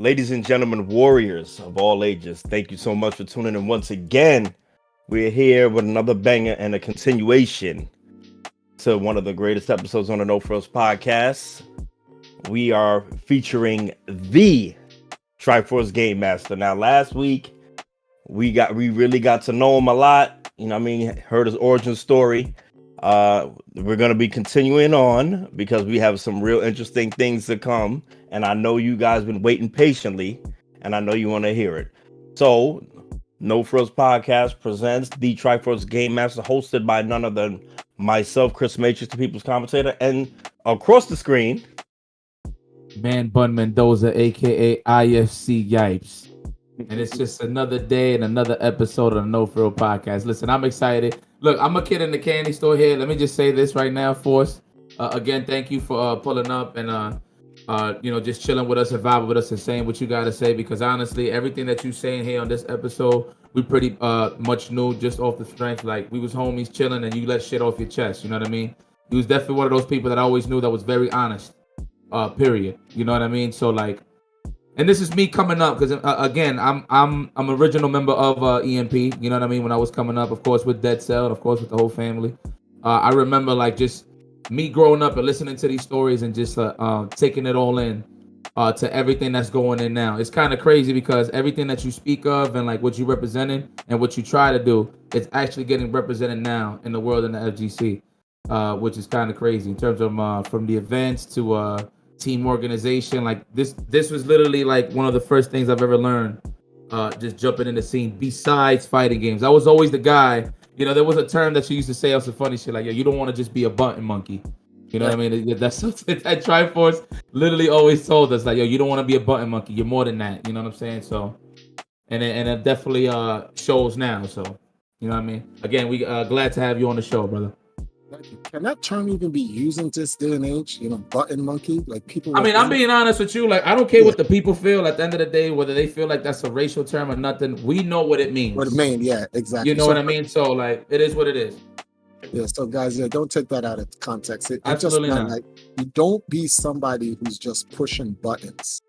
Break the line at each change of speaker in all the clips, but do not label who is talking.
Ladies and gentlemen, warriors of all ages, thank you so much for tuning in once again. We're here with another banger and a continuation to one of the greatest episodes on the No Frillz podcast. We are featuring the Triforce Game Master. Now, last week we really got to know him a lot. You know what I mean? Heard his origin story. We're going to be continuing on because we have some real interesting things to come, and I know you guys been waiting patiently, and I know you want to hear it. So No Frillz podcast presents the Triforce Game Master, hosted by none other than myself, Chris Matrix, the people's commentator, and across the screen,
Man Bun Mendoza, aka IFCYipeS. And it's just another day and another episode of the No Frillz podcast. Listen, I'm excited. Look, I'm a kid in the candy store here. Let me just say this right now, Force. Again, thank you for pulling up and just chilling with us and vibing with us and saying what you got to say. Because honestly, everything that you saying here on this episode, we pretty much knew just off the strength. Like, we was homies chilling and you let shit off your chest. You know what I mean? You was definitely one of those people that I always knew that was very honest. Period. You know what I mean? So like, and this is me coming up because again, I'm original member of EMP. You know what I mean? When I was coming up, of course, with Dead Cell, and of course with the whole family. I remember like just me growing up and listening to these stories and just taking it all in to everything that's going in now. It's kind of crazy because everything that you speak of and like what you represented and what you try to do, it's actually getting represented now in the world in the FGC, which is kind of crazy in terms of from the events to team organization. Like this was literally like one of the first things I've ever learned, just jumping in the scene besides fighting games. I was always the guy, you know, there was a term that she used to say on some funny shit like, yo, you don't want to just be a button monkey. You know what I mean? That's something that Triforce literally always told us, like, yo, you don't want to be a button monkey. You're more than that. You know what I'm saying? So, and it definitely shows now. So, you know what I mean? Again, we glad to have you on the show, brother.
Can that term even be used in this day and age? You know, button monkey, like people.
I mean, I'm being honest with you. Like, I don't care what the people feel. At the end of the day, whether they feel like that's a racial term or nothing, we know what it means.
What it means, yeah, exactly.
You know what I mean? So, like, it is what it is.
Yeah. So, guys, don't take that out of context.
Absolutely
just
not.
like, you don't be somebody who's just pushing buttons.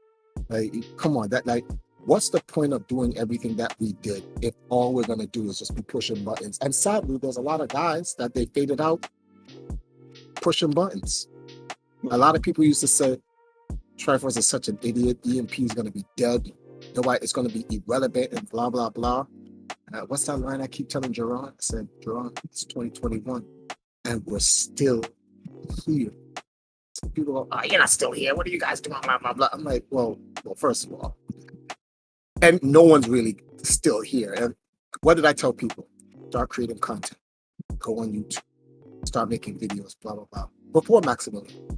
Like, come on, that like. What's the point of doing everything that we did if all we're gonna do is just be pushing buttons? And sadly, there's a lot of guys that they faded out pushing buttons. A lot of people used to say Triforce is such an idiot. EMP is gonna be dead. Nobody, it's gonna be irrelevant and blah blah blah. What's that line I keep telling Jerron? I said, Jerron, it's 2021 and we're still here. So people go, oh, you're not still here. What are you guys doing? Blah blah blah. I'm like, well, first of all. And no one's really still here. And what did I tell people? Start creating content. Go on YouTube. Start making videos, blah, blah, blah. Before Maximilian.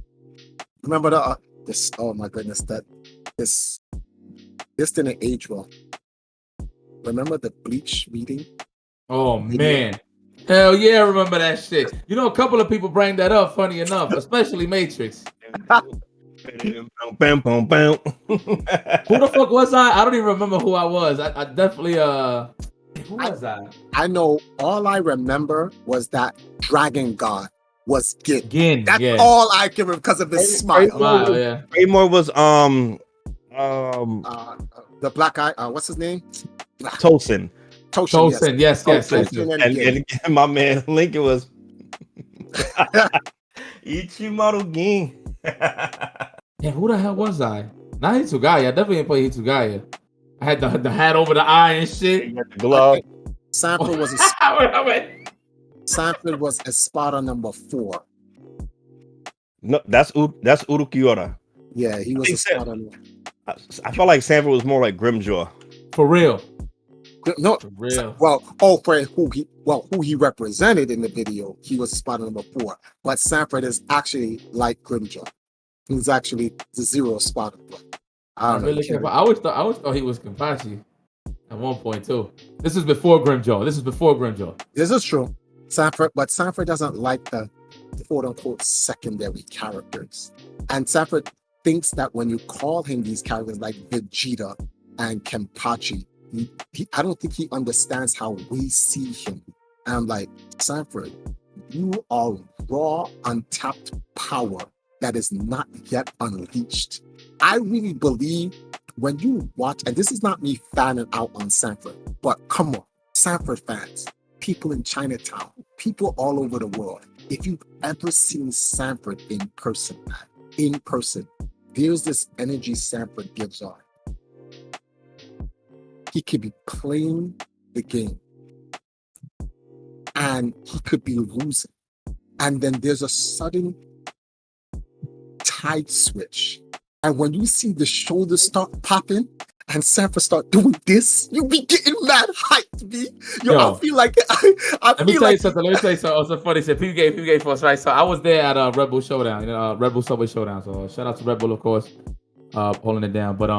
Remember this, oh my goodness, that this didn't age well. Remember the Bleach meeting?
Oh, man. Hell yeah, I remember that shit. You know, a couple of people bring that up, funny enough, especially Matrix.
Who the
fuck was I? I don't even remember who I was. I definitely who was I?
I know all I remember was that Dragon God was Gin. That's all I can remember because of his smile.
Raymore was
the black guy, what's his name?
Toshin,
yes.
And my man Lincoln was Ichimaru Gin.
Yeah, who the hell was I? Not Hitsugaya. I definitely didn't play Hitsugaya. I had the hat over the eye and shit.
You got the glove.
Sanford was Espada number 4.
No, that's Urukiora.
Yeah, he was Espada.
I felt like Sanford was more like Grimjaw.
For real.
No,
for real.
For who he represented in the video, he was Espada number 4. But Sanford is actually like Grimjaw. He's actually the 0 spot.
I always thought he was Kenpachi at one point too. This is before Grimjaw.
This is true. Sanford doesn't like the quote unquote secondary characters. And Sanford thinks that when you call him these characters like Vegeta and Kenpachi, I don't think he understands how we see him. And I'm like, Sanford, you are raw, untapped power that is not yet unleashed. I really believe when you watch, and this is not me fanning out on Sanford, but come on, Sanford fans, people in Chinatown, people all over the world. If you've ever seen Sanford in person, there's this energy Sanford gives off. He could be playing the game and he could be losing. And then there's a sudden tide switch. And when you see the shoulders start popping and Sanford start doing this, you be getting mad hyped, B. I feel like
Let me tell you something. Oh, so funny. So people gave for us, right? So I was there at Red Bull Showdown, Red Bull Subway Showdown. So shout out to Red Bull, of course, holding it down. But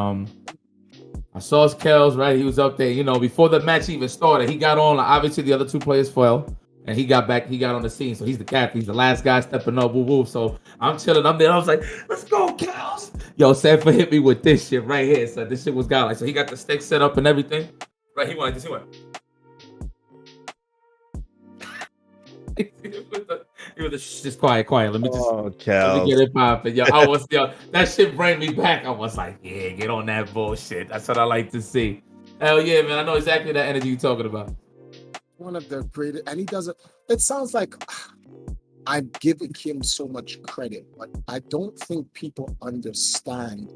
I saw Kels, right? He was up there, before the match even started. He got on. Obviously, the other two players fell, and he got back. He got on the scene, so he's the captain. He's the last guy stepping up. Woo woo. So I'm chilling. I'm there. I was like, "Let's go, Kels!" Yo, Sanford hit me with this shit right here. So this shit was godlike. So he got the stick set up and everything. Right? He went like this. He went. He was just quiet. Let me get it popping. That shit bring me back. I was like, yeah, get on that bullshit. That's what I like to see. Hell yeah, man. I know exactly that energy you're talking about.
One of the greatest, and he doesn't, it sounds like I'm giving him so much credit, but I don't think people understand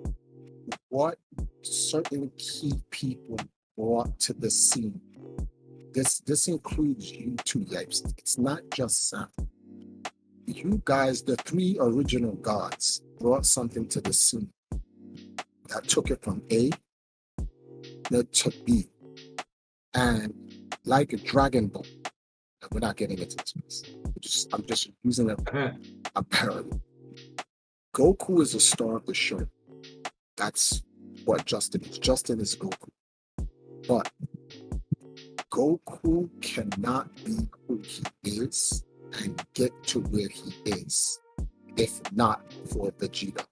what certain key people brought to the scene. This includes you too, Yipes. It's not just Sam. You guys, the three original gods, brought something to the scene that took it from A to B. And like a Dragon Ball, we're not getting into this. I'm just using it a parallel. Goku is the star of the show. That's what Justin is. Justin is Goku. But Goku cannot be who he is and get to where he is if not for Vegeta.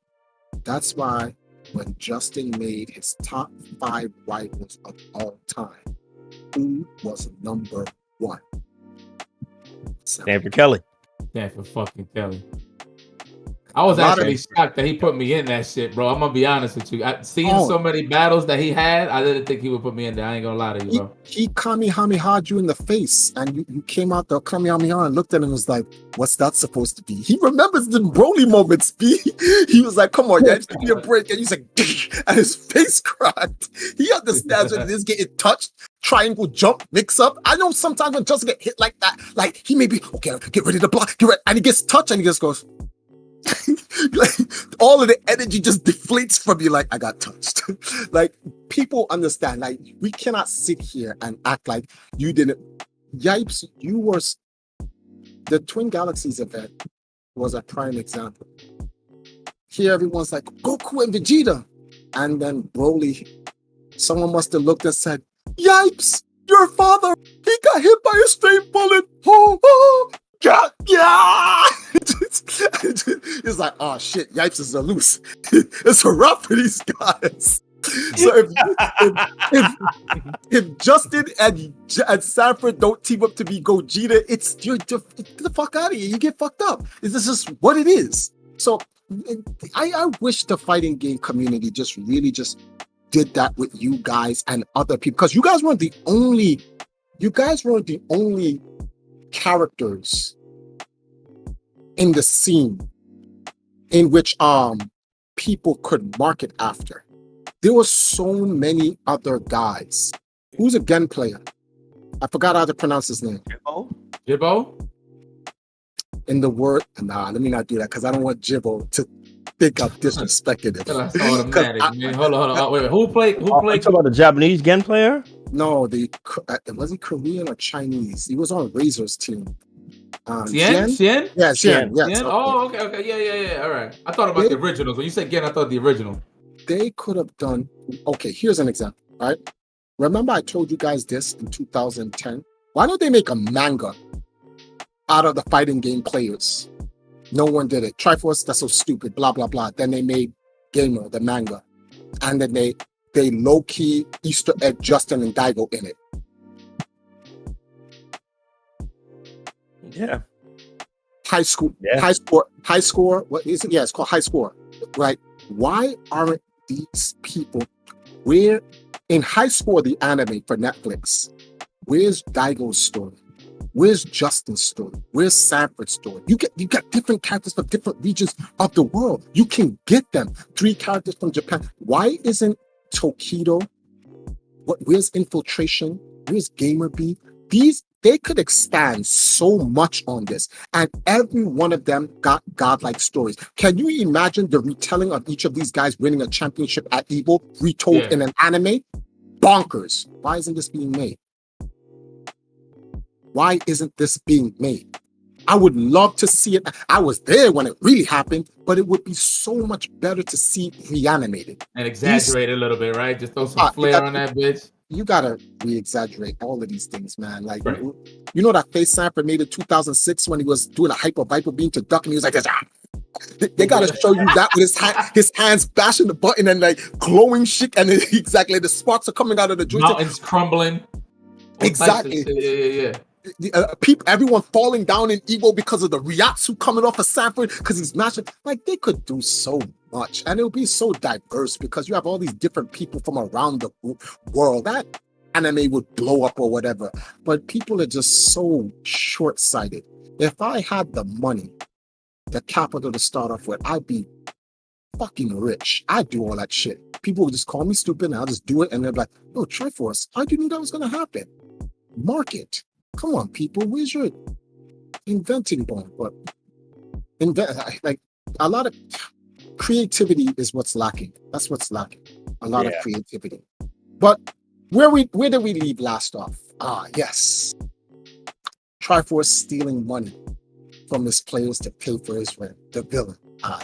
That's why when Justin made his top 5 rivals of all time, who was number 1?
Sanford Kelly.
Sanford fucking Kelly. I was actually shocked that he put me in that shit, bro. I'm gonna be honest with you. I've seen so many battles that he had. I didn't think he would put me in there. I ain't gonna lie to you, bro.
He Kamehameha'd you in the face, and you came out the Kamehameha and looked at him and was like, "What's that supposed to be?" He remembers the Broly moments, B. He was like, "Come on, yeah, give me a break." And he's like, and his face cracked. He understands when it is getting touched. Triangle jump, mix up. I know sometimes when Justin get hit like that, like he may be okay. Get ready to block, and he gets touched, and he just goes. Like, all of the energy just deflates from you. Like, I got touched. Like, people understand. Like, we cannot sit here and act like you didn't. Yipes, you were. The Twin Galaxies event was a prime example. Here, everyone's like Goku and Vegeta, and then Broly. Someone must have looked and said, "Yipes, your father, he got hit by a straight bullet." Oh, oh. Yeah. It's like, oh shit, Yipes is a loose. It's a wrap for these guys. So if Justin and Sanford don't team up to be Gogeta, get the fuck out of here. You get fucked up. This is just what it is. So I wish the fighting game community just really just did that with you guys and other people, because you guys weren't the only characters in the scene in which people could market after. There were so many other guys. Who's a gun player? I forgot how to pronounce his name.
Jibbo?
In the word, nah, let me not do that because I don't want Jibbo to think I'm disrespecting him.
That's automatic, man. Hold on. Wait. Who played?
You talking about the Japanese gun player?
No, was he Korean or Chinese? He was on Razor's team.
Xian?
Yeah, Xian. Yes.
Oh, okay. Yeah. All right. I thought about the originals. When you said Gen, I thought the original.
They could have done. Okay, here's an example. Right? Remember, I told you guys this in 2010. Why don't they make a manga out of the fighting game players? No one did it. Triforce, that's so stupid. Blah blah blah. Then they made Gamer, the manga, and then they low key Easter egg Justin and Daigo in it.
Yeah.
High score. What is it? Yeah, it's called High Score. Right? Why aren't these people Where in High Score, the anime for Netflix, where's Daigo's story? Where's Justin's story? Where's Sanford's story? You got different characters from different regions of the world. You can get them. 3 characters from Japan. Why isn't Tokido? Where's Infiltration? Where's Gamer B? They could expand so much on this, and every one of them got godlike stories. Can you imagine the retelling of each of these guys winning a championship at Evo retold in an anime? Bonkers. Why isn't this being made? Why isn't this being made? I would love to see it. I was there when it really happened, but it would be so much better to see it reanimated.
And exaggerate a little bit, right? Just throw some flair on that bitch.
You gotta re-exaggerate all of these things, man. Like, you know that face Sanford made in 2006 when he was doing a hyper viper beam to duck, and he was like, ah. They gotta show you that with his hands bashing the button and like glowing shit, and exactly the sparks are coming out of the joystick.
Mountains crumbling.
Exactly. Everyone falling down in Evo because of the Ryatsu coming off of Sanford because he's mashing. Like, they could do so much, and it'll be so diverse because you have all these different people from around the world. That anime would blow up or whatever, but people are just so short-sighted. If I had the money, the capital to start off with, I'd be fucking rich. I'd do all that shit. People would just call me stupid, and I'll just do it, and they're like, "Oh, Triforce, how do you know that was going to happen?" Market. Come on, people. Where's your inventing bone? But like a lot of creativity is what's lacking. That's what's lacking. A lot of creativity. But where did we leave last off? Yes. Triforce stealing money from his players to pay for his rent. The villain.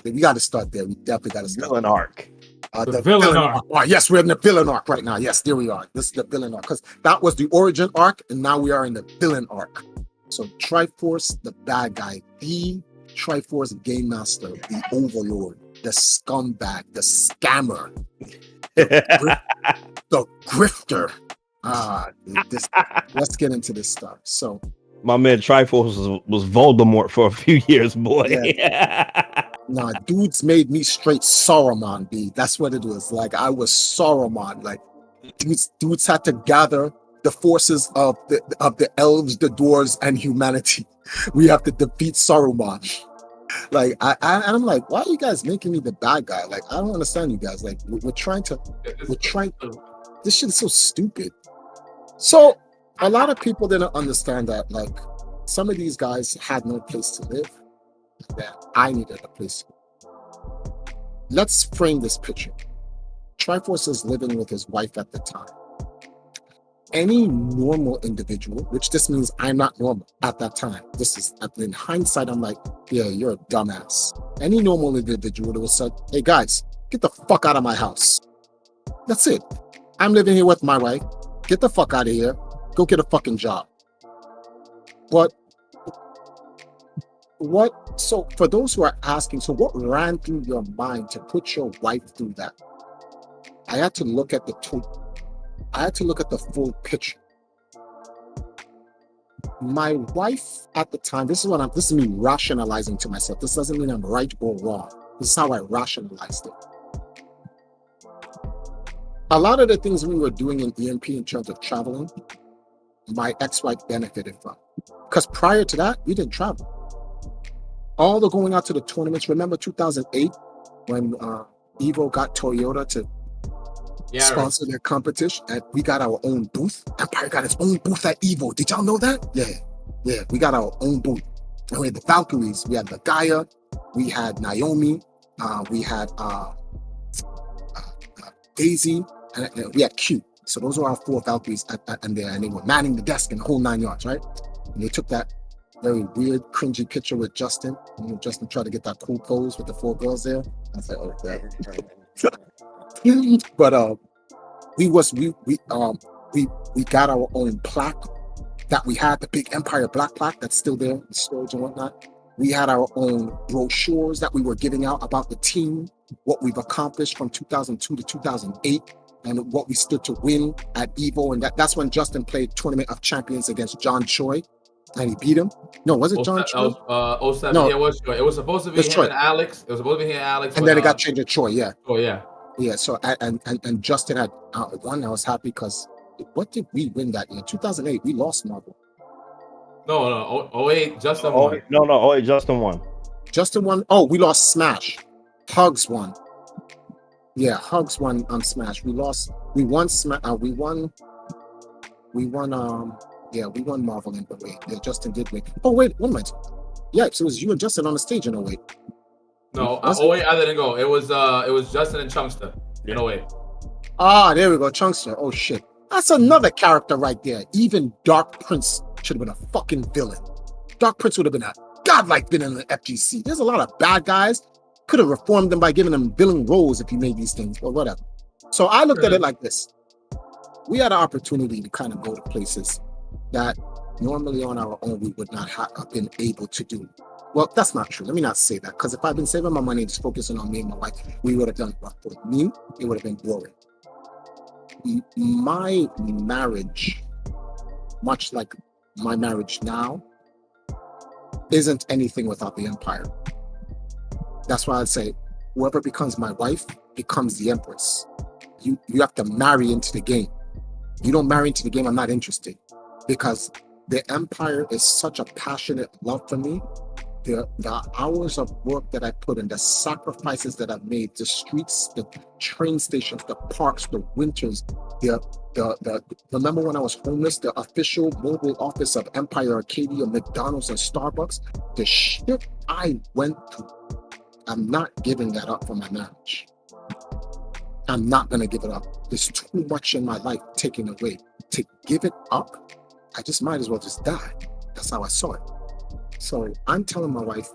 We got to start there. We definitely got to start.
Villain arc.
The villain arc.
Oh, yes, we're in the villain arc right now. Yes, there we are. This is the villain arc because that was the origin arc, and now we are in the villain arc. So Triforce, the bad guy, the Triforce Game Master, the Overlord, the scumbag, the scammer, the grifter. Let's get into this stuff. So,
my man Triforce was Voldemort for a few years, boy.
Yeah. Nah, dudes made me straight Saruman, B. That's what it was. Like, I was Saruman. Like, dudes had to gather the forces of the elves, the dwarves, and humanity. We have to defeat Saruman. Like, I'm like, why are you guys making me the bad guy? Like, I don't understand you guys. Like, we're trying to. This shit is so stupid. So, a lot of people didn't understand that, like, some of these guys had no place to live. That I needed a place. Let's frame this picture. Triforce is living with his wife at the time. Any normal individual, which this means I'm not normal at that time. This is, in hindsight, I'm like, yeah, you're a dumbass. Any normal individual would have said, hey guys, get the fuck out of my house. That's it. I'm living here with my wife. Get the fuck out of here. Go get a fucking job. But so for those who are asking, so what ran through your mind to put your wife through that? I had to look at the full picture. My wife at the time, this is me rationalizing to myself. This doesn't mean I'm right or wrong. This is how I rationalized it. A lot of the things we were doing in EMP in terms of traveling, my ex-wife benefited from. Because prior to that, we didn't travel. All the going out to the tournaments. Remember 2008 when Evo got Toyota to sponsor their competition, and we got our own booth. Empire got its own booth at Evo. Did y'all know that? Yeah. We got our own booth. And we had the Valkyries. We had the Gaia. We had Naomi. We had Daisy. And we had Q. So those were our 4 Valkyries, and they were manning the desk in the whole 9 yards, right? And they took that very weird, cringy picture with Justin. And Justin tried to get that cool pose with the 4 girls there. I was like, oh, that. But we got our own plaque that we had, the big Empire Black plaque that's still there in storage and whatnot. We had our own brochures that we were giving out about the team, what we've accomplished from 2002 to 2008. And what we stood to win at Evo, and that's when Justin played Tournament of Champions against John Choi, and he beat him. No, was it John Choi?
07.
No,
yeah, it was Choi. It was supposed to be him and Alex. It was supposed to be him and Alex.
And then it got changed to Choi, yeah.
Oh, yeah.
Yeah, so and Justin had won. I was happy because what did we win that year? 2008. We lost Marvel.
No, 08, Justin
Oh,
won.
no, oh, Justin won.
Justin won. Oh, we lost Smash. Hugs won. Yeah, Hugs won on Smash. We lost. We won Smash. We won. Yeah, we won Marvel in 08. Yeah, Justin did win. Oh wait, one minute. Yeah, so it was you and Justin on the stage in 08.
No, 08 I didn't go. It was Justin and Chunkster in 08.
Ah, there we go, Chunkster. Oh shit, that's another character right there. Even Dark Prince should have been a fucking villain. Dark Prince would have been a godlike villain in the FGC. There's a lot of bad guys. Could have reformed them by giving them villain roles if he made these things, or whatever. So I looked at it like this. We had an opportunity to kind of go to places that normally on our own we would not have been able to do. Well, that's not true. Let me not say that, because if I'd been saving my money and just focusing on me and my wife, we would have done it. For me, it would have been boring. My marriage, much like my marriage now, isn't anything without the empire. That's why I'd say whoever becomes my wife becomes the empress. You have to marry into the game. You don't marry into the game, I'm not interested. Because the empire is such a passionate love for me. The hours of work that I put in, the sacrifices that I've made, the streets, the train stations, the parks, the winters, remember when I was homeless, the official mobile office of Empire Arcadia, McDonald's, and Starbucks, the shit I went through, I'm not giving that up for my marriage. I'm not going to give it up. There's too much in my life taken away. To give it up, I just might as well just die. That's how I saw it. So I'm telling my wife,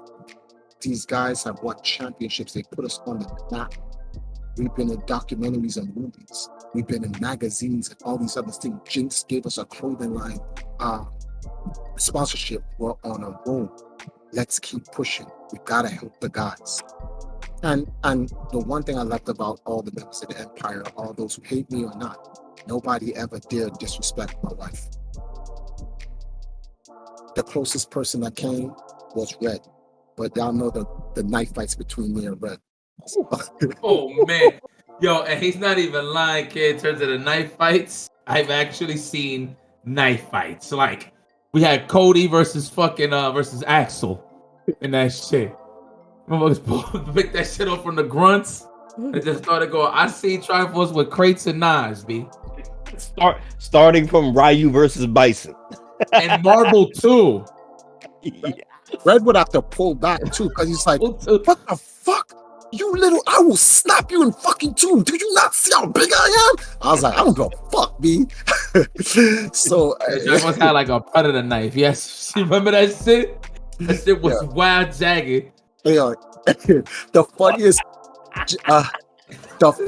these guys have won championships. They put us on the map. We've been in documentaries and movies. We've been in magazines and all these other things. Jinx gave us a clothing line sponsorship. We're on a roll. Let's keep pushing. We gotta help the guys. And the one thing I loved about all the members of the Empire, all those who hate me or not, nobody ever dared disrespect my wife. The closest person that came was Red, but y'all know the knife fights between me and Red.
Oh man, yo, and he's not even lying, kid. In terms of the knife fights, I've actually seen knife fights. Like we had Cody versus versus Axel in that shit. Motherfuckers picked that shit up from the grunts and just started going. I see Triforce with crates and knives, b.
Starting from Ryu versus Bison.
And Marvel too.
Yeah.
Red would have to pull back too, because he's like, what the fuck? You little, I will snap you in fucking two. Do you not see how big I am? I was like, I don't give a fuck, B. So
Triforce had like a predator knife. Yes, you remember that shit? That shit was wild jagged.
Yeah. The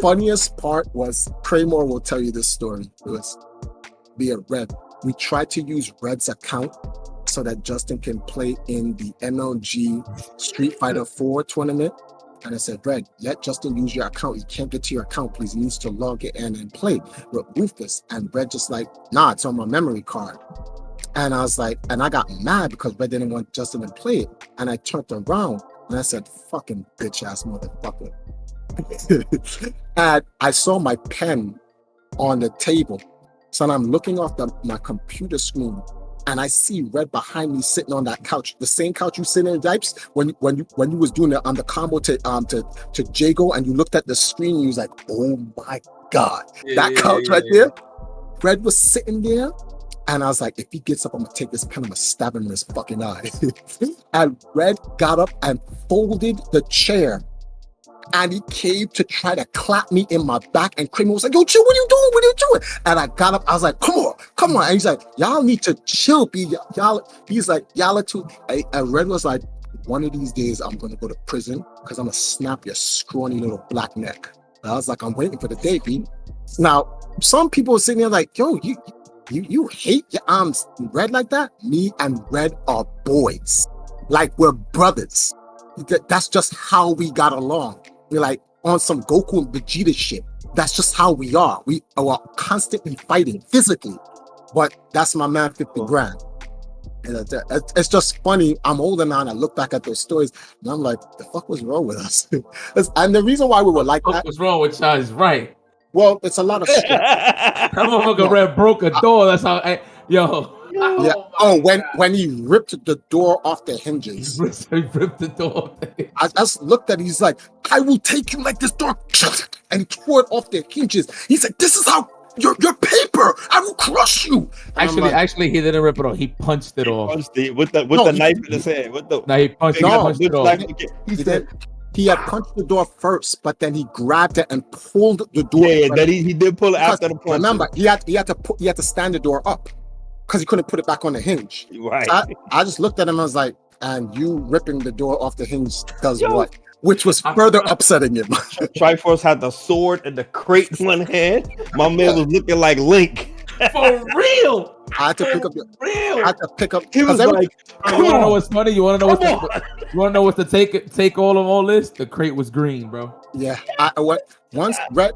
funniest part was, Kramer will tell you this story. It was via Red. We tried to use Red's account so that Justin can play in the MLG Street Fighter 4 tournament. And I said, Red, let Justin use your account. He can't get to your account, please. He needs to log it in and play. Remove this. And Red just like, nah, it's on my memory card. And I was like, and I got mad because Red didn't want Justin to play it. And I turned around and I said, fucking bitch ass motherfucker. And I saw my pen on the table. So I'm looking off my computer screen, and I see Red behind me sitting on that couch, the same couch you sit in, Yipes, when you was doing the combo to Jago, and you looked at the screen, you was like, oh my god, that couch right there. Red was sitting there, and I was like, if he gets up, I'm gonna take this pen, I'm gonna stab him in his fucking eye. And Red got up and folded the chair. And he came to try to clap me in my back, and Kramer was like, yo, chill, what are you doing? What are you doing? And I got up, I was like, come on. And he's like, y'all need to chill, B. He's like, y'all are too. And Red was like, one of these days I'm gonna go to prison because I'm gonna snap your scrawny little black neck. And I was like, I'm waiting for the day, B. Now, some people are sitting there like, yo, you hate your arms Red like that? Me and Red are boys. Like, we're brothers. That's just how we got along. We're like on some Goku and Vegeta shit. That's just how we are. We are constantly fighting physically. But that's my man, 50 grand. And it's just funny. I'm older now and I look back at those stories and I'm like, the fuck was wrong with us? And the reason why we were like that.
What's wrong with y'all is right.
Well, it's a lot of shit.
That motherfucker Red broke a door. That's how. Yo.
Yeah. Oh, when he ripped the door off the hinges.
He ripped the door.
I just looked at it. He's like, I will take you like this door, and tore it off the hinges. He's like, this is how your paper. I will crush you. And
Actually, he didn't rip it off. He punched it off.
Punched it with the knife in his hand.
He punched it off.
He had punched the door first, but then he grabbed it and pulled the door.
Yeah, then he did pull it after the punch.
Remember, he had to stand the door up because he couldn't put it back on the hinge.
Right.
So I just looked at him and I was like, and you ripping the door off the hinge does what? Which was further upsetting him.
Triforce had the sword and the crate in one hand. My man was looking like Link.
For real.
I had to pick up. I had to pick up.
He was like,
you want to know what's funny? You want to know what's the take all this? The crate was green, bro.
Yeah. Once Red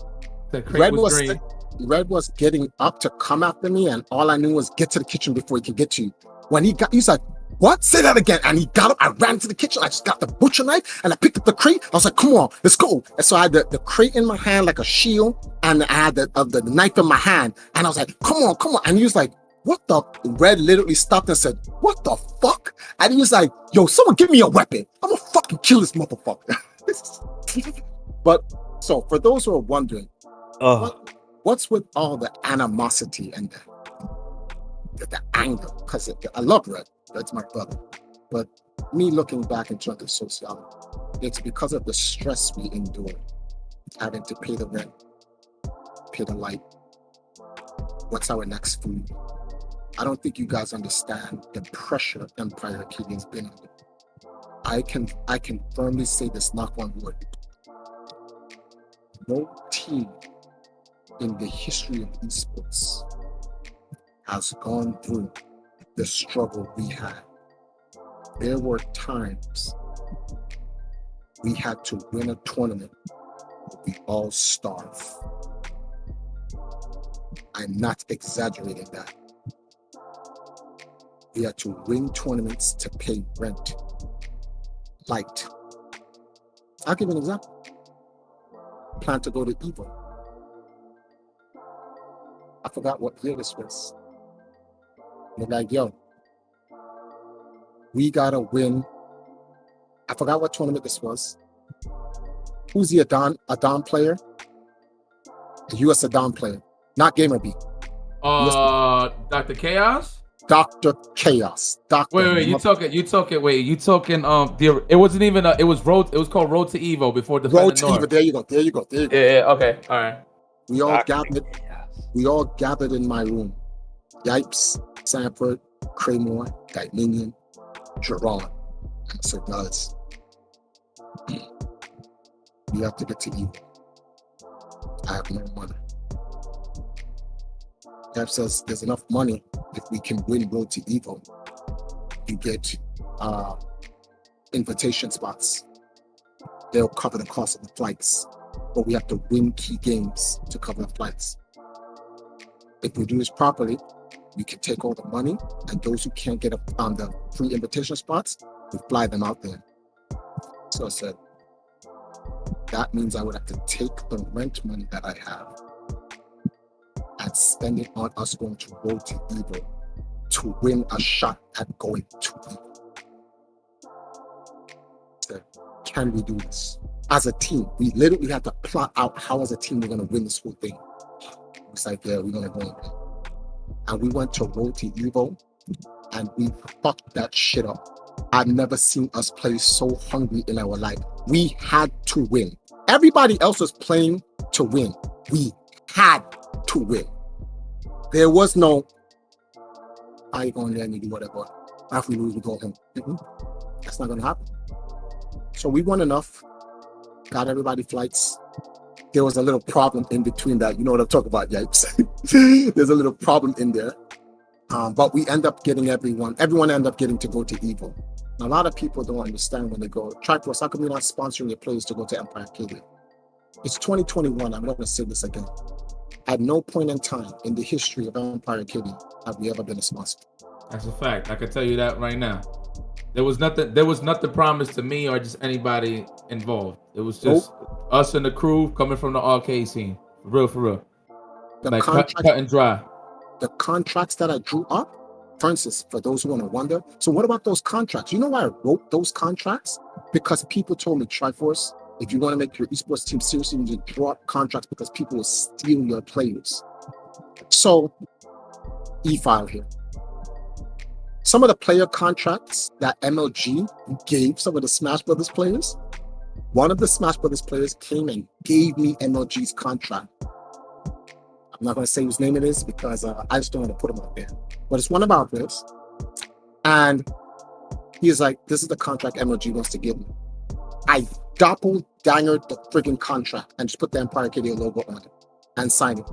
was getting up to come after me, and all I knew was get to the kitchen before he could get to you. When he's like, what? Say that again. And he got up. I ran to the kitchen. I just got the butcher knife and I picked up the crate. I was like, come on, let's go. And so I had the crate in my hand like a shield, and I had the knife in my hand. And I was like, come on. And he was like, what the? Red literally stopped and said, what the fuck? And he was like, yo, someone give me a weapon. I'm gonna fucking kill this motherfucker. But so for those who are wondering, what's with all the animosity and the anger? Because I love Red. That's my brother. But me looking back in terms of sociology, it's because of the stress we endure, having to pay the rent, pay the light. What's our next food? I don't think you guys understand the pressure Empire Acadian's been under. I can firmly say this, knock on wood. No team in the history of esports has gone through the struggle we had. There were times we had to win a tournament where we all starve. I'm not exaggerating that. We had to win tournaments to pay rent, light. I'll give you an example. Plan to go to Evo. I forgot what year this was. They're like, yo, we gotta win. I forgot what tournament this was. Who's the Adon player? The US Adon player, not GamerB.
Dr. Chaos?
Dr. Chaos.
Wait, you talking it wasn't even it was called Road to Evo before the
Road to Evo. There you go.
Yeah, okay. All right.
We all gathered in my room. Yipes, Sanford, Craymore, Dominion, Jerron. And I said, guys, we have to get to Evo. I have no money. Chap says there's enough money if we can win Road to Evo. You get invitation spots. They'll cover the cost of the flights, but we have to win key games to cover the flights. If we do this properly, we can take all the money, and those who can't get up on the free invitation spots, we fly them out there. So I said, that means I would have to take the rent money that I have and spend it on us going to Road to Evo to win a shot at going to Evo. So, can we do this? As a team, we literally had to plot out how as a team we're going to win this whole thing. It's like, yeah, we're going to go in there. And we went to Road to Evo and we fucked that shit up. I've never seen us play so hungry in our life. We had to win. Everybody else was playing to win. We had to win. There was no, how you going to let me do whatever? After we lose, we go home. That's not going to happen. So we won enough, got everybody flights. There was a little problem in between that. You know what I'm talking about, Yipes. There's a little problem in there. But we end up getting everyone ended up getting to go to Evo. Now, a lot of people don't understand when they go, Triforce, how come you're not sponsoring your players to go to Empire Arcadia? It's 2021. I'm going to say this again. At no point in time in the history of Empire Arcadia have we ever been a sponsor.
That's a fact. I can tell you that right now. There was nothing promised to me or just anybody involved. It was just us and the crew coming from the arcade scene. For real. Like cut and dry.
The contracts that I drew up, for instance, for those who want to wonder, so what about those contracts? You know why I wrote those contracts? Because people told me, Triforce, if you want to make your esports team seriously, you need to draw up contracts because people will steal your players. So, e-file here. Some of the player contracts that MLG gave some of the Smash Brothers players, one of the Smash Brothers players came and gave me MLG's contract. I'm not going to say whose name it is because I just don't want to put him out there. But it's one of our players. And he's like, this is the contract MLG wants to give me. I doppeldangered the friggin' contract and just put the Empire KDA logo on it and signed it.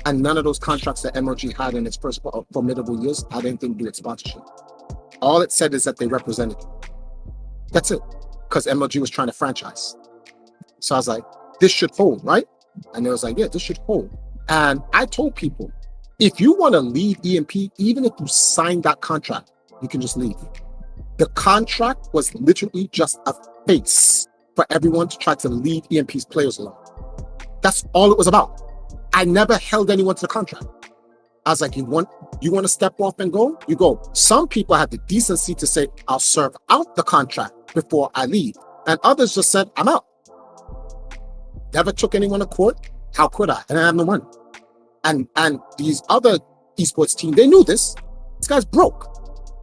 And none of those contracts that MLG had in its first formidable years had anything to do with sponsorship. All it said is that they represented you. That's it. Because MLG was trying to franchise. So I was like, this should hold, right? And they was like, yeah, this should hold. And I told people, if you want to leave EMP, even if you signed that contract, you can just leave. The contract was literally just a face for everyone to try to lead EMP's players along. That's all it was about. I never held anyone to the contract. I was like, you want to step off and go? You go. Some people had the decency to say, I'll serve out the contract before I leave. And others just said, I'm out. Never took anyone to court. How could I? And I have no money. And these other esports team, they knew this. This guy's broke.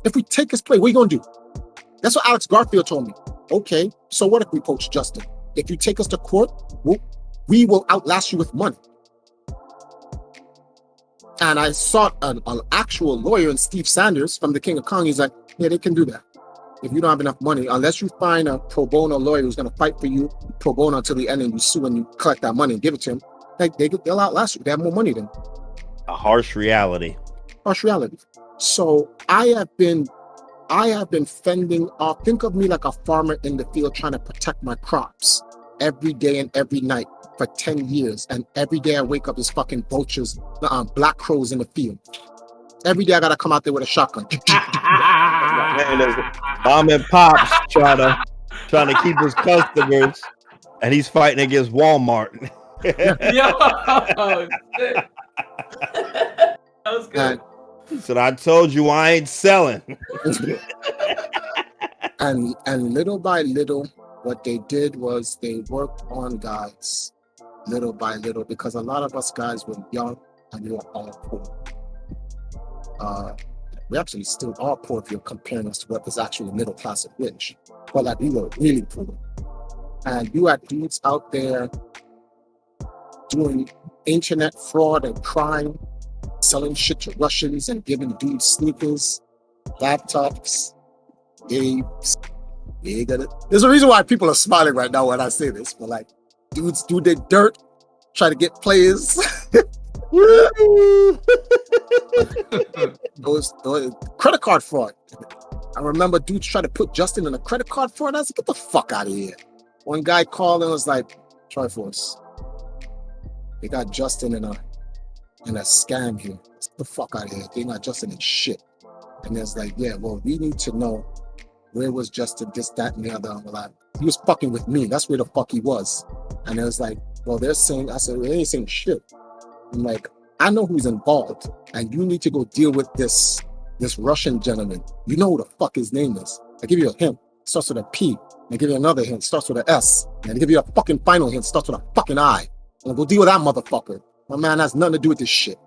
If we take his play, what are you going to do? That's what Alex Garfield told me. Okay, so what if we poach Justin? If you take us to court, we will outlast you with money. And I sought an actual lawyer in Steve Sanders from the King of Kong. He's like, yeah, they can do that. If you don't have enough money, unless you find a pro bono lawyer who's going to fight for you pro bono until the end and you sue and you collect that money and give it to him, they'll outlast you. They have more money than
a harsh reality.
Harsh reality. So I have been fending off. Think of me like a farmer in the field trying to protect my crops every day and every night for 10 years. And every day I wake up, there's fucking vultures, black crows in the field. Every day I gotta come out there with a shotgun.
Mom and Pops trying to keep his customers, and he's fighting against Walmart.
Yo, shit. That was good.
So I told you I ain't selling.
and little by little, what they did was they worked on guys little by little, because a lot of us guys were young and we were all poor. We actually still are poor if you're comparing us to what is actually middle class and rich. But like, we were really poor. And you had dudes out there doing internet fraud and crime, selling shit to Russians and giving dudes sneakers, laptops, games. There's a reason why people are smiling right now when I say this, but like, dudes do their dirt, try to get players. those credit card fraud. I remember dudes trying to put Justin in a credit card fraud. I was like, get the fuck out of here. One guy called and was like, Triforce, they got Justin in a scam here. Get the fuck out of here. They got Justin in shit. And it's like, yeah, well, we need to know where was Justin, this, that, and the other. I'm like, he was fucking with me. That's where the fuck he was. And it was like, well, they're saying, I said, well, they ain't saying shit. I'm like, I know who's involved, and you need to go deal with this Russian gentleman. You know who the fuck his name is. I give you a hint, it starts with a P. I give you another hint, starts with an S. And I give you a fucking final hint, starts with a fucking I. And go deal with that motherfucker. My man has nothing to do with this shit.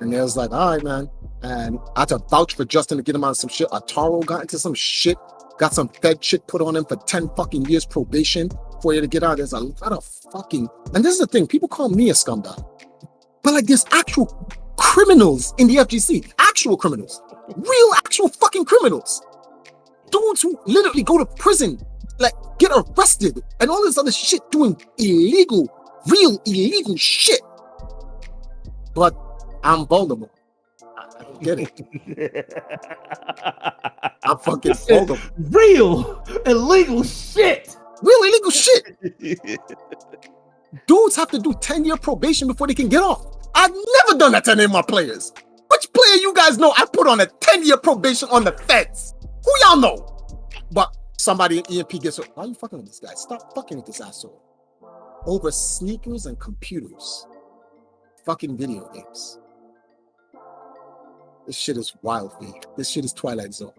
And they was like, all right, man. And I had to vouch for Justin to get him out of some shit. Ataro got into some shit, got some Fed shit put on him for 10 fucking years probation for you to get out. There's a lot of fucking, and this is the thing, people call me a scumbag. But like, there's actual criminals in the FGC. Actual criminals. Real actual fucking criminals. Dudes who literally go to prison, like get arrested and all this other shit doing illegal, real illegal shit. But I'm vulnerable. I don't get it. I'm fucking vulnerable.
Real illegal shit.
Real illegal shit. Dudes have to do 10-year probation before they can get off. I've never done that to any of my players. Which player you guys know I put on a 10-year probation on the feds? Who y'all know? But somebody in EMP gets, why are you fucking with this guy? Stop fucking with this asshole. Over sneakers and computers. Fucking video games. This shit is wild, man. This shit is Twilight Zone.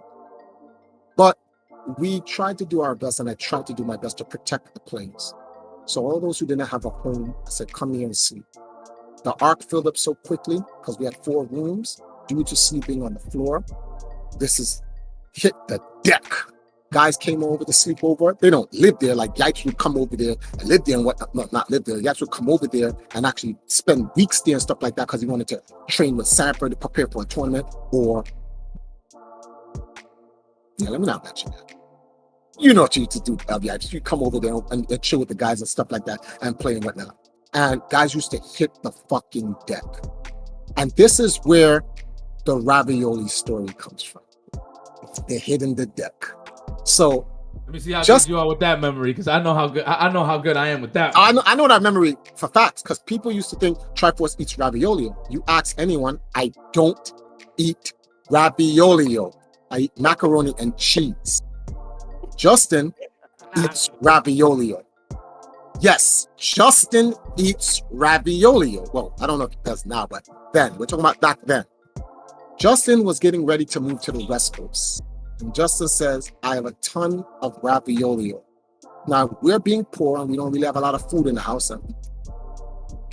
But we tried to do our best, and I tried to do my best to protect the planes. So all those who didn't have a home, I said, come here and sleep. The ark filled up so quickly because we had 4 rooms due to sleeping on the floor. This is hit the deck. Guys came over to sleep over. They don't live there. Like Yipes would come over there and live there and whatnot. No, not live there. Yipes would come over there and actually spend weeks there and stuff like that because he wanted to train with Sanford to prepare for a tournament. Or, yeah, let me not mention that. You know what you used to do, Yipes. You come over there and chill with the guys and stuff like that and play and whatnot. And guys used to hit the fucking deck. And this is where the ravioli story comes from. They're hitting the deck. So
let me see how good you are with that memory, because I know how good I am with that.
I know that memory for facts, because people used to think Triforce eats ravioli. You ask anyone, I don't eat ravioli. I eat macaroni and cheese. Justin eats ravioli. Yes, Justin eats ravioli. Well, I don't know if he does now, but then, we're talking about back then. Justin was getting ready to move to the West Coast. And Justin says, I have a ton of ravioli. Now, we're being poor and we don't really have a lot of food in the house. And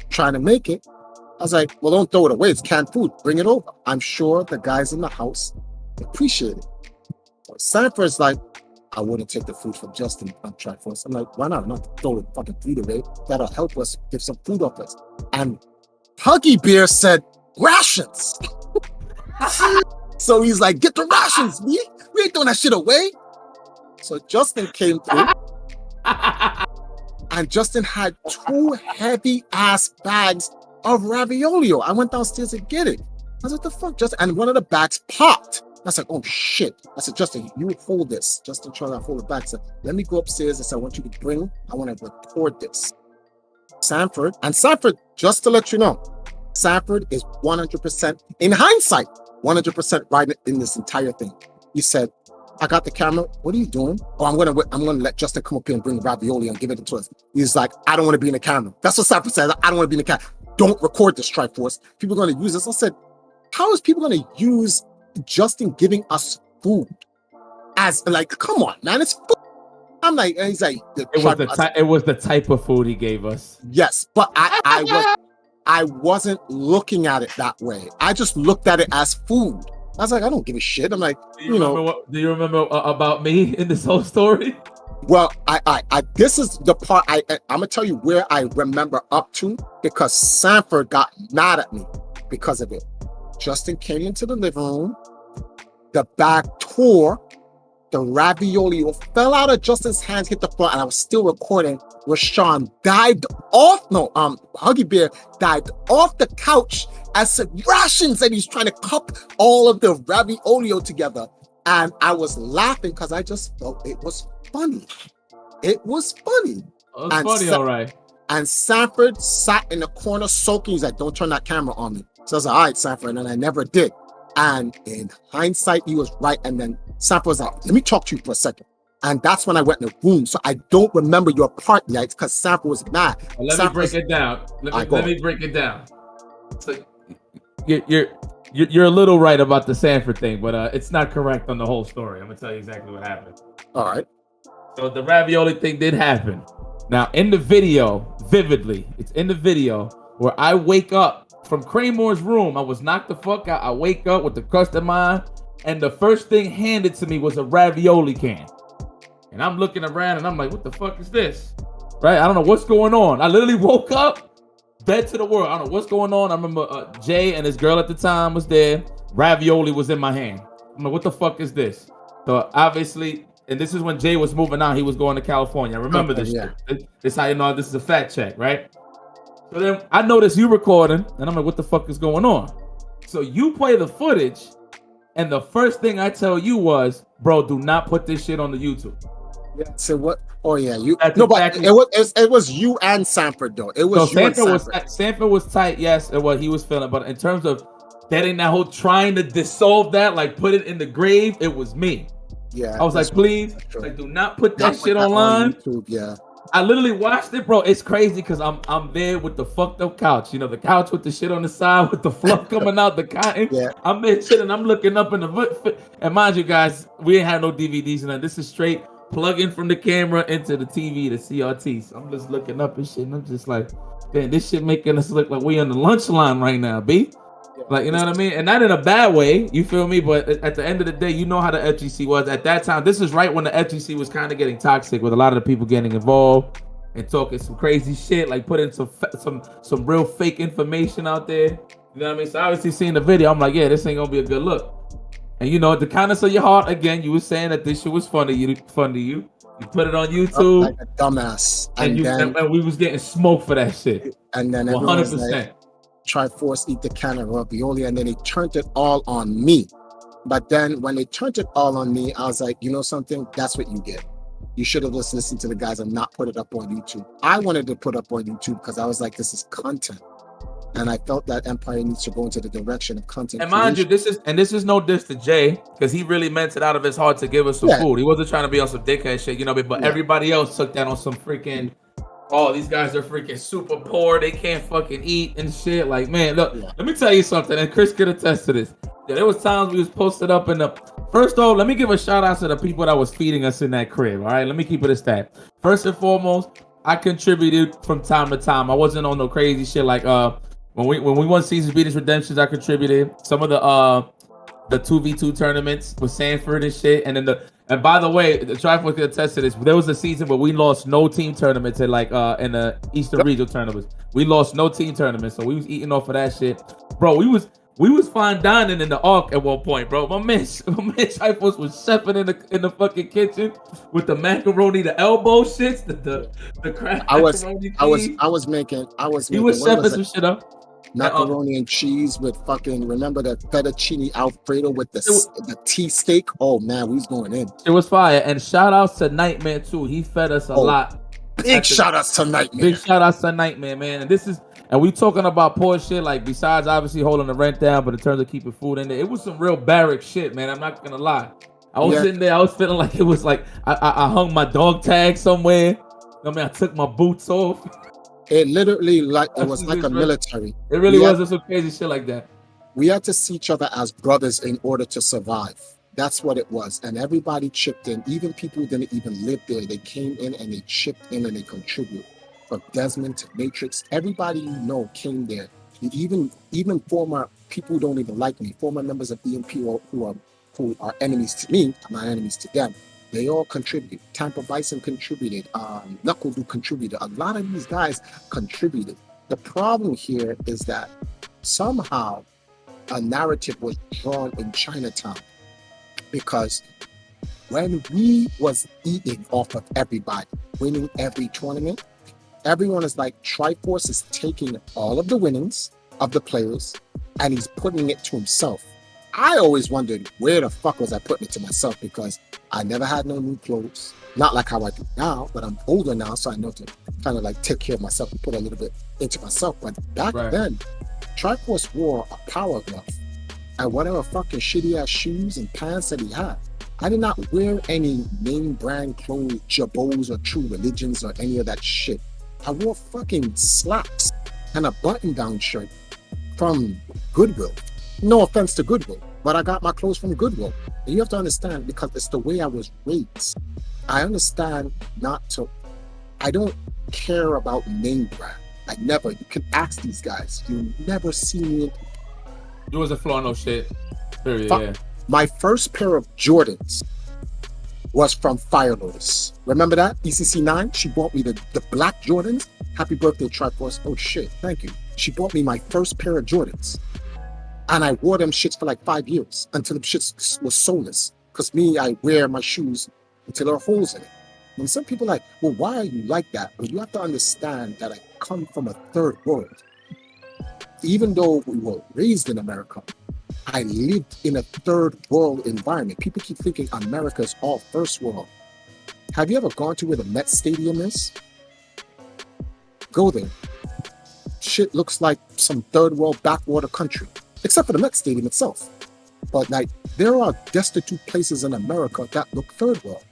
trying to make it. I was like, well, don't throw it away. It's canned food. Bring it over. I'm sure the guys in the house appreciate it. So Sanford's like, I wouldn't take the food from Justin on Triforce. I'm like, why not? Not throw the fucking food away. That'll help us get some food off us. And Huggy Bear said, rations. So he's like, get the rations, me. We ain't throwing that shit away. So Justin came through. And Justin had 2 heavy ass bags of ravioli. I went downstairs to get it. I was like, what the fuck, Justin? And one of the bags popped. I said, oh shit. I said, Justin, you hold this. Justin tried to hold it back. I said, let me go upstairs. I said, I want you to I want to record this. Sanford, just to let you know, Sanford is 100%, in hindsight, 100% right in this entire thing. He said, I got the camera. What are you doing? Oh, I'm gonna let Justin come up here and bring the ravioli and give it to us. He's like, I don't want to be in the camera. That's what Sanford said. I don't want to be in the camera. Don't record this, Triforce. People are going to use this. I said, how is people going to use Justin giving us food as, like, come on, man, it's food. I'm like, and he's like,
it was the type of food he gave us.
Yes, but I wasn't looking at it that way. I just looked at it as food. I was like, I don't give a shit. I'm like,
do you remember about me in this whole story?
Well, I this is the part I'm gonna tell you where I remember up to, because Sanford got mad at me because of it. Justin came into the living room, the bag tore, the ravioli fell out of Justin's hands, hit the floor, and I was still recording. Rashawn dived off, Huggy Bear dived off the couch and said, rations, and he's trying to cup all of the ravioli together. And I was laughing because I just felt it was funny. It was funny.
It was funny, all right.
And Sanford sat in the corner soaking. He's like, don't turn that camera on me. So I was like, all right, Sanford. And I never did. And in hindsight, he was right. And then Sanford was like, let me talk to you for a second. And that's when I went in the room. So I don't remember your part yet because Sanford was mad.
Well, let me break it down. Let me break it down. So you're a little right about the Sanford thing, but it's not correct on the whole story. I'm gonna tell you exactly what happened.
All right.
So the ravioli thing did happen. Now in the video, vividly, it's in the video where I wake up from Cramore's room. I was knocked the fuck out. I wake up with the crust in my eye, and the first thing handed to me was a ravioli can. And I'm looking around and I'm like, what the fuck is this? Right? I don't know what's going on. I literally woke up, dead to the world. I don't know what's going on. I remember Jay and his girl at the time was there. Ravioli was in my hand. I'm like, what the fuck is this? So obviously, and this is when Jay was moving on. He was going to California. I remember this shit. This is how you know this is a fact check, right? So then I noticed you recording, and I'm like, what the fuck is going on? So you play the footage, and the first thing I tell you was, bro, do not put this shit on the YouTube.
Yeah. So what? Oh yeah, you. That's no, exactly. But it was you and Sanford though. It was
so Sanford was tight. Yes, and what he was feeling. But in terms of getting that whole trying to dissolve that, like put it in the grave. It was me.
Yeah.
I was like, please, like, do not put that shit online.
On YouTube, yeah.
I literally watched it, bro. It's crazy because I'm there with the fucked up couch. You know, the couch with the shit on the side with the fluff coming out, the cotton.
Yeah.
I'm there chilling. I'm looking up in the and mind you guys, we ain't had no DVDs and this is straight plugging from the camera into the TV, the CRT. So I'm just looking up and shit, and I'm just like, damn, this shit making us look like we on the lunch line right now, B. Like, you know what I mean? And not in a bad way, you feel me? But at the end of the day, you know how the FGC was at that time. This is right when the FGC was kind of getting toxic, with a lot of the people getting involved and talking some crazy shit, like putting some real fake information out there. You know what I mean? So obviously seeing the video, I'm like, yeah, this ain't gonna be a good look. And you know, the kindness of your heart, again, you were saying that this shit was fun to you. You put it on YouTube.
Like a dumbass.
And we was getting smoked for that shit.
And then
100%.
Like, Triforce eat the can of ravioli, and then they turned it all on me. But then when they turned it all on me, I was like, you know something? That's what you get. You should have just listened to the guys and not put it up on YouTube. I wanted to put up on YouTube because I was like, this is content. And I felt that Empire needs to go into the direction of content.
And mind you, this is no diss to Jay, because he really meant it out of his heart to give us some food. He wasn't trying to be on some dickhead shit, you know, but everybody else took that on some freaking, oh, these guys are freaking super poor, they can't fucking eat and shit. Like, man, look, let me tell you something, and Chris could attest to this. Yeah, there was times we was posted up in the, first off, let me give a shout out to the people that was feeding us in that crib, all right? Let me keep it a stat. First and foremost, I contributed from time to time. I wasn't on no crazy shit like, when we won Caesar's Beatings Redemptions, I contributed. Some of the 2v2 tournaments with Sanford and shit. And then and by the way, the Triforce can attest to this. There was a season where we lost no team tournaments in the Eastern Regional tournaments. We lost no team tournaments, so we was eating off of that shit. Bro, we was fine dining in the Ark at one point, bro. My man Triforce was chefing in the fucking kitchen with the macaroni, the elbow shits, the crab.
I was making
He was chefing some shit up.
Macaroni and cheese with fucking, remember the fettuccine Alfredo with the tea steak? Oh man, we was going in.
It was fire. And shout outs to Nightmare too. He fed us a lot.
Big shout outs to Nightmare.
Big shout outs to Nightmare, man. And we talking about poor shit, like besides obviously holding the rent down, but in terms of keeping food in there, it was some real barrack shit, man. I'm not gonna lie. I was sitting there, I was feeling like it was like I hung my dog tag somewhere. I mean, I took my boots off.
It literally it was like a military.
It really was some crazy shit like that.
We had to see each other as brothers in order to survive. That's what it was. And everybody chipped in. Even people who didn't even live there, they came in and they chipped in and they contributed. From Desmond to Matrix, everybody you know came there. Even former people who don't even like me, former members of EMP who are enemies to me, are my enemies to them. They all contributed. Tampa Bison contributed. Knuckledo contributed. A lot of these guys contributed. The problem here is that somehow a narrative was drawn in Chinatown, because when we was eating off of everybody, winning every tournament, everyone is like, Triforce is taking all of the winnings of the players and he's putting it to himself. I always wondered, where the fuck was I putting it to myself? Because I never had no new clothes. Not like how I do now, but I'm older now, so I know to kind of like take care of myself and put a little bit into myself. But back then, Triforce wore a power glove and whatever fucking shitty ass shoes and pants that he had. I did not wear any name brand clothes, Jabos or True Religions or any of that shit. I wore fucking slacks and a button down shirt from Goodwill. No offense to Goodwill, but I got my clothes from Goodwill. And you have to understand, because it's the way I was raised. I understand I don't care about name brand. I never, you can ask these guys, you never see me.
You was a floor no shit. Period,
My first pair of Jordans was from Fire Lotus. Remember that? ECC 9? She bought me the black Jordans. Happy birthday, Triforce. Oh shit, thank you. She bought me my first pair of Jordans. And I wore them shits for like 5 years until the shits was soulless. Because I wear my shoes until there are holes in it. And some people are like, well, why are you like that? But you have to understand that I come from a third world. Even though we were raised in America, I lived in a third world environment. People keep thinking America is all first world. Have you ever gone to where the Met Stadium is? Go there. Shit looks like some third world backwater country. except for the Met Stadium itself. But like, there are destitute places in America that look third world.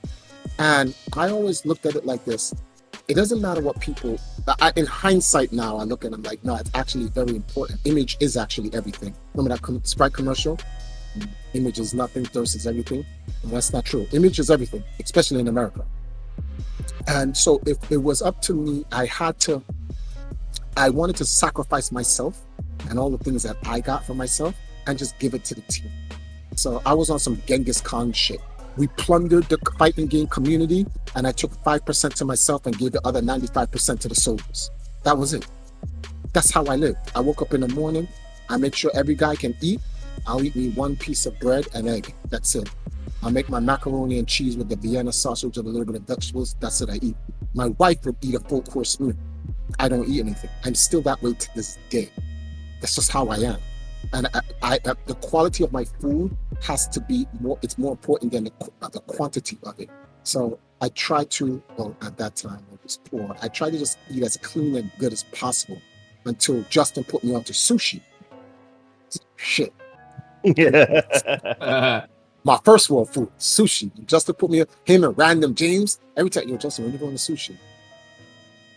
And I always looked at it like this. It doesn't matter what people, in hindsight now, I look at them like, no, it's actually very important. Image is actually everything. Remember that Sprite commercial? Image is nothing, thirst is everything. And that's not true. Image is everything, especially in America. And so if it was up to me, I wanted to sacrifice myself and all the things that I got for myself and just give it to the team. So I was on some Genghis Khan shit. We plundered the fighting game community, and I took 5% to myself and gave the other 95% to the soldiers. That was it. That's how I live. I woke up in the morning, I make sure every guy can eat. I'll eat me one piece of bread and egg. That's it. I'll make my macaroni and cheese with the Vienna sausage and a little bit of vegetables. That's it I eat. My wife would eat a full course meal. I don't eat anything. I'm still that way to this day. That's just how I am. And the quality of my food has to be more, it's more important than the quantity of it. So I try to, well, at that time I was poor, I try to just eat as clean and good as possible until Justin put me onto sushi. Shit.
Yeah.
My first world food, sushi. Justin put me, him and Random James, every time, yo, Justin, when you going to sushi?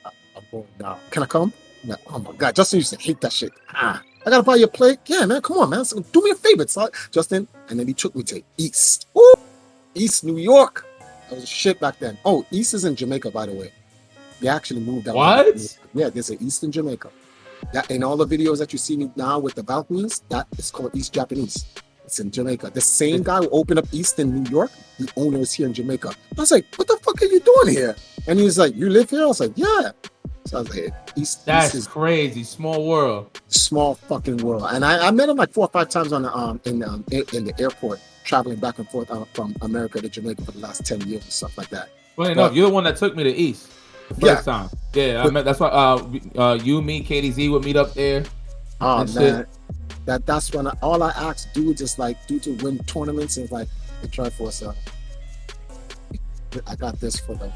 I'm going now. Can I come? Like, oh my God, Justin used to hate that shit. I gotta buy you a plate. Yeah, man, come on, man. So do me a favor, son. Justin. And then he took me to East. Woo! East New York. That was shit back then. Oh, East is in Jamaica, by the way. They actually moved that.
What?
Yeah, there's an East in Jamaica. That in all the videos that you see me now with the balconies, that is called East Japanese. It's in Jamaica. The same guy who opened up East in New York, the owner is here in Jamaica. I was like, what the fuck are you doing here? And he was like, you live here? I was like, yeah. So I was like,
That's
East is
crazy. Small world.
small fucking world. And I met him like 4 or 5 times on the in the airport, traveling back and forth from America to Jamaica for the last 10 years and stuff like that.
Well, no, you're the one that took me to East the first time. Yeah, I met, that's why you, me, KDZ would meet up there.
Oh
and
man, that's when all I ask dudes is like, due to win tournaments and like the Triforce. I got this for the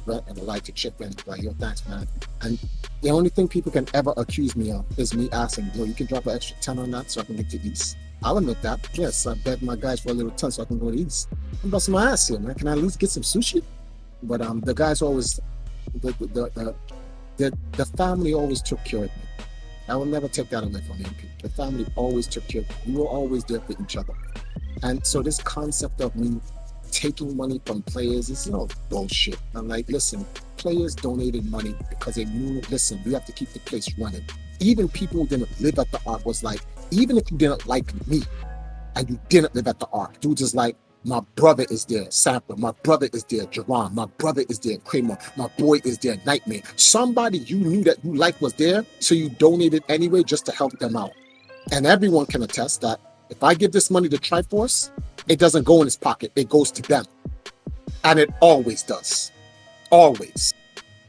rent and the light to chip in. Like, yo, thanks, man. And the only thing people can ever accuse me of is me asking, yo, you can drop an extra 10 on that so I can get to East. I'll admit that. Yes, I bet my guys for a little 10 so I can go to East. I'm busting my ass here, man. Can I at least get some sushi? But the guys always, the family always took care of me. I will never take that away from you. The family always took care of me. We were always there for each other. And so this concept of me taking money from players is bullshit. I'm like, listen, players donated money because they knew, listen, we have to keep the place running. Even people who didn't live at the Ark was like, even if you didn't like me and you didn't live at the Ark, dudes is like, my brother is there, Sampler, my brother is there, Jerron, my brother is there, Kramer, my boy is there, Nightmare. Somebody you knew that you liked was there, so you donated anyway just to help them out. And everyone can attest that if I give this money to Triforce, it doesn't go in his pocket, it goes to them. And it always does. Always.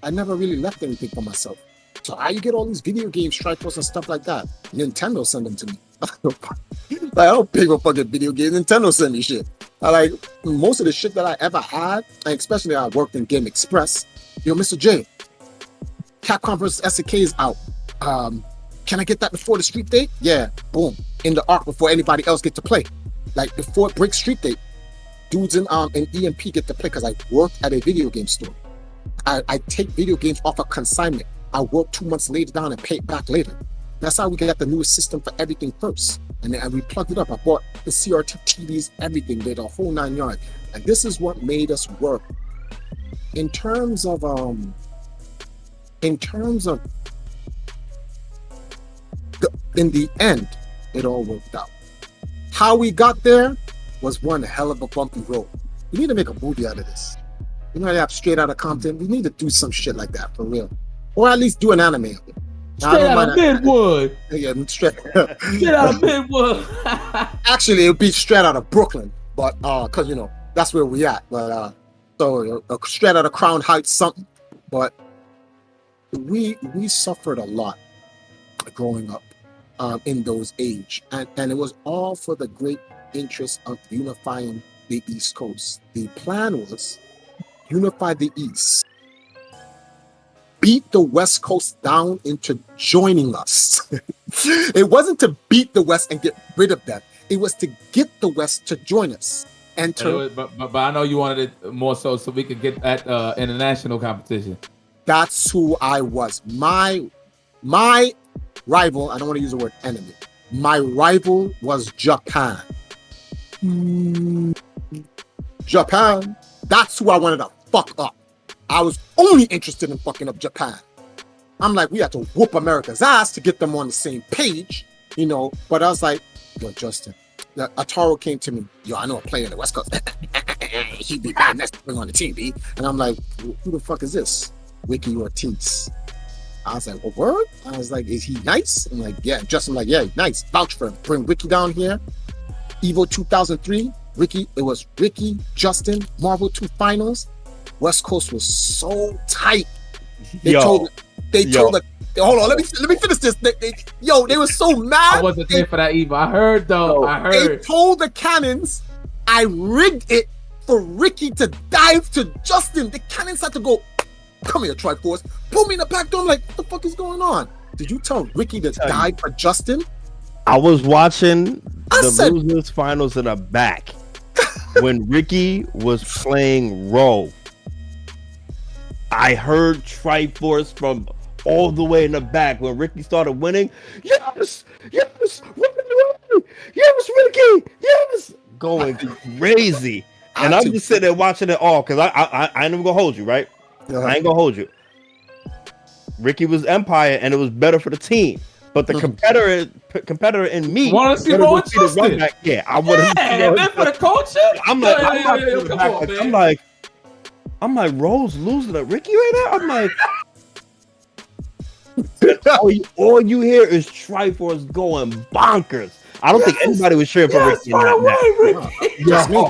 I never really left anything for myself. So how you get all these video games, Triforce and stuff like that? Nintendo send them to me. Like, I don't pay for fucking video games. Nintendo send me shit. Like, most of the shit that I ever had, and especially I worked in Game Express, yo, Mr. J, Capcom vs. SNK is out. Can I get that before the street date? Yeah, boom. In the Ark before anybody else get to play. Like, before it breaks street date, dudes in EMP get to play because I worked at a video game store. I take video games off a consignment. I work 2 months later down and pay it back later. That's how we got the newest system for everything first. And then we plugged it up. I bought the CRT TVs, everything, did a whole 9 yards. And this is what made us work. In terms of in the end, it all worked out. How we got there was one hell of a bumpy road. We need to make a movie out of this. You know, they have Straight Outta Compton. We need to do some shit like that for real. Or at least do an anime of it.
Straight out of Midwood.
Yeah, straight
out of Midwood.
Actually, it would be straight out of Brooklyn, but because that's where we at. But so straight out of Crown Heights, something. But we suffered a lot growing up in those age, and it was all for the great interest of unifying the East Coast. The plan was unify the East, beat the West Coast down into joining us. It wasn't to beat the West and get rid of them. It was to get the West to join us.
But I know you wanted it more so we could get at international competition.
That's who I was. My rival, I don't want to use the word enemy. My rival was Japan. Japan. That's who I wanted to fuck up. I was only interested in fucking up Japan. I'm like, we had to whoop America's ass to get them on the same page, you know. But I was like, yo, Justin. Ataro came to me, yo, I know a player in the West Coast. He'd be bad next thing on the TV. And I'm like, who the fuck is this? Ricky Ortiz. I was like, well, word? I was like, is he nice? I'm like, yeah. Justin like, yeah, nice. Vouch for him. Bring Ricky down here. Evo 2003. It was Ricky, Justin, Marvel 2 finals. West Coast was so tight. They told hold on, let me finish this. They were so mad.
I wasn't there for that Evo. I heard though.
They told the cannons, I rigged it for Ricky to dive to Justin. The cannons had to go, come here, Triforce. Pull me in the back door. I'm like, what the fuck is going on? Did you tell Ricky to dive for Justin?
I was watching losers finals in the back when Ricky was playing Row. I heard Triforce from all the way in the back when Ricky started winning. Yes, Ricky, yes, going crazy. And I'm just sitting there watching it all because I ain't even gonna hold you, right? I ain't gonna hold you. Ricky was Empire, and it was better for the team. But the competitor in me
want to see Rowan Justin.
Yeah,
I want to see for the culture.
I'm like, Rose losing to Ricky right now. I'm like, all you hear is Triforce going bonkers. I don't think anybody was cheering for Ricky in that match.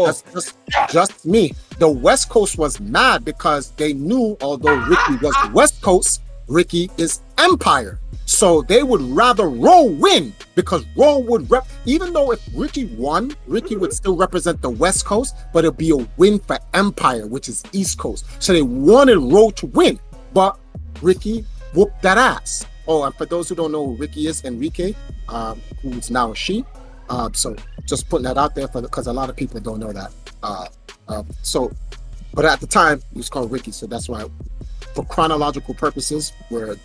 That's just me. The West Coast was mad because they knew, although Ricky was West Coast, Ricky is Empire. So they would rather Raw win because Raw would even though if Ricky won, Ricky would still represent the West Coast, but it'd be a win for Empire, which is East Coast. So they wanted Raw to win, but Ricky whooped that ass. Oh, and for those who don't know who Ricky is, Enrique, who's now a she. So just putting that out there because a lot of people don't know that. But at the time he was called Ricky, so that's why, for chronological purposes, we're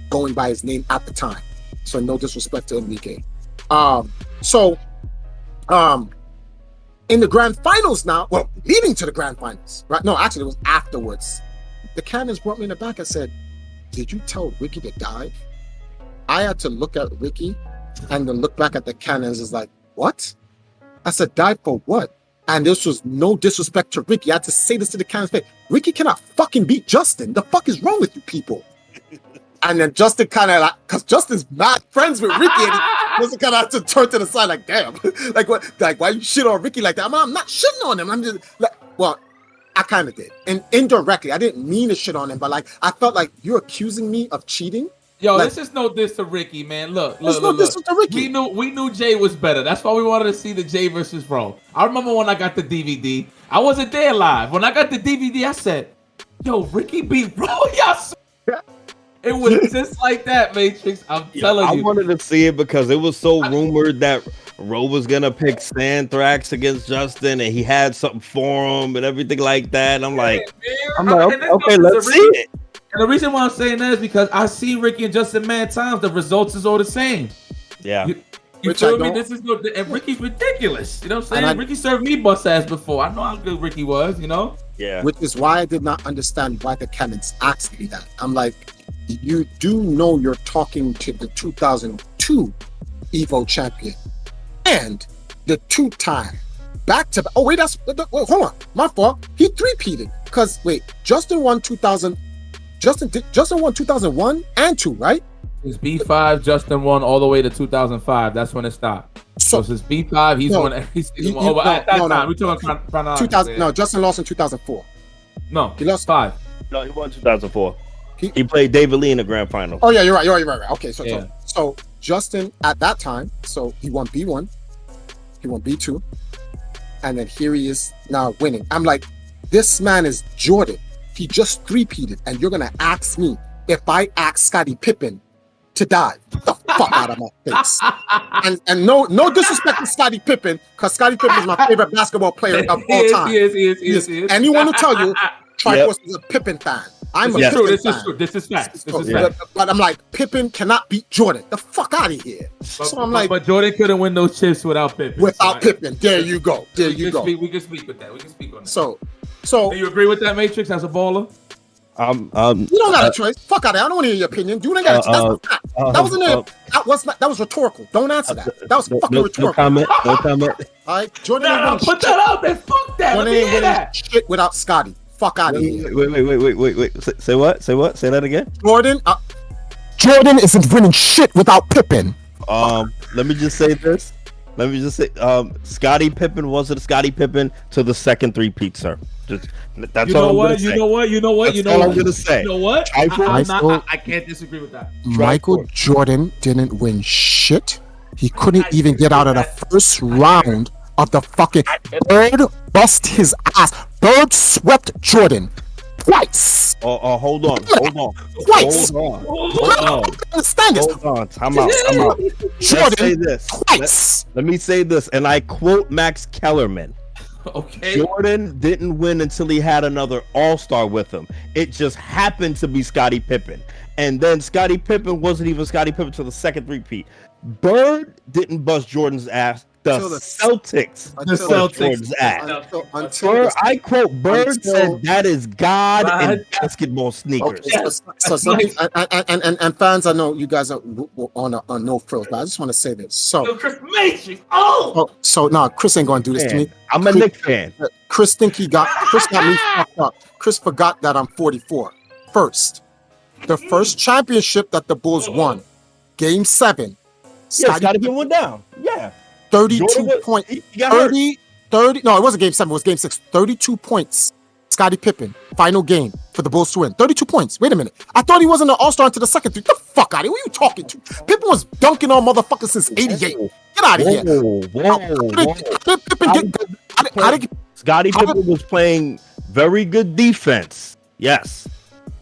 going by his name at the time. So no disrespect to Enrique. In the grand finals now, well, leading to the grand finals, right? No, actually it was afterwards. The cannons brought me in the back and said, did you tell Ricky to dive? I had to look at Ricky and then look back at the cannons. Is like, what? I said, dive for what? And this was no disrespect to Ricky. I had to say this to the cannons. Ricky cannot fucking beat Justin. The fuck is wrong with you people? And then Justin kind of like, because Justin's mad friends with Ricky, and Justin kind of had to turn to the side like, damn, like what? Like why you shit on Ricky like that? I'm not shitting on him. I'm just like, well, I kind of did, and indirectly, I didn't mean to shit on him, but like I felt like you're accusing me of cheating.
Yo,
like,
this is no diss to Ricky, man. Look.
This to Ricky.
We knew Jay was better. That's why we wanted to see the Jay versus Ro. I remember when I got the DVD. I wasn't there live. When I got the DVD, I said, "Yo, Ricky beat Ro." It was just like that, Matrix. I'm telling you.
I wanted to see it because it was so rumored that Ro was gonna pick Santhrax against Justin, and he had something for him and everything like that. And I'm like, okay, let's see it.
And the reason why I'm saying that is because I see Ricky and Justin mad times. The results is all the same.
Yeah.
You feel me? This is good. And Ricky's ridiculous. You know what I'm saying? Ricky served me bust ass before. I know how good Ricky was, you know?
Yeah.
Which is why I did not understand why the cannons asked me that. I'm like, you do know you're talking to the 2002 Evo champion and the 2-time back-to-back. Oh, wait, hold on. My fault. He 3-peated. Because, wait, Justin won 2000. Justin won 2001 and 2, right?
It's B5. Justin won all the way to 2005. That's when it stopped. So since B5, he's won every single one. At that time, we're talking chronology.
No, Justin lost in 2004.
No, he lost 5.
No, he won 2004. He played David Lee in the grand final.
Oh yeah, you're right. Okay, so Justin at that time, so he won B1, he won B2, and then here he is now winning. I'm like, this man is Jordan. He just three-peated, and you're gonna ask me if I ask Scottie Pippen to dive. Get the fuck out of my face. And no disrespect to Scottie Pippen, because Scottie Pippen is my favorite basketball player of all time.
He is.
Anyone will tell you Triforce is a Pippen fan. I'm a Pippen fan.
This is fact.
But I'm like, Pippen cannot beat Jordan. The fuck out of here. So I'm like,
but Jordan couldn't win those chips without Pippen.
Pippen. There you go.
We can speak with that. We can speak on that.
So
do you agree with that, Matrix, as a baller?
You don't got a choice. Fuck out of it. I don't want to hear your opinion. You ain't got a choice. That's fact. That was rhetorical. Don't answer that. That was fucking rhetorical.
No comment.
All right, Jordan.
Put that out there. Fuck that.
Jordan ain't winning shit without Scottie. Fuck out of here.
Wait. Say what? Say that again.
Jordan isn't winning shit without Pippen.
Let me just say this. Scottie Pippen wasn't Scottie Pippen to the second three-peat, sir. That's all I'm gonna say.
You know what?
I'm gonna say.
You know what? I can't disagree with that.
Michael Jordan didn't win shit. He couldn't even get out of the first round of the fucking. Bird bust his ass. Bird swept Jordan twice.
Hold on.
Twice.
Hold on.
Understand this?
Hold on. Time out.
Jordan twice.
Let me say this, and I quote Max Kellerman.
Okay.
Jordan didn't win until he had another all-star with him. It just happened to be Scottie Pippen. And then Scottie Pippen wasn't even Scottie Pippen until the second three-peat. Bird didn't bust Jordan's ass. The Celtics Jordan's ass. I quote, Bird said that is God in basketball sneakers.
Okay, and fans, I know you guys are on no frills, but I just want to say this. So Chris ain't gonna do this to me.
I'm a Knicks fan.
Chris got me fucked up. Chris forgot that I'm 44. The first championship that the Bulls won, Game 7.
Scottie Pippen went down. Yeah.
32 points. 30. No, it wasn't Game 7. It was Game 6. 32 points. Scottie Pippen. Final game for the Bulls to win. 32 points. Wait a minute. I thought he wasn't an all-star until the second three. Get the fuck out of here. Who are you talking to? Pippen was dunking on motherfuckers since 88. Get out of here.
Scottie Pippen was playing very good defense. Yes.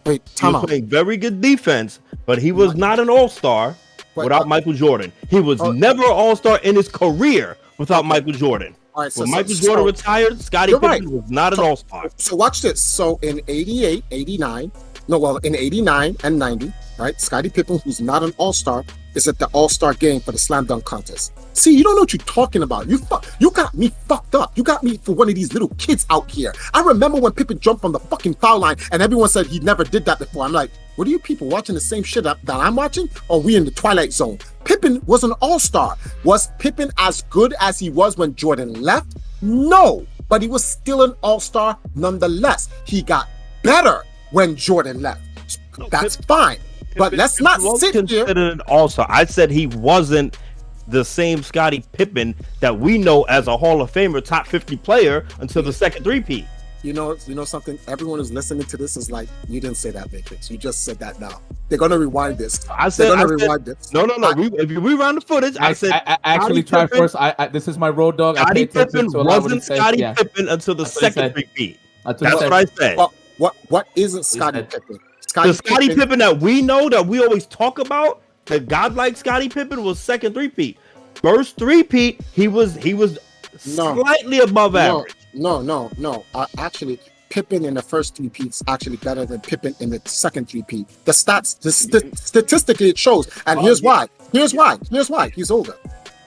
Wait,
he was playing very good defense, but he was not an all-star without Michael Jordan. He was never an all-star in his career without Michael Jordan.
All right,
when Michael Jordan retired, Scottie Pippen was not an all-star.
So watch this. So in 88, 89, in 89 and 90, right? Scottie Pippen, who's not an all-star, is at the all-star game for the slam dunk contest. See, you don't know what you're talking about. You got me fucked up. You got me for one of these little kids out here. I remember when Pippen jumped from the fucking foul line and everyone said he never did that before. I'm like, what are you people watching the same shit that I'm watching? Or are we in the Twilight Zone? Pippen was an all-star. Was Pippen as good as he was when Jordan left? No, but he was still an all-star nonetheless. He got better when Jordan left. That's fine. But let's not sit here.
An all-star. I said he wasn't the same Scottie Pippen that we know as a Hall of Famer, top 50 player until the second three-peat.
You know something? Everyone who's listening to this is like, you didn't say that, Matrix. You just said that now. They're gonna rewind this. Rewind this.
No. If you rewind the footage, I said
I actually tried first. This is my road dog.
Scottie Pippen wasn't Scottie Pippen until the second three-peat. That's what I said.
What isn't Scottie Pippen?
The Scottie Pippen that we know, that we always talk about, the godlike Scottie Pippen, was second three-peat. First three-peat, he was slightly above average.
No. Actually, Pippen in the first three-peats actually better than Pippen in the second three-peat. The stats, statistically, it shows. And here's why. He's older.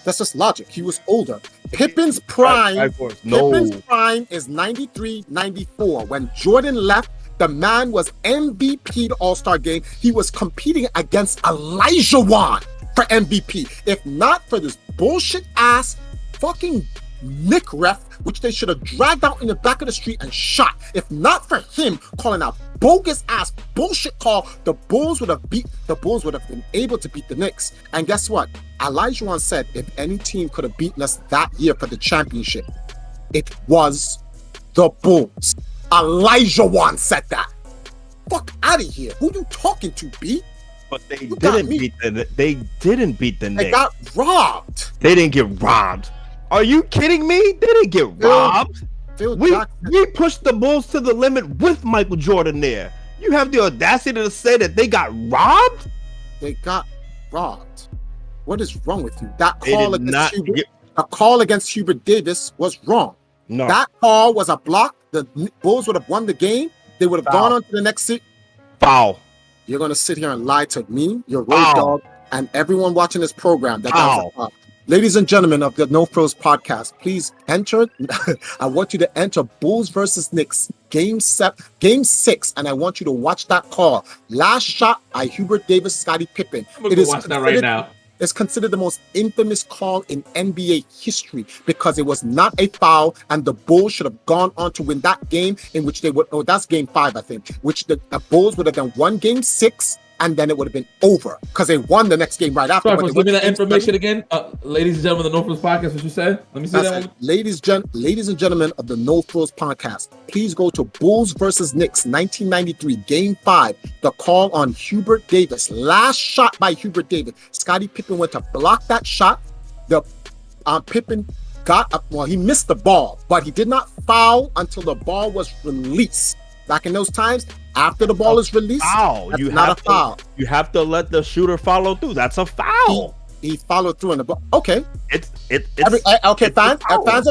That's just logic. He was older. Pippen's prime. Pippen's prime is 93, 94. When Jordan left, the man was MVP All-Star game. He was competing against Elijah Wan for MVP. If not for this bullshit ass fucking Nick ref, which they should have dragged out in the back of the street and shot. If not for him calling out bogus ass bullshit call, the Bulls would have been able to beat the Knicks. And guess what? Elijah Wan said if any team could have beaten us that year for the championship, it was the Bulls. Elijah Wan said that. Fuck out of here. Who you talking to, B?
But they didn't beat the Knicks.
They got robbed.
They didn't get robbed. Are you kidding me? They didn't get robbed. We pushed the Bulls to the limit with Michael Jordan there. You have the audacity to say that they got robbed?
They got robbed. What is wrong with you? That call against Hubert Davis was wrong.
No.
That call was a block. The Bulls would have won the game. They would have gone on to the next seat.
Foul.
You're going to sit here and lie to me, your road dog, and everyone watching this program. Ladies and gentlemen of the No Frills podcast, please enter. I want you to enter Bulls versus Knicks game 6, and I want you to watch that call. Last shot by Hubert Davis, Scottie Pippen.
It is watch that right now.
It's considered the most infamous call in NBA history because it was not a foul, and the Bulls should have gone on to win that game, in which they would. Oh, that's game 5, I think. Which the Bulls would have done won game 6. And then it would have been over because they won the next game right after.
Sorry, give me that information again. Ladies and gentlemen of the No Frills podcast, what you said? Let me see that one.
Ladies and gentlemen of the No Frills podcast, please go to Bulls versus Knicks 1993, game 5. The call on Hubert Davis. Last shot by Hubert Davis. Scottie Pippen went to block that shot. The Pippen got up. Well, he missed the ball, but he did not foul until the ball was released. Back in those times, after the ball is released, that's not a foul.
You have to let the shooter follow through. That's a foul.
He followed through in the ball. Okay.
Fans of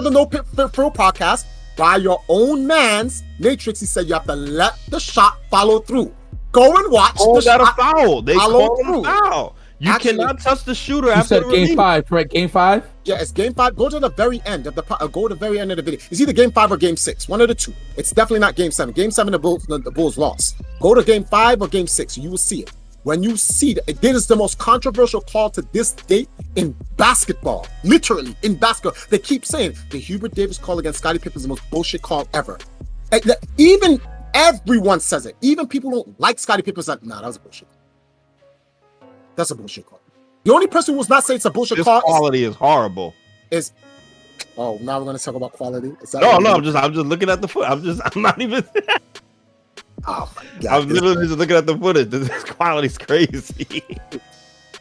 the No Frill podcast, by your own man's matrix, he said you have to let the shot follow through. Go and watch the shot. A foul. They call it a foul. You cannot touch the shooter after the
game 5, correct? Game 5?
Yeah, it's game 5. Go to the very end of the video. It's either game 5 or game 6. One of the two. It's definitely not game 7. Game 7, the Bulls lost. Go to game 5 or game 6. You will see it. When you see that, it is the most controversial call to this date in basketball. Literally, in basketball. They keep saying the Hubert Davis call against Scottie Pippen is the most bullshit call ever. Even everyone says it. Even people who don't like Scottie Pippen say, nah, that was a bullshit. That's a bullshit call. The only person who was not saying it's a bullshit call.
Quality is horrible.
Now we're going to talk about quality.
I'm just looking at the foot. I'm not even.
Oh my God!
I'm literally just looking at the footage. This quality's crazy.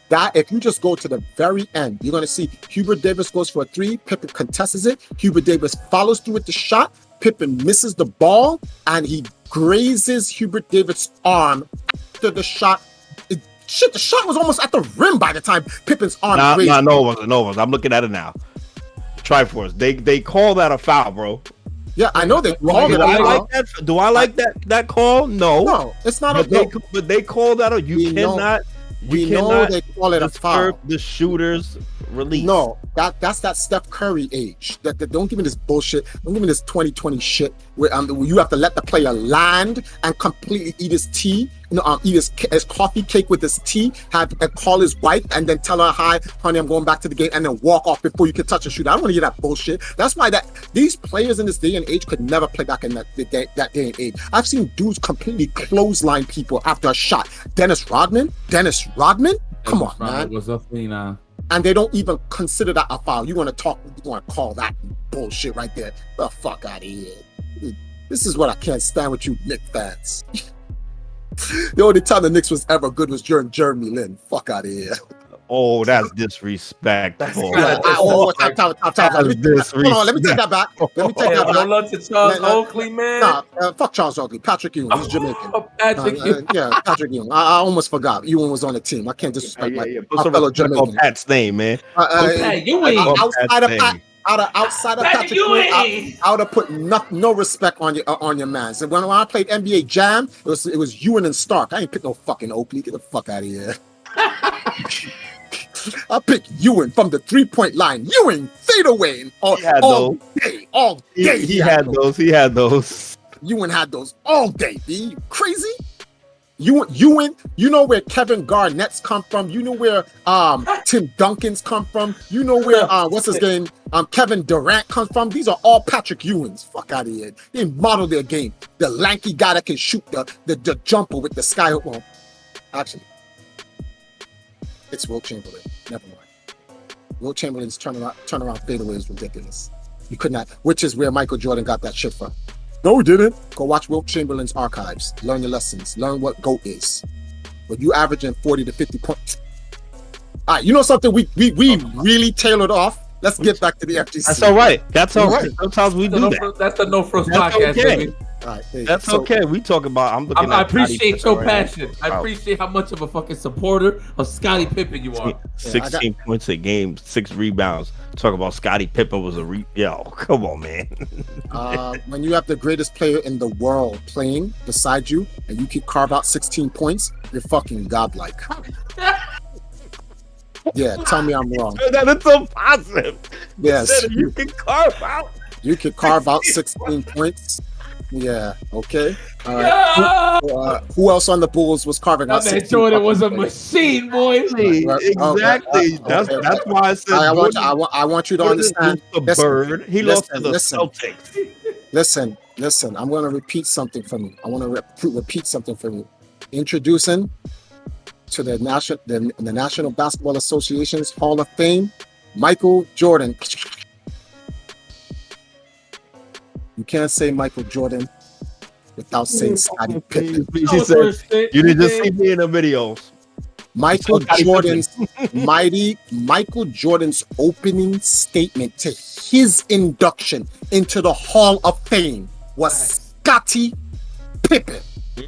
That if you just go to the very end, you're going to see Hubert Davis goes for a 3. Pippen contests it. Hubert Davis follows through with the shot. Pippen misses the ball, and he grazes Hubert Davis' arm after the shot. The shot was almost at the rim by the time Pippen's arm grazed.
No, it wasn't. I'm looking at it now. Triforce. They call that a foul, bro.
Yeah, I know they call it a foul.
Do I like that call? No,
it's not a foul.
But they call that a.
We know they call it a foul.
The shooter's release.
No, that's that Steph Curry age. That don't give me this bullshit. Don't give me this 2020 shit where you have to let the player land and completely eat his tea. Eat his coffee cake with his tea. Call his wife and then tell her, "Hi, honey, I'm going back to the game," and then walk off before you can touch a shooter. I don't want to hear that bullshit. That's why these players in this day and age could never play back in that day and age. I've seen dudes completely clothesline people after a shot. Dennis Rodman. Come on, man.
Was a thing,
and they don't even consider that a foul. You want to call that bullshit right there? The fuck out of here. This is what I can't stand with you Knicks fans. The only time the Knicks was ever good was during Jeremy Lin. Fuck out of here.
Oh, that's disrespectful.
Let me take that back.
No love to Charles Oakley, man.
Fuck Charles Oakley. Patrick Ewing. He's Jamaican.
Patrick Ewing.
Patrick Ewing. I almost forgot. Ewing was on the team. I can't disrespect my fellow Jamaican.
Pat's name, man.
Ewing.
Outside of Patrick Ewing, I would have put no respect on your man. So when I played NBA Jam, it was Ewing and Stark. I ain't pick no fucking Oakley. Get the fuck out of here. I picked Ewing from the 3-point line. Ewing fade away all day. He had those. Ewing had those all day. B. You crazy? Ewing, you know where Kevin Garnett's come from. You know where Tim Duncan's come from. You know where what's his name? Kevin Durant comes from. These are all Patrick Ewings. Fuck out of here. They model their game. The lanky guy that can shoot the jumper with the sky. Well, actually, it's Wilt Chamberlain. Never mind. Wilt Chamberlain's turnaround fadeaway is ridiculous. You could not, which is where Michael Jordan got that shit from. No, we didn't. Go watch Wilt Chamberlain's archives. Learn your lessons. Learn what GOAT is. But you averaging 40 to 50 points. All right, you know something we really tailored off? Let's get back to the FGC.
That's all right. That's all right. Sometimes we do
No
that.
Frills- That's the No Frills
That's
podcast,
okay.
baby.
All right, there you
That's
go. So,
okay. We talk about. I'm looking.
I
at
appreciate
Scottie
your
Pippen right
passion.
now.
I appreciate how much of a fucking supporter of Scottie Pippen you are.
16 points a game, 6 rebounds. Talk about Scottie Pippen was a yo. Come on, man.
when you have the greatest player in the world playing beside you, and you can carve out 16 points, you're fucking godlike. Yeah, tell me I'm wrong.
That is so positive.
Yes,
You can carve out.
you can carve out 16 points. Yeah, okay. All right.
Yeah!
Who else on the Bulls was carving out
That man
16
Jordan
fucking
was a
points?
machine, boy.
Exactly. That's why I said.
I want you to understand.
The bird. He lost to the Celtics.
Listen. I'm going to repeat something from you. I want to repeat something from you. Introducing to the National Basketball Association's Hall of Fame, Michael Jordan. You can't say Michael Jordan without saying Scottie Pippen.
She said, you didn't just see me in the videos.
Michael Jordan's opening statement to his induction into the Hall of Fame was Scottie Pippen.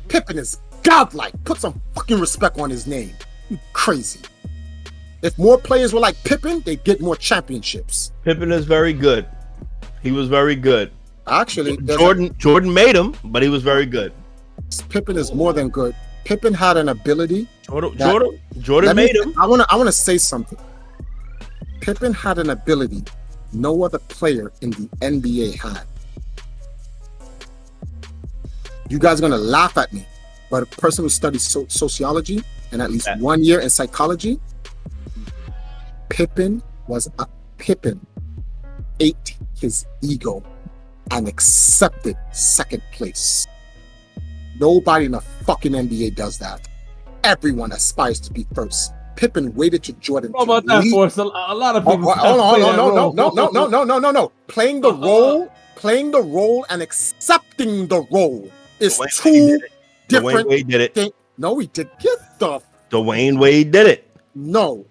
Pippen is godlike. Put some fucking respect on his name. You crazy. If more players were like Pippen, they'd get more championships.
Pippen is very good. He was very good.
Actually,
Jordan made him, but he was very good.
Pippen is more than good. Pippen had an ability.
Jordan made him.
I want to say something. Pippen had an ability no other player in the NBA had. You guys are gonna laugh at me, but a person who studies sociology and at least 1 year in psychology, Pippen ate his ego and accepted second place. Nobody in the fucking NBA does that. Everyone aspires to be first. Pippen waited to Jordan.
How about that for us? A lot of people.
No. Playing the role and accepting the role is two different
Dwayne Wade did it.
things. No, he did. Get the.
Dwayne Wade did it.
No,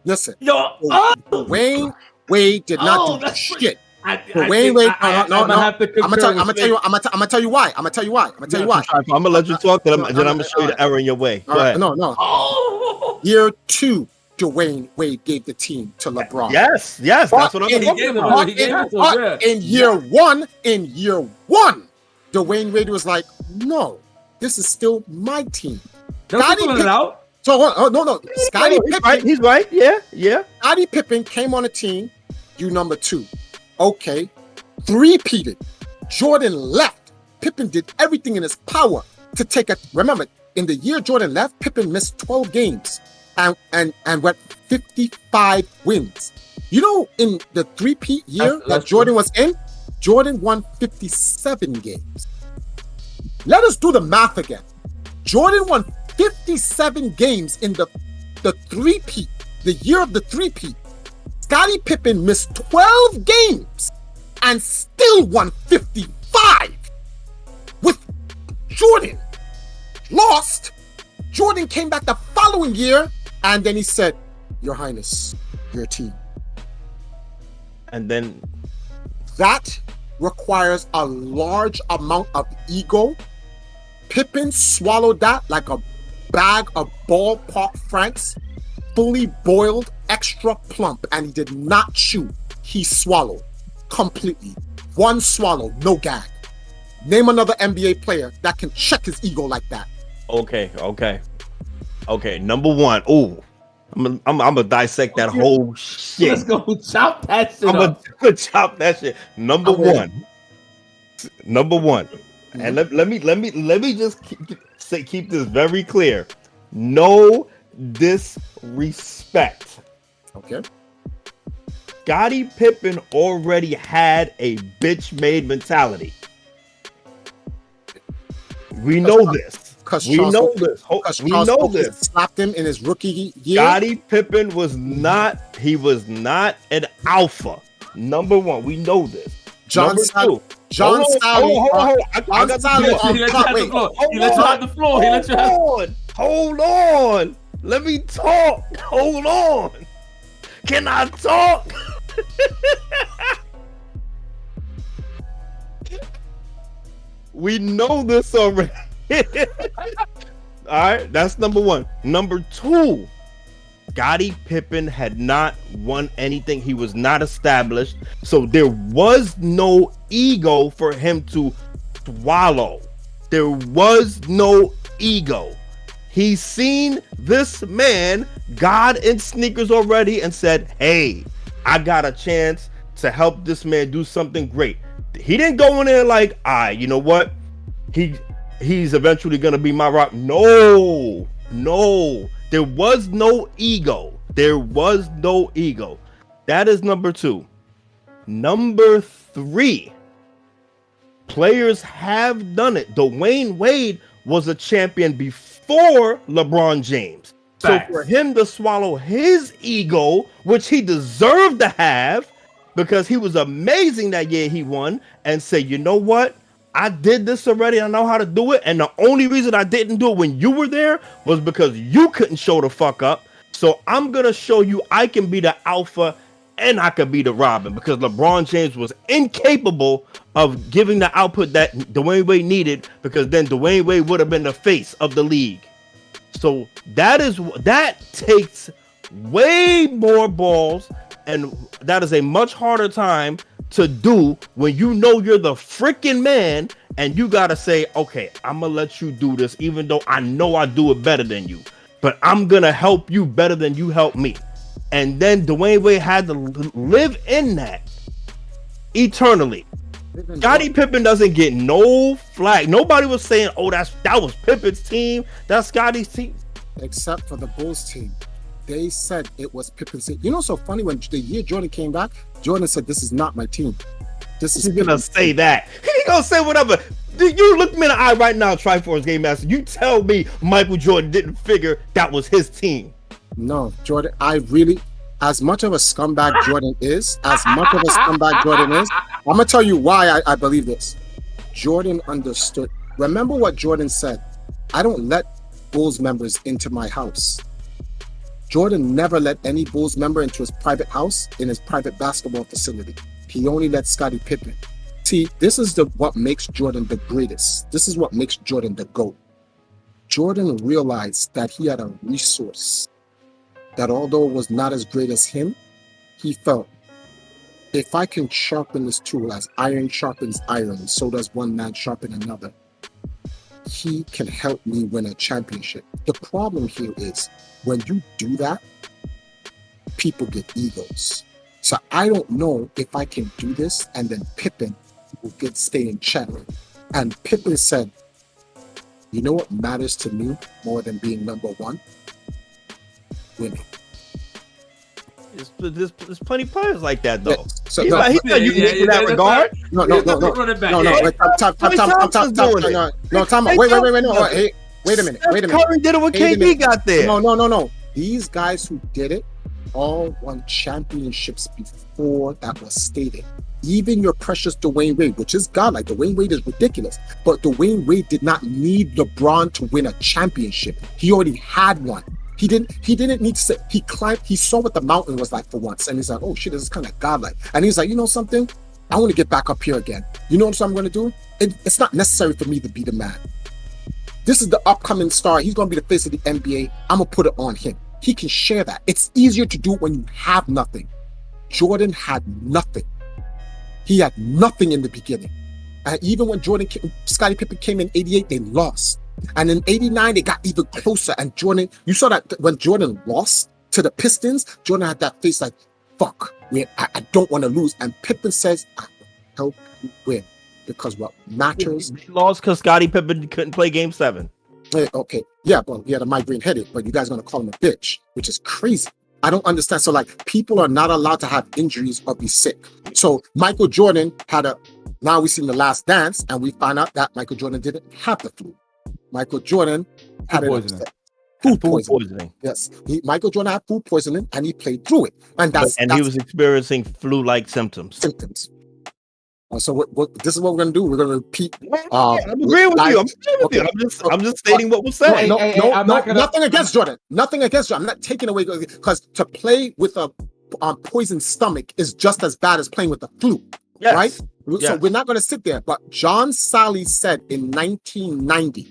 listen. Dwayne Wade did not do shit. Dwayne Wade. No. I'm gonna tell you why. I'm gonna
let you talk. Then I'm gonna show you the error in your way. Go ahead.
No. Year 2, Dwayne Wade gave the team to LeBron.
Yes. That's what I'm talking about.
In year one, Dwayne Wade was like, "No, this is still my team."
Scottie Pippen.
No. Scottie Pippen.
He's right. Yeah.
Scottie Pippen came on a team. You number 2. Okay. 3-peated. Jordan left. Pippen did everything in his power to take it. Remember, in the year Jordan left, Pippen missed 12 games and went 55 wins. You know, in the 3-peat year that Jordan was in, Jordan won 57 games. Let us do the math again. Jordan won 57 games in the 3-peat, the year of the 3-peat. Scottie Pippen missed 12 games and still won 55 with Jordan. Lost. Jordan came back the following year and then he said, "Your Highness, your team."
And then
that requires a large amount of ego. Pippen swallowed that like a bag of ballpark franks, fully boiled, extra plump, and he did not chew. He swallowed completely. One swallow, no gag. Name another NBA player that can check his ego like that.
Okay. Number 1. Oh, I'm gonna dissect that whole shit.
Let's go chop that shit.
I'm gonna chop that shit. Number one. And let me just keep this very clear. No disrespect.
Okay.
Scottie Pippen already had a bitch-made mentality. We know this. We know this.
Slapped him in his rookie year.
Scottie Pippen was not an alpha. Number 1, we know this.
John Sally. John Sally.
He let you have the floor.
Hold on. Let me talk. Hold on. Can I talk? We know this already. All right, that's number one. Number two, Scottie Pippen had not won anything. He was not established. So there was no ego for him to swallow. There was no ego. He's seen this man, God in sneakers already, and said, hey, I got a chance to help this man do something great. He didn't go in there like, you know what? He's eventually going to be my rock. No. There was no ego. There was no ego. That is number two. Number three, players have done it. Dwayne Wade was a champion before LeBron James.
Facts.
So for him to swallow his ego, which he deserved to have, because he was amazing that year he won, and say, you know what? I did this already. I know how to do it. And the only reason I didn't do it when you were there was because you couldn't show the fuck up. So I'm going to show you I can be the alpha and I could be the Robin, because LeBron James was incapable of giving the output that Dwayne Wade needed, because then Dwayne Wade would have been the face of the league. So that takes way more balls, and that is a much harder time to do when you know you're the freaking man, and you gotta say, okay, I'm gonna let you do this even though I know I do it better than you, but I'm gonna help you better than you help me. And then Dwayne Wade had to live in that eternally. Scottie Pippen doesn't get no flag. Nobody was saying, oh, that was Pippen's team, that's Scottie's team, except
for the Bulls team. They said it was Pippen's team. You know, so funny, when the year Jordan came back, Jordan said, this is not my team. This is
He's gonna say that. He's gonna say whatever. You look me in the eye right now, Triforce Game Master. You tell me Michael Jordan didn't figure that was his team.
No, Jordan, as much of a scumbag Jordan is, I'm gonna tell you why I believe this. Jordan understood. Remember what Jordan said? I don't let Bulls members into my house. Jordan never let any Bulls member into his private house, in his private basketball facility. He only let Scottie Pippen. See, this is what makes Jordan the greatest. This is what makes Jordan the GOAT. Jordan realized that he had a resource that, although it was not as great as him, he felt, if I can sharpen this tool as iron sharpens iron, so does one man sharpen another. He can help me win a championship. The problem here is, when you do that, people get egos. So I don't know if I can do this, and then Pippen will stay in check. And Pippen said, you know what matters to me more than being number one? Winning.
There's plenty of players like that, though.
So
he's not unique in that regard.
No. Time out. Wait, no. Hey, wait a minute.
Curry did it when KD got there.
No. These guys who did it all won championships before that was stated. Even your precious Dwayne Wade, which is godlike. Dwayne Wade is ridiculous. But Dwayne Wade did not need LeBron to win a championship. He already had one. He didn't need to say, he climbed, he saw what the mountain was like for once. And he's like, oh shit, this is kind of godlike. And he's like, you know something? I want to get back up here again. You know what I'm going to do? It's not necessary for me to be the man. This is the upcoming star. He's going to be the face of the NBA. I'm going to put it on him. He can share that. It's easier to do it when you have nothing. Jordan had nothing. He had nothing in the beginning. And even when Scottie Pippen came in 88, they lost. And in 89, they got even closer. And Jordan, you saw that when Jordan lost to the Pistons, Jordan had that face like, fuck, I don't want to lose. And Pippen says, I will help you win. Because what matters...
He lost because Scottie Pippen couldn't play Game 7.
Okay. Yeah, but he had a migraine headache, but you guys are going to call him a bitch, which is crazy. I don't understand. So, like, people are not allowed to have injuries or be sick. So, Michael Jordan now we've seen The Last Dance, and we find out that Michael Jordan didn't have the flu. Michael Jordan had food poisoning. Yes. Michael Jordan had food poisoning, and he played through it. And
he was experiencing flu-like symptoms.
So this is what we're going to do. We're going to repeat.
I'm agreeing with you. I'm just stating what was said.
No, nothing against Jordan. Nothing against Jordan. I'm not taking away, because to play with a poisoned stomach is just as bad as playing with the flu,
Yes.
right? So
Yes.
we're not going to sit there. But John Sally said in 1990,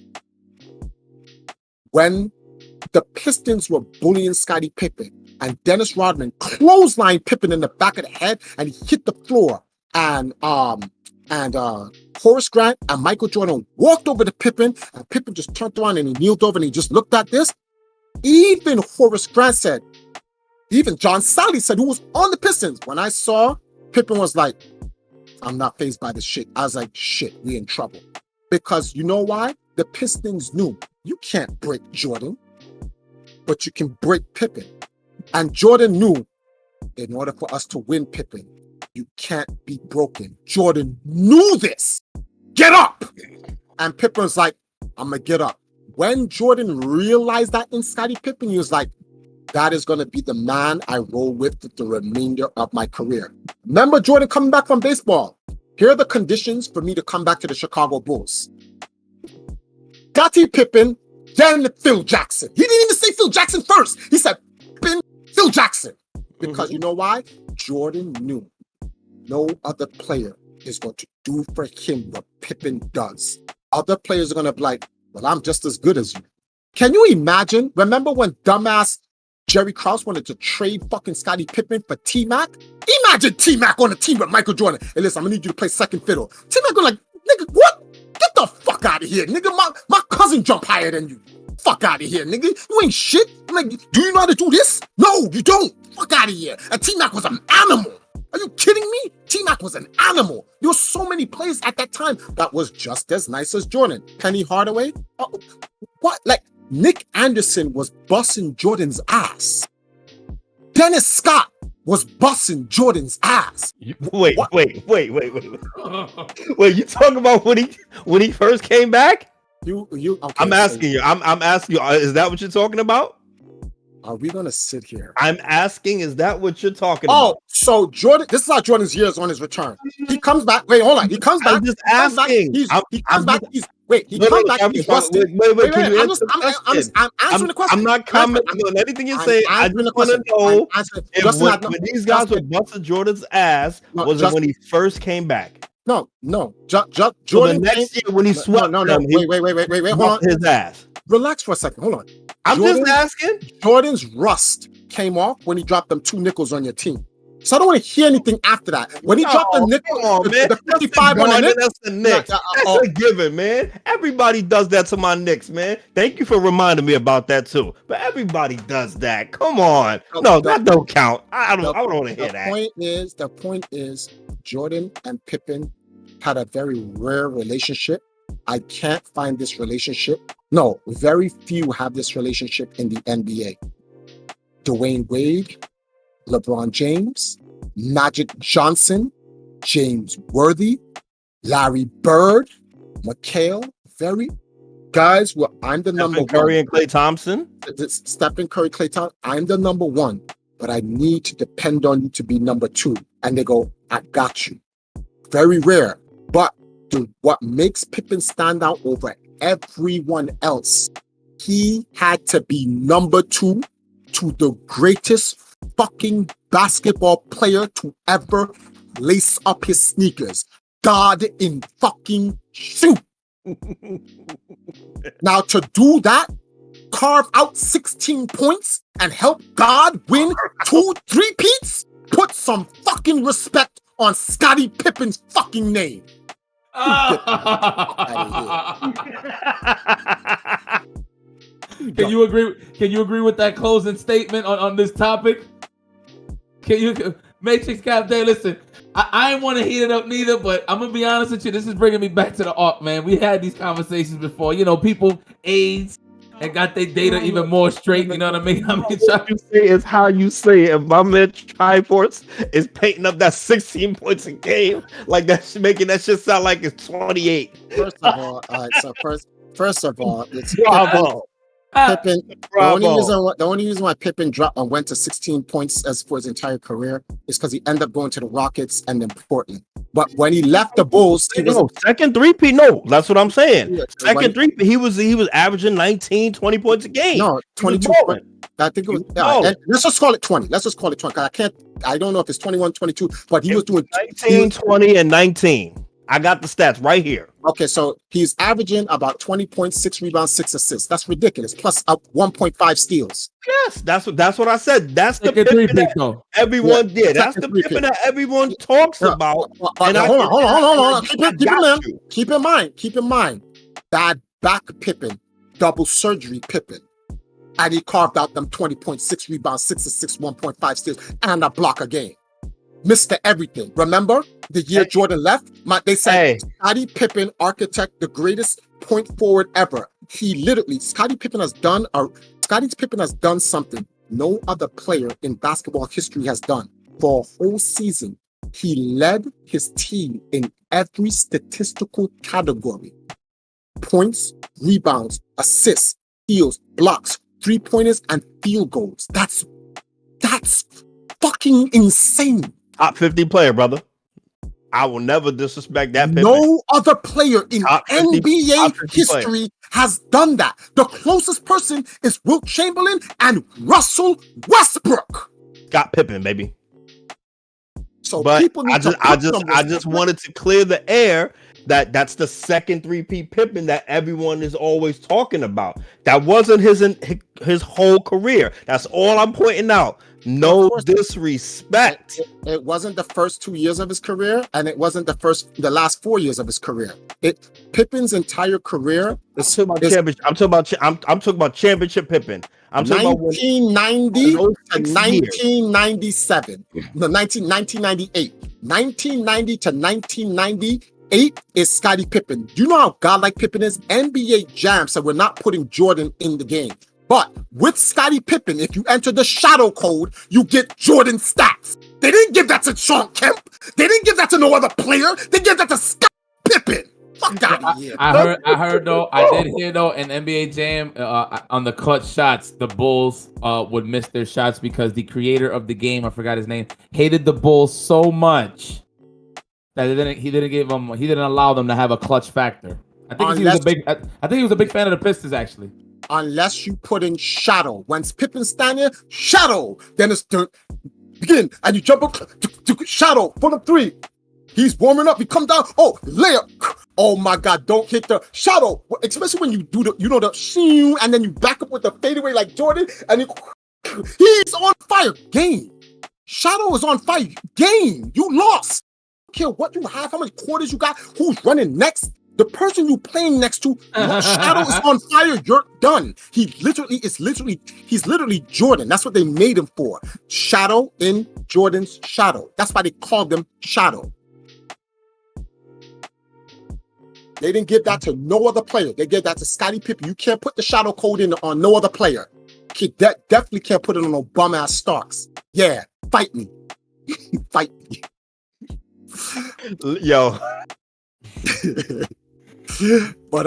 when the Pistons were bullying Scottie Pippen and Dennis Rodman clotheslined Pippen in the back of the head and he hit the floor, and Horace Grant and Michael Jordan walked over to Pippen, and Pippen just turned around and he kneeled over and he just looked at this. Even Horace Grant said, even John Sally said, who was on the Pistons, when I saw Pippen was like, I'm not fazed by this shit. I was like, shit, we in trouble. Because you know why? The Pistons knew you can't break Jordan, but you can break Pippen. And Jordan knew in order for us to win Pippen, you can't be broken. Jordan knew this. Get up! And Pippen was like, I'm going to get up. When Jordan realized that in Scottie Pippen, he was like, that is going to be the man I roll with the remainder of my career. Remember Jordan coming back from baseball. Here are the conditions for me to come back to the Chicago Bulls. Scottie Pippen, then Phil Jackson. He didn't even say Phil Jackson first. He said Phil Jackson. Because you know why? Jordan knew no other player is going to do for him what Pippen does. Other players are going to be like, well, I'm just as good as you. Can you imagine? Remember when dumbass Jerry Krause wanted to trade fucking Scottie Pippen for T-Mac? Imagine T-Mac on a team with Michael Jordan. Hey, listen, I'm going to need you to play second fiddle. T-Mac go like, nigga, what? Get the fuck out of here, nigga. My cousin jump higher than you. Fuck out of here, nigga. You ain't shit. I'm like, do you know how to do this? No, you don't. Fuck out of here. And T-Mac was an animal. Are you kidding me? T-Mac was an animal. There were so many players at that time that was just as nice as Jordan. Penny Hardaway? What? Like, Nick Anderson was busting Jordan's ass. Dennis Scott was busting Jordan's ass.
Wait.
What?
Wait, you talking about when he first came back?
Okay,
I'm asking you. I'm asking you. Is that what you're talking about?
Are we gonna sit here?
I'm asking. Is that what you're talking about?
Oh, so Jordan. This is how Jordan's years on his return. He comes back. Wait, hold on. He comes back.
I'm just asking.
He comes back. He's busted. I'm answering the question.
I'm not commenting on anything you say. I just want to know if when these guys were busting Jordan's ass, was it when he first came back?
No. Jordan.
So the next year when he swept
no. Wait. Hold on.
His ass.
Relax for a second. Hold on.
I'm just asking.
Jordan's rust came off when he dropped them 2 nickels on your team. So I don't want to hear anything after that. When he dropped the nickel, the 55 on the Knicks.
That's the Knicks. That's a given, man. Everybody does that to my Knicks, man. Thank you for reminding me about that too. But everybody does that. Come on. No, that don't count. I don't want to hear that.
The point is, Jordan and Pippen had a very rare relationship. I can't find this relationship. No, very few have this relationship in the NBA. Dwayne Wade, LeBron James, Magic Johnson, James Worthy, Larry Bird, McHale, very guys where I'm the number one.
Curry and Klay Thompson.
Stephen Curry, Klay Thompson. I'm the number one, but I need to depend on you to be number 2. And they go, I got you. Very rare. But what makes Pippen stand out over everyone else, he had to be number 2 to the greatest fucking basketball player to ever lace up his sneakers. God in fucking shoe. Now to do that, carve out 16 points and help God win 2 3-peats, put some fucking respect on Scottie Pippen's fucking name.
Can you agree with that closing statement on this topic? Can you, Matrix Cap Day? Listen, I ain't want to heat it up neither, but I'm gonna be honest with you. This is bringing me back to the ARC, man. We had these conversations before. You know, people AIDS and got their data even more straight. You know what I mean?
What you say is how you say it. If my man Triforce is painting up that 16 points a game, like that's making that shit sound like it's 28.
First of all, all right. So first of all, it's
bravo.
Pippen.
Bravo.
The only reason why Pippen dropped and went to 16 points as for his entire career is because he ended up going to the Rockets and then Portland. But when he left the Bulls, he was
second three-peat. No, that's what I'm saying.
Yeah,
Second three-peat. He was averaging 19, 20 points a game.
no 22. I think it was. And let's just call it 20. Let's just call it 20. 'Cause I don't know if it's 21, 22, but he was doing
19, 20, and 19. I got the stats right here.
Okay, so he's averaging about 20 points, 6 rebounds, 6 assists. That's ridiculous. Plus up 1.5 steals.
Yes, that's what I said. That's the
Second
Pippen
three-peat,
that
though.
everyone did. That's the
Second
Pippen that everyone talks about.
And hold on. Keep in mind. Bad back Pippen, double surgery Pippen. And he carved out them 20 points, 6 rebounds, 6 assists, 1.5 steals, and a block a game. Mr. Everything. Remember the year Jordan left? They said Scottie Pippen, architect, the greatest point forward ever. Scottie Pippen has done something no other player in basketball history has done. For a whole season, he led his team in every statistical category. Points, rebounds, assists, steals, blocks, three-pointers, and field goals. That's fucking insane.
Top 50 player, brother. I will never disrespect that. Pippen.
No other player in NBA history
player
has done that. The closest person is Wilt Chamberlain and Russell Westbrook.
Got Pippen, baby.
So
but
people need
I just wanted to clear the air that's the second three-peat Pippen that everyone is always talking about. That wasn't his whole career. That's all I'm pointing out. No disrespect.
It wasn't the first 2 years of his career, and it wasn't the last 4 years of his career. Pippen's entire career is
I'm talking about championship Pippen. I'm talking
1990 to 1997. No, 1998. 1990 to 1998 is Scottie Pippen. You know how godlike Pippen is? NBA Jam said we're not putting Jordan in the game. But with Scottie Pippen, if you enter the shadow code, you get Jordan stats. They didn't give that to Sean Kemp. They didn't give that to no other player. They gave that to Scottie Pippen. Fuck out of here.
I heard though, I did hear though in NBA Jam on the clutch shots, the Bulls would miss their shots because the creator of the game, I forgot his name, hated the Bulls so much that he didn't allow them to have a clutch factor. I think he was a big fan of the Pistons actually.
Unless you put in shadow. Once Pippen's standing, shadow. Then it's begin, and you jump up, shadow, for the three. He's warming up. He come down. Oh, layup. Oh my God! Don't hit the shadow. Especially when you do the shoo, and then you back up with the fadeaway like Jordan, and he's on fire. Game. Shadow is on fire. Game. You lost. I don't care what you have, how many quarters you got, who's running next. The person you playing next to, Shadow is on fire. You're done. He's literally Jordan. That's what they made him for. Shadow in Jordan's shadow. That's why they called him Shadow. They didn't give that to no other player. They gave that to Scottie Pippen. You can't put the shadow code in on no other player. You definitely can't put it on no bum ass Starks. Yeah, fight me. Fight me.
Yo.
But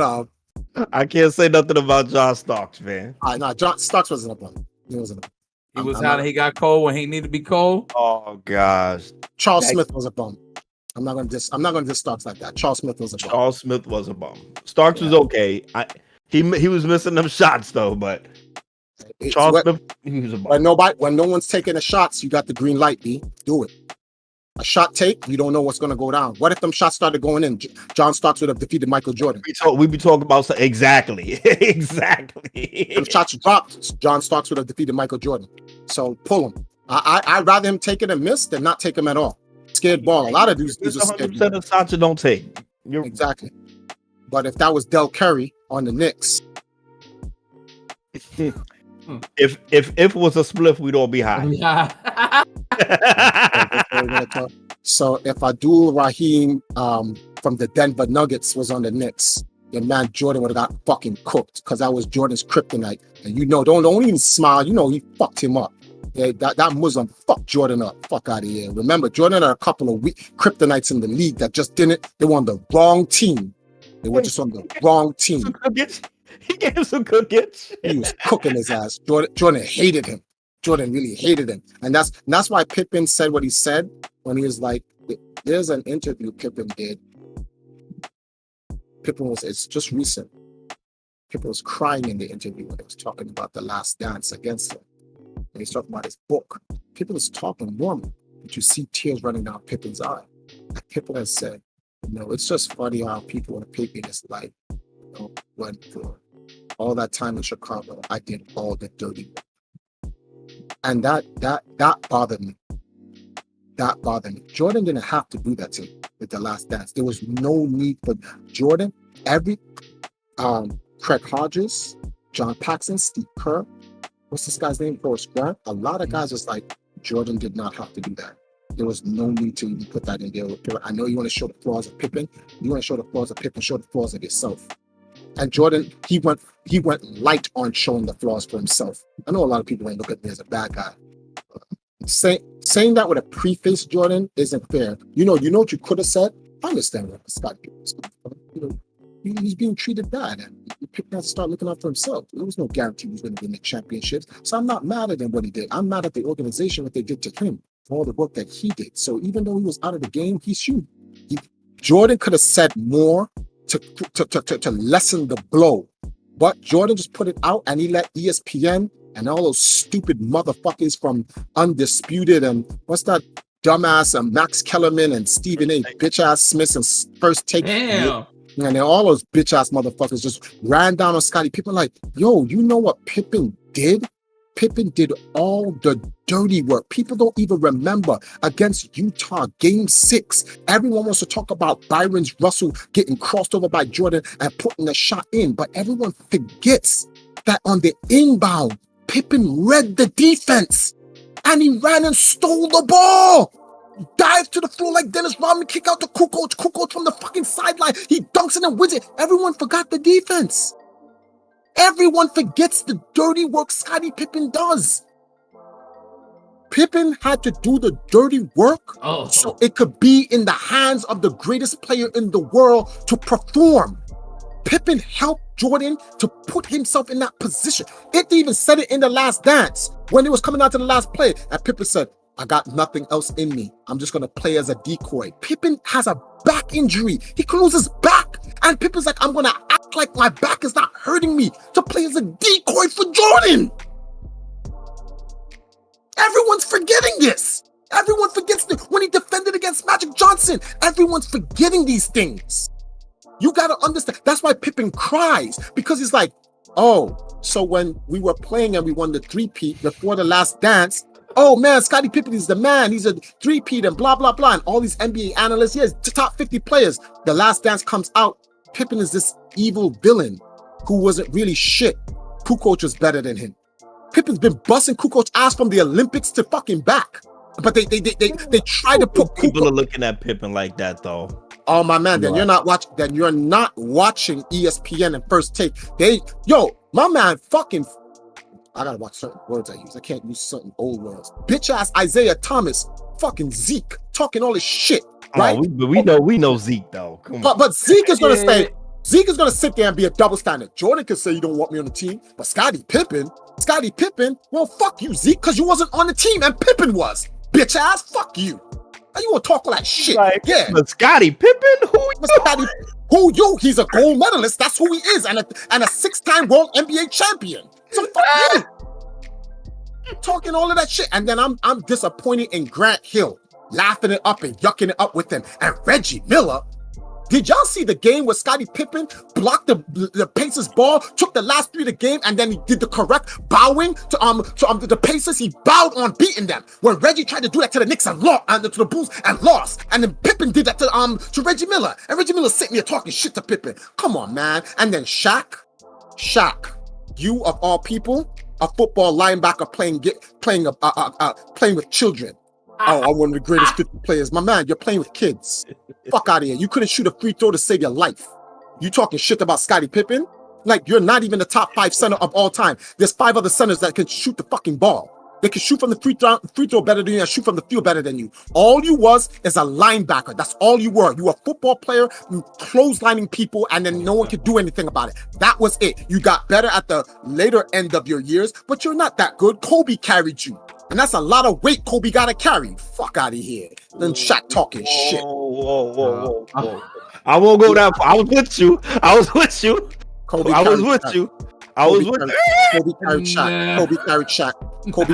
I can't say nothing about John Starks, man.
No, John Starks wasn't a bum. He wasn't a bum.
He got cold when he needed to be cold.
Oh gosh.
Charles Smith was a bum. I'm not gonna diss Starks like that. Charles Smith was a bum.
Charles Smith was a bum. Starks was okay. He was missing them shots though, but Charles Smith, he was a bum.
When no one's taking the shots, you got the green light, B. Do it. A shot take, you don't know what's going to go down. What if them shots started going in? John Starks would have defeated Michael Jordan.
We be talking about exactly.
If shots dropped, John Starks would have defeated Michael Jordan. So pull him. I'd rather him take it and miss than not take him at all. Scared ball. A lot of these are scared.
100% of shots you don't take.
Exactly. But if that was Del Curry on the Knicks,
if it was a spliff, we'd all be high.
So if Abdul Rahim from the Denver Nuggets was on the Knicks, your man Jordan would have got fucking cooked because that was Jordan's kryptonite. And don't even smile. He fucked him up. Yeah, that Muslim fucked Jordan up. Fuck out of here. Remember, Jordan had a couple of weak kryptonites in the league that just didn't. They were on the wrong team. They were just on the wrong team.
He gave some cookies.
He was cooking his ass. Jordan hated him. Jordan really hated him. And that's why Pippen said what he said when he was like, there's an interview Pippen did. It's just recent. Pippen was crying in the interview when he was talking about The Last Dance against him. And he's talking about his book. Pippen was talking normal, but you see tears running down Pippen's eye. And Pippen has said, it's just funny how people want to pick me this life. When for all that time in Chicago, I did all the dirty work. And that bothered me. That bothered me. Jordan didn't have to do that to me with The Last Dance. There was no need for Jordan. Craig Hodges, John Paxson, Steve Kerr, what's this guy's name? Forrest Grant. A lot of guys was like, Jordan did not have to do that. There was no need to even put that in there. I know you want to show the flaws of Pippen. You want to show the flaws of Pippen, show the flaws of yourself. And Jordan, he went light on showing the flaws for himself. I know a lot of people ain't look at me as a bad guy. Saying that with a preface, Jordan, isn't fair. You know what you could have said? I understand what Scott was. He's being treated bad, and Pippen had to start looking out for himself. There was no guarantee he was going to win the championships. So I'm not mad at him what he did. I'm mad at the organization, what they did to him, for all the work that he did. So even though he was out of the game, Jordan could have said more to lessen the blow. But Jordan just put it out, and he let ESPN and all those stupid motherfuckers from Undisputed and what's that dumbass Max Kellerman and Stephen A. bitch-ass Smith and First Take.
Damn.
And then all those bitch-ass motherfuckers just ran down on Scottie Pippen like, yo, you know what Pippen did? Pippen did all the dirty work. People don't even remember against Utah, Game 6. Everyone wants to talk about Byron's Russell getting crossed over by Jordan and putting the shot in. But everyone forgets that on the inbound, Pippen read the defense. And he ran and stole the ball. Dives to the floor like Dennis Rodman, kick out to Kukoc. Kukoc from the fucking sideline. He dunks it and wins it. Everyone forgot the defense. Everyone forgets the dirty work Scottie Pippen does. Pippen had to do the dirty work so it could be in the hands of the greatest player in the world to perform. Pippen helped Jordan to put himself in that position. It even said it in The Last Dance when it was coming out to the last play. And Pippen said, I got nothing else in me. I'm just going to play as a decoy. Pippen has a back injury. He can lose his back. And Pippen's like, I'm going to act like my back is not hurting me to play as a decoy for Jordan. Everyone's forgetting this. Everyone forgets this. When he defended against Magic Johnson, everyone's forgetting these things. You got to understand. That's why Pippen cries, because he's like, so when we were playing and we won the three-peat before The Last Dance, oh man, Scottie Pippen is the man. He's a three-peat and blah, blah, blah. And all these NBA analysts, he has top 50 players. The Last Dance comes out. Pippen is this evil villain who wasn't really shit. Kukoc was better than him. Pippen's been busting Kukoc's ass from the Olympics to fucking back. But they try to put
people are looking at Pippen like that though.
Oh my man, then you're not watching. Then you're not watching ESPN and First Take. My man, fucking. I gotta watch certain words I use. I can't use certain old words. Bitch ass Isaiah Thomas, fucking Zeke, talking all this shit. Right?
We know Zeke though. Come on.
But Zeke is gonna say. Zeke is gonna sit there and be a double standard. Jordan can say you don't want me on the team, but Scottie Pippen, well, fuck you, Zeke, because you wasn't on the team and Pippen was. Bitch ass, fuck you. How you want to talk all that shit?
Like, yeah. But Scottie Pippen?
Who you? He's a gold medalist. That's who he is. And a 6-time world NBA champion. So fuck you. Talking all of that shit. And then I'm disappointed in Grant Hill, laughing it up and yucking it up with him. And Reggie Miller. Did y'all see the game where Scottie Pippen blocked the Pacers ball, took the last 3 of the game, and then he did the correct bowing to the Pacers? He bowed on beating them. When Reggie tried to do that to the Knicks and lost, and to the Bulls and lost, and then Pippen did that to Reggie Miller, and Reggie Miller sitting there talking shit to Pippen. Come on, man. And then Shaq, you of all people, a football linebacker playing with children. Oh, I'm one of the greatest 50 players. My man, you're playing with kids. Fuck out of here. You couldn't shoot a free throw to save your life. You talking shit about Scottie Pippen? Like, you're not even the top 5 center of all time. There's 5 other centers that can shoot the fucking ball. They can shoot from the free throw better than you and shoot from the field better than you. All you was is a linebacker. That's all you were. You were a football player, clotheslining people, and then no one could do anything about it. That was it. You got better at the later end of your years, but you're not that good. Kobe carried you. And that's a lot of weight Kobe got to carry. Fuck out of here. Then Shaq talking shit.
Whoa. I won't go that far. I was with you. Kobe I was with you. Kobe carried Shaq. Kobe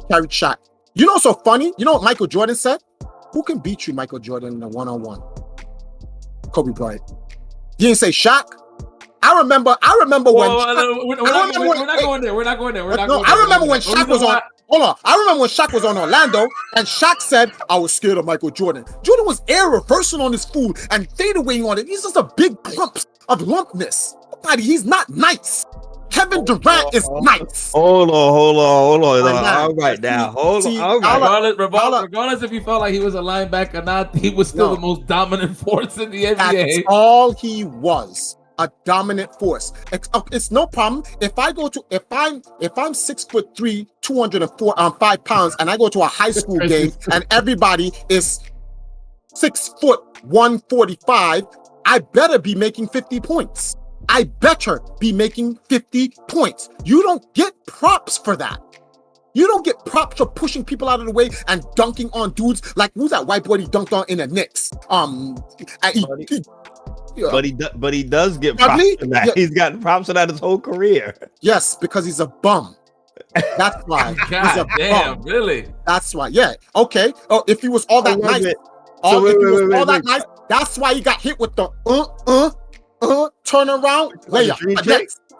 carried Shaq. You know what's so funny? You know what Michael Jordan said? Who can beat you, Michael Jordan, in a one-on-one? Kobe Bryant. You didn't say Shaq? I remember when
we're not going there.
I remember when Shaq was on. Hold on. I remember when Shaq was on Orlando and Shaq said, I was scared of Michael Jordan. Jordan was air reversing on his food and fadeawaying on it. He's just a big clump of lumpness. He's not nice. Kevin Durant is nice.
Hold on. All right now. Hold on.
Regardless if he felt like he was a linebacker or not, he was still the most dominant force in the NBA.
That's all he was. A dominant force. It's no problem if I'm 6'3", 205 pounds, and I go to a high school game and everybody is 6 foot 145. I better be making 50 points. I better be making 50 points. You don't get props for that. You don't get props for pushing people out of the way and dunking on dudes like who's that white boy he dunked on in the Knicks?
But he does get props for that. Yeah. He's gotten props for that his whole career.
Yes, because he's a bum. That's why.
God
he's a
damn,
bum.
Really?
That's why. Yeah. Okay. Oh, if he was all that nice, nice, that's why he got hit with the turn around layup.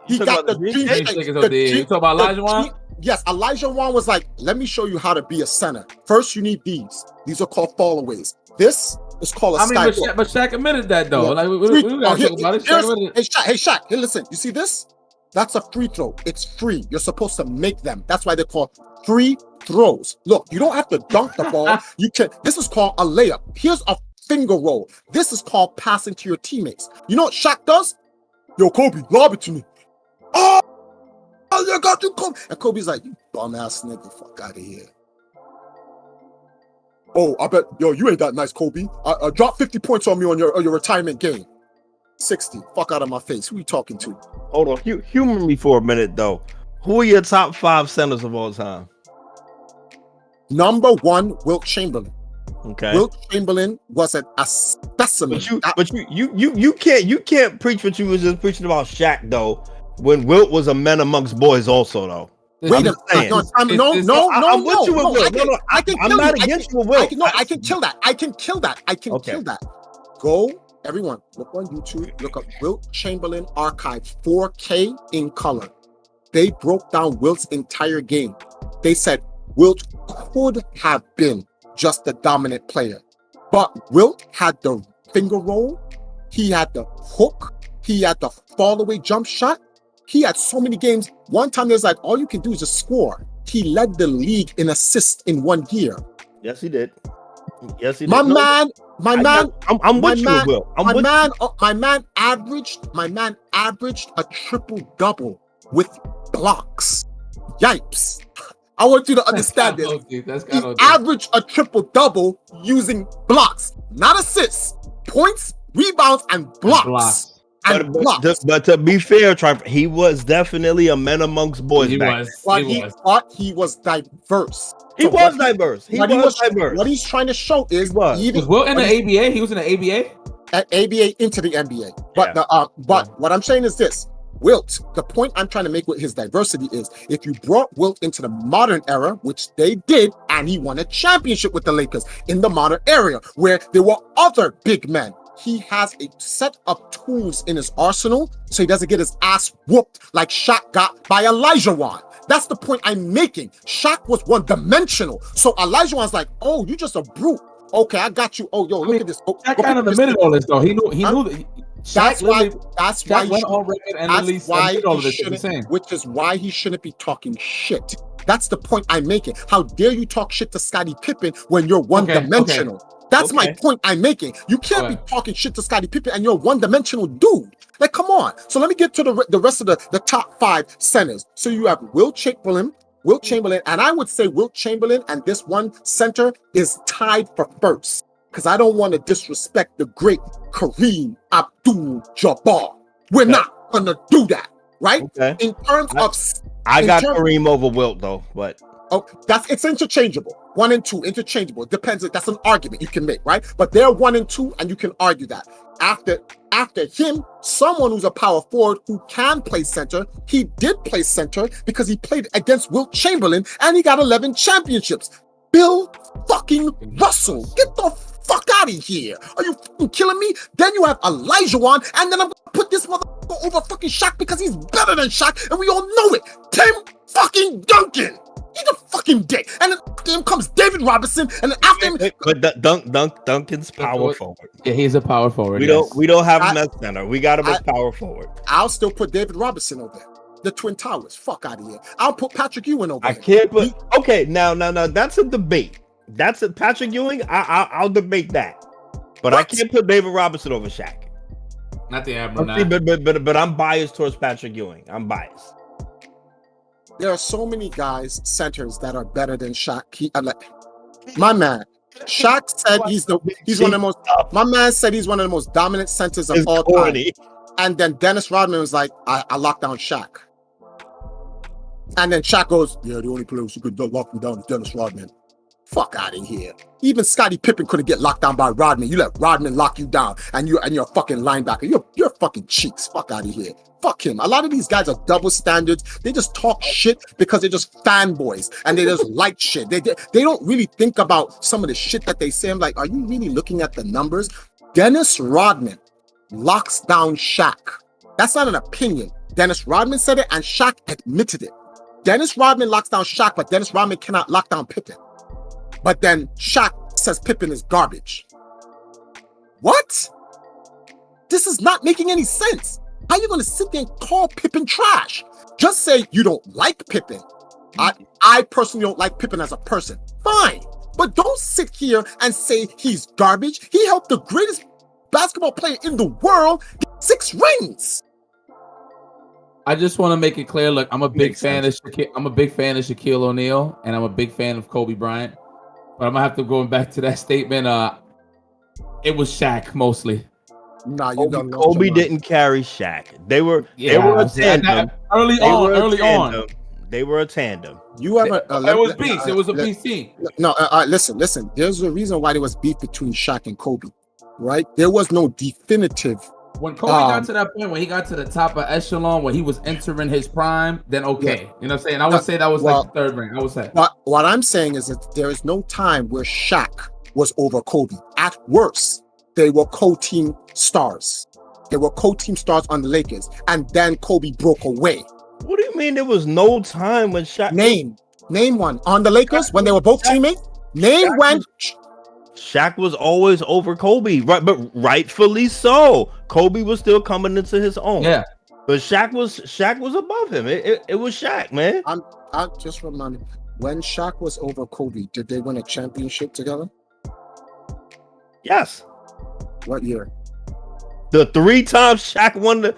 He got the dream.
You talking about Elijah Wan?
Yes, Elijah Wan was like, let me show you how to be a center. First, you need these. These are called fallaways. This is called a sky.
But Shaq admitted that though. Yeah. Like we gotta talk about it.
Hey Shaq, hey, listen. You see this? That's a free throw. It's free. You're supposed to make them. That's why they're called free throws. Look, you don't have to dunk the ball. You can. This is called a layup. Here's a finger roll. This is called passing to your teammates. You know what Shaq does? Yo, Kobe, lob it to me. Oh, you got to Kobe. And Kobe's like, you bum ass nigga, fuck out of here. Oh, I bet, yo, you ain't that nice, Kobe. Drop 50 points on me on your retirement game. 60. Fuck out of my face. Who you talking to?
Hold on. Humor me for a minute, though. Who are your top 5 centers of all time?
Number 1, Wilt Chamberlain.
Okay.
Wilt Chamberlain was a specimen.
But you can't preach what you was just preaching about Shaq, though, when Wilt was a man amongst boys also, though.
Wait a minute. No.
I'm with you with Wilt. I'm not against you with Wilt.
I can kill that. I can kill that. Go, everyone, look on YouTube, look up Wilt Chamberlain archive 4K in color. They broke down Wilt's entire game. They said Wilt could have been just a dominant player, but Wilt had the finger roll, he had the hook, he had the fall away jump shot. He had so many games. One time there's like, all you can do is just score. He led the league in assists in 1 year.
Yes, he did. Yes, he did.
My man.
I'm with you, Will.
My man averaged a triple double with blocks. Yipes. I want you to understand this. He averaged a triple double using blocks, not assists, points, rebounds, and blocks.
But to be fair, he was definitely a man amongst boys. He
was diverse.
He was diverse.
What he's trying to show is
was Wilt in the ABA? He was in the ABA?
At ABA into the NBA. But what I'm saying is this. Wilt, the point I'm trying to make with his diversity is if you brought Wilt into the modern era, which they did, and he won a championship with the Lakers in the modern era where there were other big men. He has a set of tools in his arsenal so he doesn't get his ass whooped like Shaq got by Elijah Wan. That's the point I'm making. Shaq was one-dimensional. So Elijah Wan's like, oh, you just a brute. Okay, I got you. Oh, yo, look at this.
Shaq kind of admitted all this, though. He knew that.
That's why which is why he shouldn't be talking shit. That's the point I'm making. How dare you talk shit to Scottie Pippen when you're one-dimensional? Okay. That's my point I'm making. You can't be talking shit to Scottie Pippen and you're a one-dimensional dude. Like, come on. So let me get to the rest of the top 5 centers. So you have Wilt Chamberlain, Wilt Chamberlain, and I would say Wilt Chamberlain and this one center is tied for first. Because I don't want to disrespect the great Kareem Abdul-Jabbar. We're not gonna do that, right?
Okay.
In terms of,
I got Kareem over Wilt though, but
it's interchangeable. 1 and 2, interchangeable. It depends. That's an argument you can make, right? But they're 1 and 2, and you can argue that. After him, someone who's a power forward who can play center, he did play center because he played against Wilt Chamberlain and he got 11 championships. Bill fucking Russell. Get the fuck out of here. Are you fucking killing me? Then you have Olajuwon, and then I'm gonna put this motherfucker over fucking Shaq because he's better than Shaq, and we all know it. Tim fucking Duncan. He's a fucking dick. And then after him comes David Robinson, and then after him,
but Duncan's power forward.
Yeah, he's a power forward.
We don't have him as center. We got him as power forward.
I'll still put David Robinson over there. The Twin Towers. Fuck out of here. I'll put Patrick Ewing over there.
I can't put. Okay, now that's a debate. That's a Patrick Ewing. I'll debate that, but I can't put David Robinson over Shaq.
Not the Admiral.
But I'm biased towards Patrick Ewing. I'm biased.
There are so many guys, centers, that are better than Shaq. My man, Shaq said he's one of the most. My man said he's one of the most dominant centers of all time. And then Dennis Rodman was like, I locked down Shaq. And then Shaq goes, yeah, the only player who could lock me down is Dennis Rodman. Fuck out of here. Even Scottie Pippen couldn't get locked down by Rodman. You let Rodman lock you down, and you're a fucking linebacker. You're fucking cheeks. Fuck out of here. Fuck him. A lot of these guys are double standards. They just talk shit because they're just fanboys and they just like shit. They don't really think about some of the shit that they say. I'm like, are you really looking at the numbers? Dennis Rodman locks down Shaq. That's not an opinion. Dennis Rodman said it, and Shaq admitted it. Dennis Rodman locks down Shaq, but Dennis Rodman cannot lock down Pippen. But then Shaq says Pippen is garbage. What? This is not making any sense. How are you going to sit there and call Pippen trash? Just say you don't like Pippen. I personally don't like Pippen as a person. Fine. But don't sit here and say he's garbage. He helped the greatest basketball player in the world get 6 rings.
I just want to make it clear. Look, I'm a big fan of Shaquille O'Neal, and I'm a big fan of Kobe Bryant. But I'm gonna have to go back to that statement. It was Shaq mostly.
Nah, you don't know.
Kobe didn't carry Shaq. They were a tandem.
Early on.
They were a tandem.
You ever?
It was beast. It was a beast team.
No, listen. There's a reason why there was beef between Shaq and Kobe, right? There was no definitive.
When Kobe got to that point, when he got to the top of echelon, when he was entering his prime, then okay. Yeah. You know what I'm saying? I would say that was like the 3rd ring. I would say.
What I'm saying is that there is no time where Shaq was over Kobe. At worst, they were co-team stars. They were co-team stars on the Lakers. And then Kobe broke away.
What do you mean there was no time when Shaq...
Name one. On the Lakers, when they were both teammates? When...
Shaq was always over Kobe, right? But rightfully so. Kobe was still coming into his own.
Yeah,
but Shaq was above him. It was Shaq, man.
I just reminded, when Shaq was over Kobe, did they win a championship together?
Yes.
What year?
The 3 times Shaq won the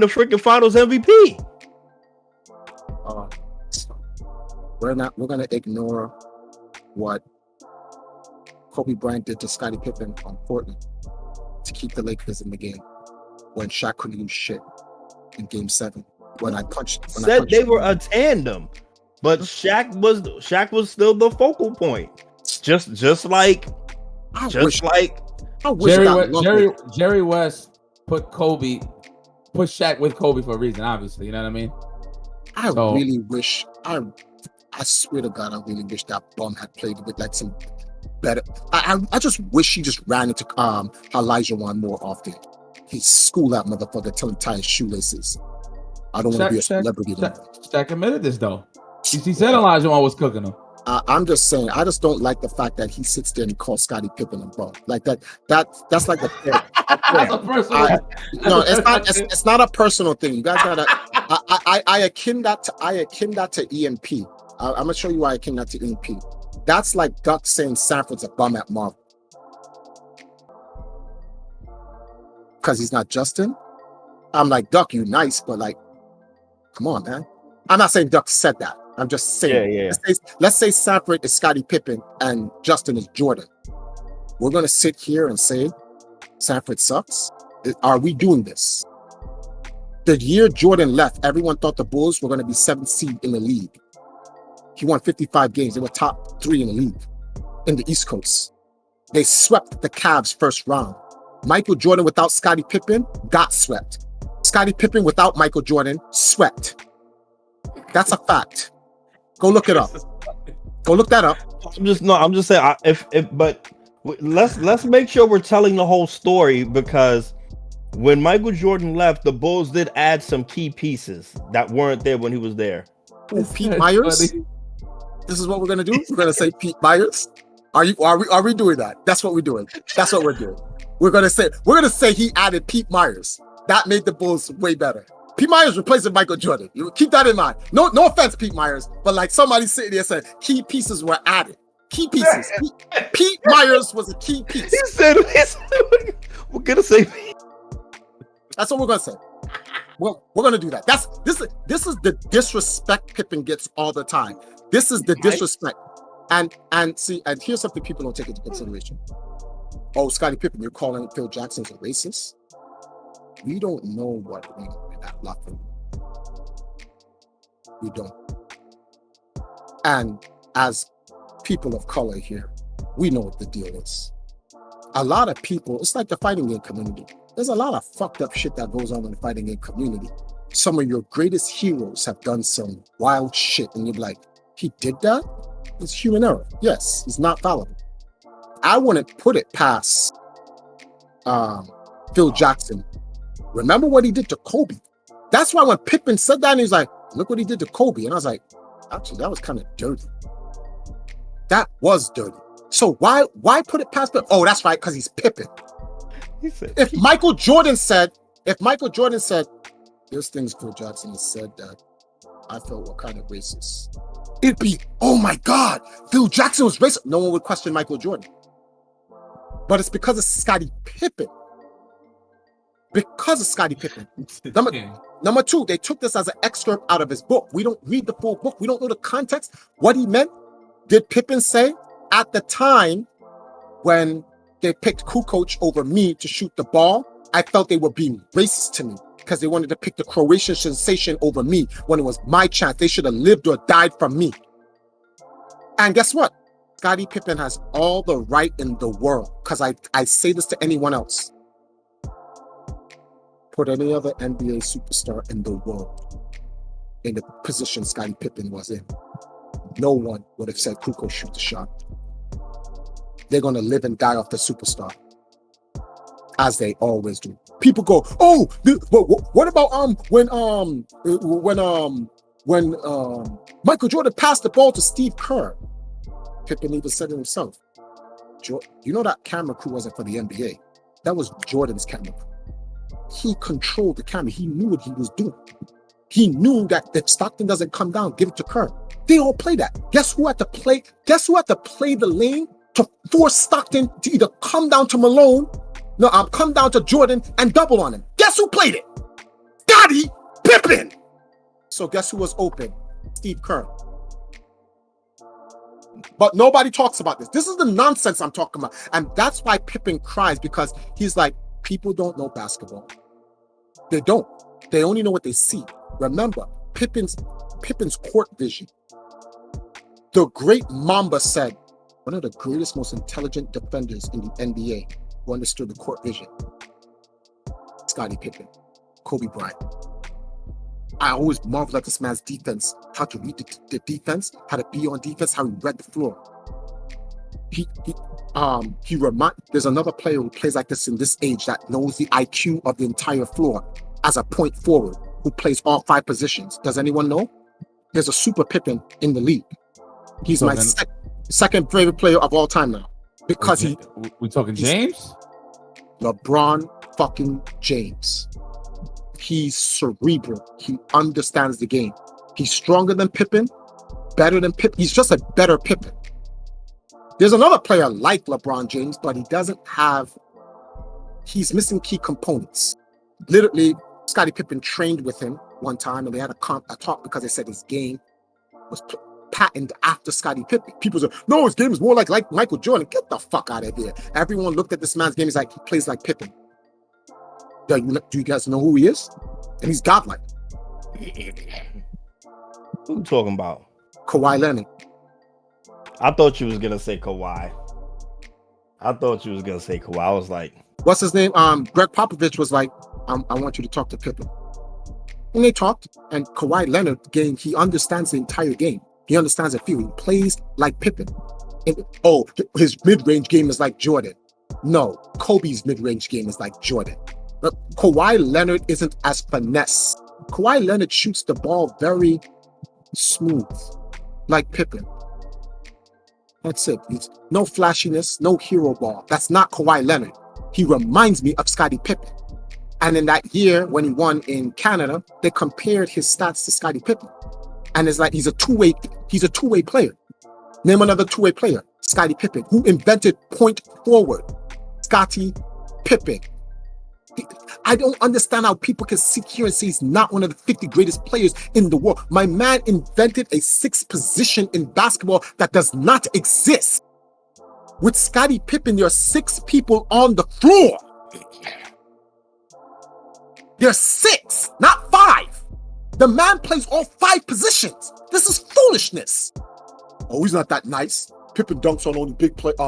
freaking Finals MVP.
We're gonna ignore what Kobe Bryant did to Scottie Pippen on Portland to keep the Lakers in the game when Shaq couldn't do shit in Game 7.
They were a tandem, but Shaq was still the focal point. Just like
Jerry West put Shaq with Kobe for a reason, obviously. You know what I mean?
I swear to God, I really wish that bum had played with like some better. I just wish he just ran into Olajuwon more often. He school that motherfucker till he tie his shoelaces. I don't want to be a celebrity.
Shaq admitted this though. He said Olajuwon was cooking him.
I'm just saying. I just don't like the fact that he sits there and calls Scottie Pippen a bum like that. That's like a personal. No, it's not a personal thing. You guys gotta. I akin that to EMP. I'm gonna show you why I akin that to EMP. That's like Duck saying Sanford's a bum at Marvel. Because he's not Justin. I'm like, Duck, you nice, but like, come on, man. I'm not saying Duck said that. I'm just saying.
Yeah.
Let's say Sanford is Scottie Pippen and Justin is Jordan. We're going to sit here and say Sanford sucks? Are we doing this? The year Jordan left, everyone thought the Bulls were going to be 7th seed in the league. He won 55 games. They were top 3 in the league in the East Coast. They swept the Cavs first round. Michael Jordan without Scottie Pippen got swept. Scottie Pippen without Michael Jordan swept. That's a fact. Go look it up. Go look that up.
I'm just saying. Let's make sure we're telling the whole story, because when Michael Jordan left, the Bulls did add some key pieces that weren't there when he was there.
Ooh, Pete Myers. Funny. This is what we're gonna do. We're gonna say Pete Myers. Are we doing that? That's what we're doing. That's what we're doing. We're gonna say he added Pete Myers. That made the Bulls way better. Pete Myers replacing Michael Jordan. You keep that in mind. No offense, Pete Myers, but like somebody sitting there said, key pieces were added. Key pieces. Pete Myers was a key piece.
He said we're gonna say.
That's what we're gonna say. Well, we're gonna do that. This is the disrespect Pippen gets all the time. This is the disrespect. And here's something people don't take into consideration. Oh, Scottie Pippen, you're calling Phil Jackson a racist? We don't know what went on in that locker room. We don't. And as people of color here, we know what the deal is. A lot of people, it's like the fighting game community. There's a lot of fucked up shit that goes on in the fighting game community. Some of your greatest heroes have done some wild shit, and you're like, he did that? It's human error. Yes, he's not fallible. I wouldn't put it past Phil Jackson. Remember what he did to Kobe? That's why when Pippen said that, and he's like, look what he did to Kobe. And I was like, actually, that was kind of dirty. That was dirty. So why put it past Pippen? Oh, that's right, because he's Pippen. If Michael Jordan said, there's things Phil Jackson has said that I felt were kind of racist, it'd be, oh my God, Phil Jackson was racist. No one would question Michael Jordan. But it's because of Scottie Pippen. Because of Scottie Pippen. Number two, they took this as an excerpt out of his book. We don't read the full book. We don't know the context. What he meant. Did Pippen say at the time when they picked Kukoc over me to shoot the ball, I felt they were being racist to me because they wanted to pick the Croatian sensation over me when it was my chance. They should have lived or died from me. And guess what? Scottie Pippen has all the right in the world, because I say this to anyone else. Put any other NBA superstar in the world in the position Scottie Pippen was in. No one would have said Kukoc shoot the shot. They're going to live and die off the superstar, as they always do. People go, oh, what about when Michael Jordan passed the ball to Steve Kerr? Pippen even said it himself. You know that camera crew wasn't for the NBA. That was Jordan's camera crew. He controlled the camera. He knew what he was doing. He knew that if Stockton doesn't come down, give it to Kerr. They all play that. Guess who had to play the lane to force Stockton to either come down to Malone, come down to Jordan and double on him? Guess who played it? Scottie Pippen. So guess who was open? Steve Kerr. But nobody talks about this. This is the nonsense I'm talking about. And that's why Pippen cries, because he's like, people don't know basketball. They don't. They only know what they see. Remember, Pippen's court vision. The great Mamba said, one of the greatest, most intelligent defenders in the NBA who understood the court vision. Scottie Pippen, Kobe Bryant. I always marvel at this man's defense, how to read the defense, how to be on defense, how he read the floor. There's another player who plays like this in this age that knows the IQ of the entire floor as a point forward, who plays all 5 positions. Does anyone know? There's a super Pippen in the league. He's my second favorite player of all time now, because
we talking James?
LeBron fucking James. He's cerebral. He understands the game. He's stronger than Pippen, better than Pippen. He's just a better Pippen. There's another player like LeBron James, but he's missing key components. Literally, Scottie Pippen trained with him one time, and they had a talk because they said his game was patented after Scottie Pippen. People say, no, his game is more like Michael Jordan. Get the fuck out of here. Everyone looked at this man's game. He's like, he plays like Pippen. Do you guys know who he is? And he's godlike.
Who you talking about?
Kawhi Leonard.
I thought you was gonna say Kawhi. I was like,
what's his name? Greg Popovich was like, I want you to talk to Pippen. And they talked, and Kawhi Leonard he understands the entire game. He understands the field. He plays like Pippen. His mid-range game is like Jordan. No, Kobe's mid-range game is like Jordan. But Kawhi Leonard isn't as finesse. Kawhi Leonard shoots the ball very smooth, like Pippen. That's it. It's no flashiness, no hero ball. That's not Kawhi Leonard. He reminds me of Scottie Pippen. And in that year, when he won in Canada, they compared his stats to Scottie Pippen. And it's like he's a two-way player. Name another two-way player. Scottie Pippen, who invented point forward. Scottie Pippen. I don't understand how people can sit here and say he's not one of the 50 greatest players in the world. My man invented a sixth position in basketball that does not exist. With Scottie Pippen, there are 6 people on the floor. There's 6, not 5. The man plays all 5 positions. This is foolishness. Oh, he's not that nice. Pippen dunks on only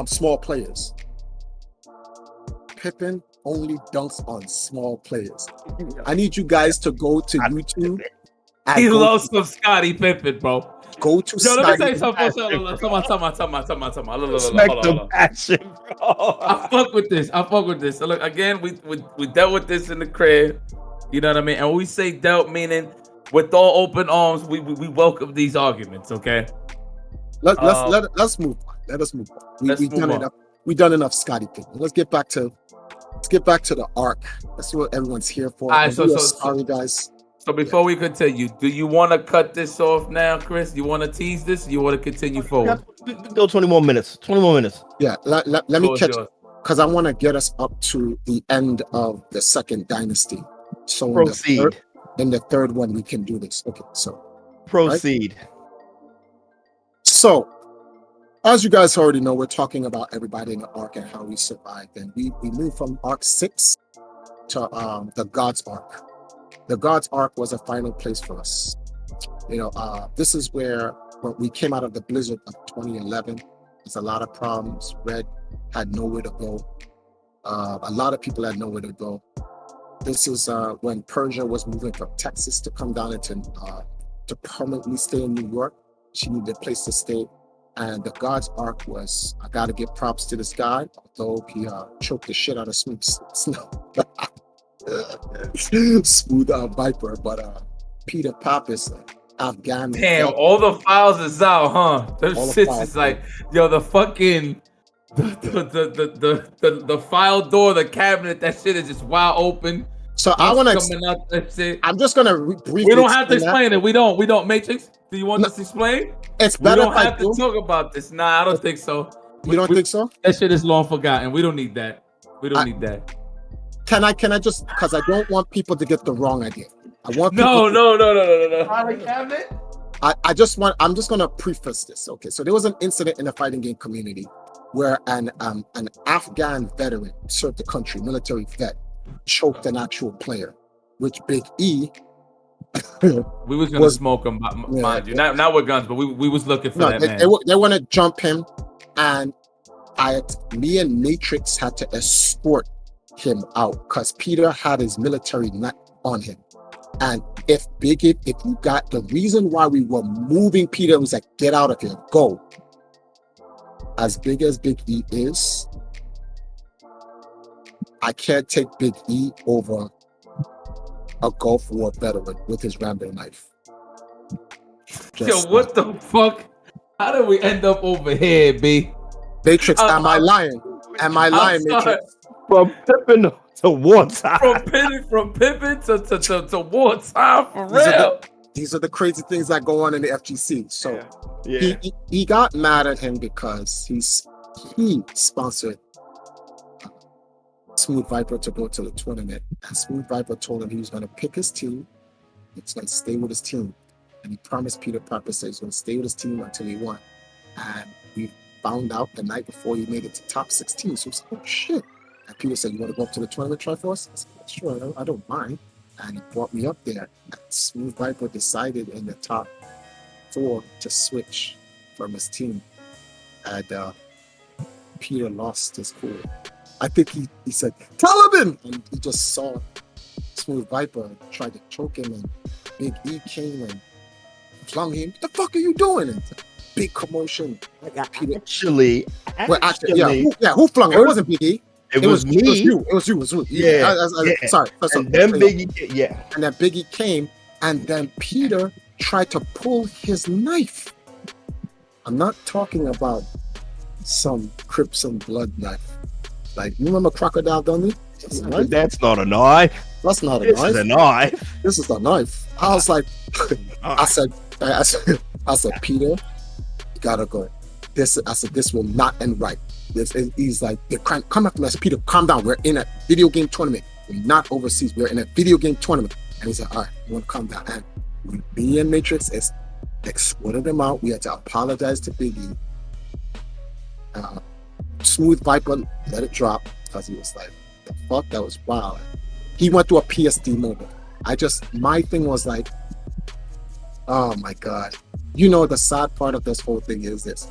small players. Pippen only dunks on small players. I need you guys to go to YouTube.
He loves some Scottie Pippen, bro.
Go to
Yo, let me tell you
Scottie.
something. Come on.
respect the passion, bro.
I fuck with this. So look, again, we dealt with this in the crib. You know what I mean? And when we say dealt, meaning with all open arms, we welcome these arguments, okay?
Let's move on. Let us move on. We've done enough Scottie Pippen. Let's get back to the arc. That's what everyone's here for.
All right,
sorry, guys.
So before we continue, do you want to cut this off now, Chris? You want to tease this? Or you want to continue forward?
Go 20 more minutes. 20 more minutes.
Yeah, let me catch, because I want to get us up to the end of the second dynasty. So
Proceed.
In the third one, we can do this. Okay, so
Proceed.
Right? So, as you guys already know, we're talking about everybody in the arc and how we survived. And we moved from arc 6 to the God's arc. The God's arc was a final place for us. This is where we came out of the blizzard of 2011. There's a lot of problems. Red had nowhere to go. A lot of people had nowhere to go. This is when Persia was moving from Texas to come down to permanently stay in New York. She needed a place to stay. And the God's arc was, I got to give props to this guy, although he choked the shit out of Smooth Snow. Smooth Viper, but Peter Pappas, Afghan.
Damn, all the files is out, huh? Those shits is like, yo, the fucking the file door, the cabinet, that shit is just wide open.
So I want to. I'm just gonna briefly.
We don't have to explain it. We don't. Matrix. Do you want us to explain?
It's better.
We don't have to talk about this. Nah, I don't think so.
You don't think so?
That shit is long forgotten. We don't need that. We don't need that.
Can I just, because I don't want people to get the wrong idea. I want
no.
Cabinet? I'm just gonna preface this. Okay, so there was an incident in the fighting game community where an Afghan veteran served the country, military vet, choked an actual player, which Big E.
We was gonna smoke him, mind you. Not with guns, but we was looking for that man.
They want to jump him, and me and Matrix had to escort him out because Peter had his military knife on him. And if you got the reason why we were moving Peter was like, get out of here, go. As big as Big E is, I can't take Big E over a Gulf War veteran with his Rambo knife.
Yo, what the fuck? How did we end up over here, B?
Matrix, am I lying? Am I lying, Matrix?
From Pippen to wartime.
From Pippen to wartime, for real.
These are the crazy things that go on in the FGC. So he got mad at him because he sponsored Smooth Viper to go to the tournament. And Smooth Viper told him he was going to pick his team. He's going to stay with his team. and he promised Peter Piper said he's going to stay with his team until he won. And we found out the night before he made it to top 16. So we said, oh shit. And Peter said, you want to go up to the tournament Triforce? I said, sure, I don't mind. And he brought me up there. And Smooth Viper decided in the top 4 to switch from his team. And Peter lost his cool. I think he said, Taliban! And he just saw Smooth Viper tried to choke him, and Big E came and flung him. What the fuck are you doing? And big commotion. Peter,
Actually,
who flung it? It wasn't Big E.
It was me.
It was you. Yeah. Sorry.
And then Biggie,
And then Biggie came, and then Peter tried to pull his knife. I'm not talking about some Crips and blood knife. Like, you remember Crocodile Dundee?
That's not a knife.
That's not a
This
knife.
is a knife.
This is a knife. I was like, I said, Peter, you gotta go. I said, this will not end right. He's like, come after me. I said, Peter, calm down. We're in a video game tournament. We're not overseas. We're in a video game tournament. And he said, all right, you want to calm down. And me and Matrix escorted him out. We had to apologize to Biggie. Smooth Viper let it drop because he was like, the fuck, that was wild. He went through a PSD moment. My thing was like, oh my God. You know, the sad part of this whole thing is this.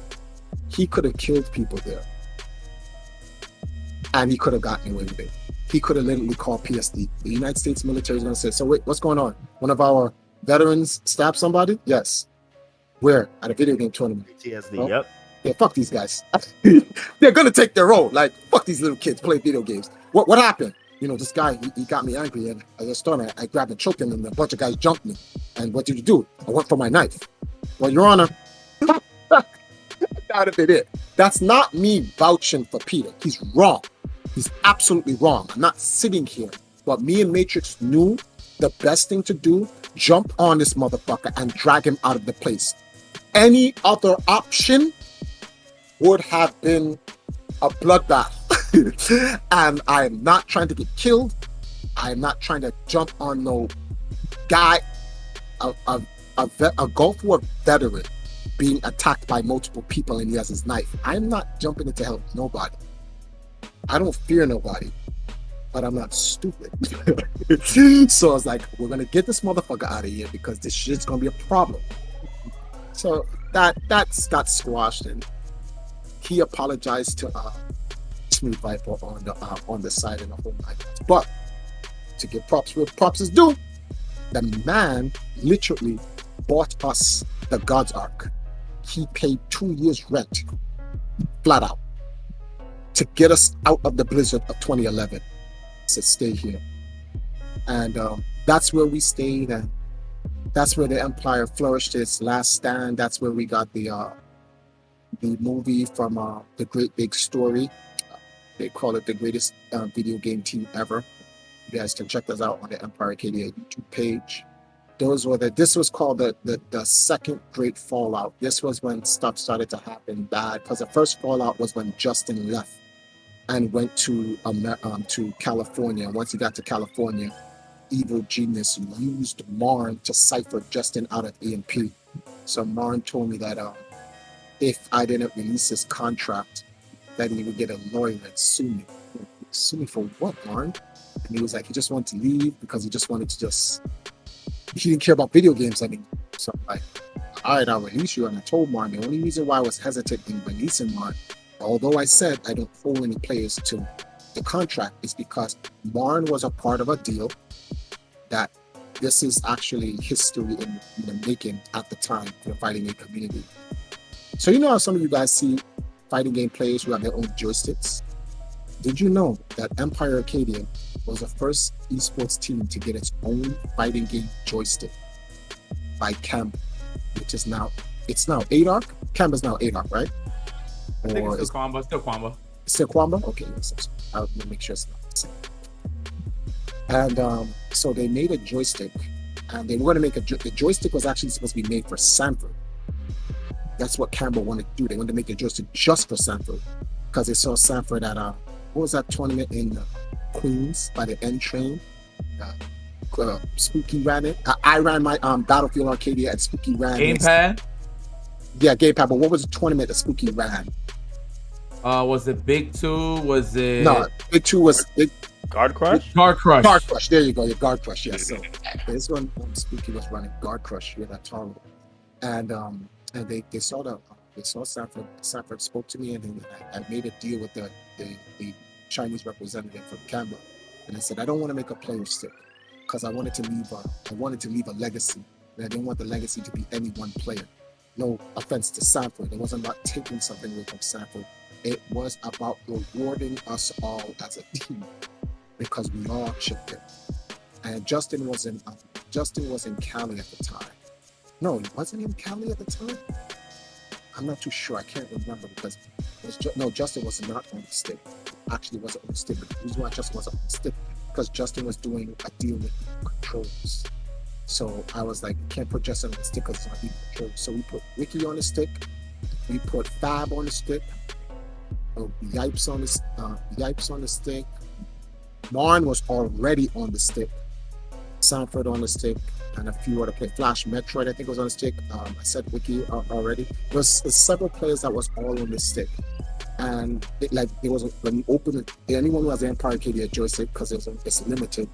He could have killed people there. And he could have gotten away with it. He could have literally called PSD. The United States military is going to say, so wait, what's going on? One of our veterans stabbed somebody? Yes. Where? At a video game tournament.
PTSD,
Oh.
yep.
Yeah, fuck these guys. They're going to take their role. Like, fuck these little kids play video games. What happened? You know, this guy, he got me angry, and I just started, I grabbed and choked him, and a bunch of guys jumped me. And what did you do? I went for my knife. Well, Your Honor, that have been it. That's not me vouching for Peter. He's wrong. He's absolutely wrong. I'm not sitting here. But me and Matrix knew the best thing to do, jump on this motherfucker and drag him out of the place. Any other option would have been a bloodbath. And I am not trying to get killed. I am not trying to jump on no guy, a Gulf War veteran being attacked by multiple people and he has his knife. I'm not jumping in to help nobody. I don't fear nobody, but I'm not stupid. So I was like, we're going to get this motherfucker out of here because this shit's going to be a problem. So that got squashed, and he apologized to Smooth Viper on the side and the whole night. But to give props where props is due, the man literally bought us the God's Ark. He paid 2 years rent, flat out, to get us out of the blizzard of 2011. Said, stay here. And that's where we stayed, and that's where the Empire flourished its last stand. That's where we got the movie from The Great Big Story. They call it the greatest video game team ever. You guys can check this out on the Empire Arcadia YouTube page. This was called the second great fallout. This was when stuff started to happen bad, because the first fallout was when Justin left and went to California. Once he got to California, Evil Genius used Marn to cipher Justin out of EMP. So Marn told me that if I didn't release his contract, that he would get a lawyer and sue me. Sue me for what, Marn? And he was like, he just wanted to leave because he just wanted to he didn't care about video games anymore. So I'm like, all right, I'll release you. And I told Marn, the only reason why I was hesitant in releasing Marn, although I said I don't hold any players to the contract, is because Marn was a part of a deal that this is actually history in the making at the time for the fighting game community. So you know how some of you guys see fighting game players who have their own joysticks? Did you know that Empire Arcadia was the first esports team to get its own fighting game joystick by Camp, which is now 8-arc? Camp is now 8-arc, right?
I think it's still Quamba.
Still Quamba? Okay, yes. I'll make sure it's not the same. And so they made a joystick, and they were going to make the joystick was actually supposed to be made for Sanford. That's what Campbell wanted to do. They wanted to make a joystick just for Sanford, because they saw Sanford at what was that tournament in Queens by the N train? Spooky ran it. I ran my Battlefield Arcadia, and Spooky ran
Gamepad?
Yeah, Gamepad. But what was the tournament that Spooky ran?
Was it Big 2? Was it
No, Big 2 was
Guard Crush?
Guard Crush?
Guard Crush. There you go. Your Guard Crush. Yes. So this one, Spooky was running Guard Crush here at Taro, and they saw Sanford. Sanford spoke to me, and I made a deal with the Chinese representative from Canberra, and I said I don't want to make a player stick because I wanted to leave a legacy, and I didn't want the legacy to be any one player. No offense to Sanford, it wasn't about taking something away from Sanford. It was about rewarding us all as a team because we all chipped in. And Justin was in Cali at the time. No, he wasn't in Cali at the time. I'm not too sure. I can't remember because Justin was not on the stick. Actually, wasn't on the stick. But the reason why Justin wasn't on the stick because Justin was doing a deal with controls. So I was like, can't put Justin on the stick because it's not even controls. So we put Ricky on the stick. We put Fab on the stick. Yipes on the stick. Marn was already on the stick. Sanford on the stick, and a few other players. Flash Metroid, I think, was on the stick. I said Wiki already. There was several players that was all on the stick, and it was when you open it. Anyone who has an Empire Arcadia joystick, because it's limited.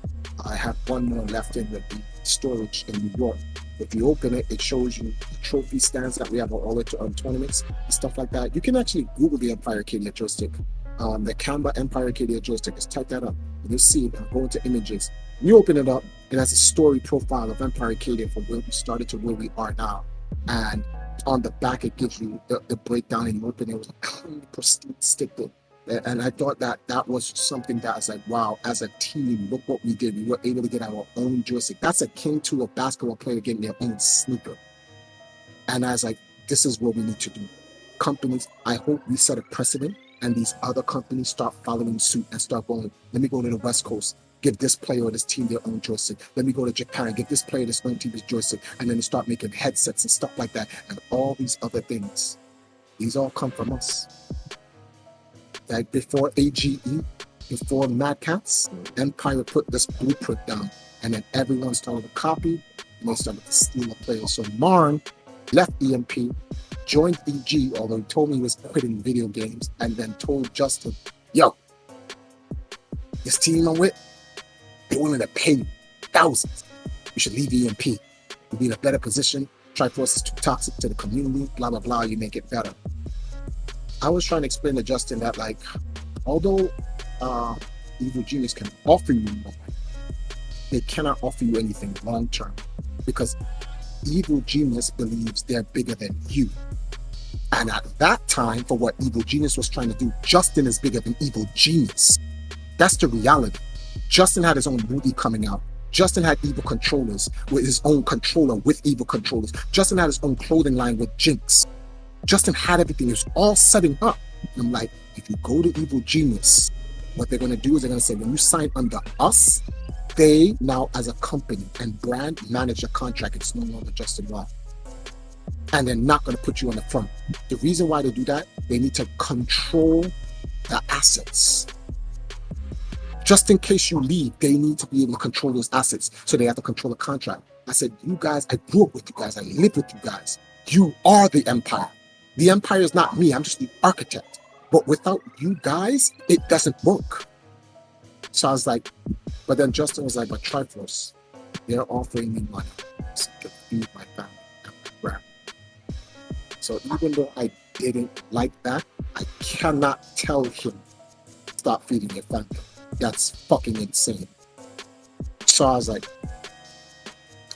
I have one more left in the storage in New York. If you open it, it shows you the trophy stands that we have all the tournaments and stuff like that. You can actually Google the Empire Arcadia joystick. The Canberra Empire Arcadia joystick. Just type that up. And you'll see it. And go into images. When you open it up, it has a story profile of Empire Arcadia from where we started to where we are now. And on the back, it gives you the breakdown, and you open it. It was a clean, pristine stick. And I thought that was something that was like, wow, as a team, look what we did. We were able to get our own joystick. That's akin to a basketball player getting their own sneaker. And I was like, this is what we need to do. Companies, I hope we set a precedent and these other companies start following suit and start going, let me go to the West Coast, give this player or this team their own joystick. Let me go to Japan, give this player this own team his joystick. And then they start making headsets and stuff like that. And all these other things. These all come from us. Like before AGE, before Mad Cats, Empire put this blueprint down, and then everyone started to copy, and they started to steal the players. So Marn left EMP, joined EG, although he told me he was quitting video games, and then told Justin, yo, this team I'm with, they're willing to pay you thousands. You should leave EMP. You'll be in a better position. Triforce is too toxic to the community, blah, blah, blah. You make it better. I was trying to explain to Justin that, like, although Evil Genius can offer you more, they cannot offer you anything long term because Evil Genius believes they're bigger than you. And at that time, for what Evil Genius was trying to do, Justin is bigger than Evil Genius. That's the reality. Justin had his own movie coming out. Justin had evil controllers with his own controller with evil controllers. Justin had his own clothing line with Jinx. Justin had everything. It was all setting up. And I'm like, if you go to Evil Genius, what they're going to do is they're going to say, when you sign under us, they now as a company and brand manage a contract. It's no longer Justin Roth. And they're not going to put you on the front. The reason why they do that, they need to control the assets. Just in case you leave, they need to be able to control those assets. So they have to control the contract. I said, you guys, I grew up with you guys. I live with you guys. You are the Empire. The Empire is not me. I'm just the architect. But without you guys, it doesn't work. So I was like, but then Justin was like, but Triforce, they're offering me money to feed my family and my brand. So even though I didn't like that, I cannot tell him, stop feeding your family. That's fucking insane. So I was like,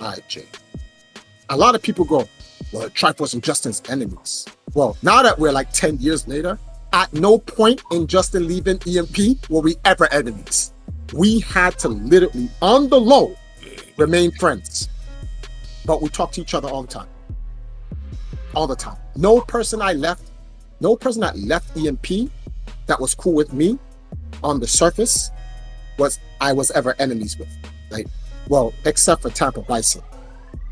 all right, Jay. A lot of people go, well, Triforce and Justin's enemies. Well, now that we're like 10 years later, at no point in Justin leaving EMP were we ever enemies. We had to literally, on the low, remain friends. But we talk to each other all the time. All the time. No person that left EMP that was cool with me on the surface I was ever enemies with. Like, well, except for Tampa Bison.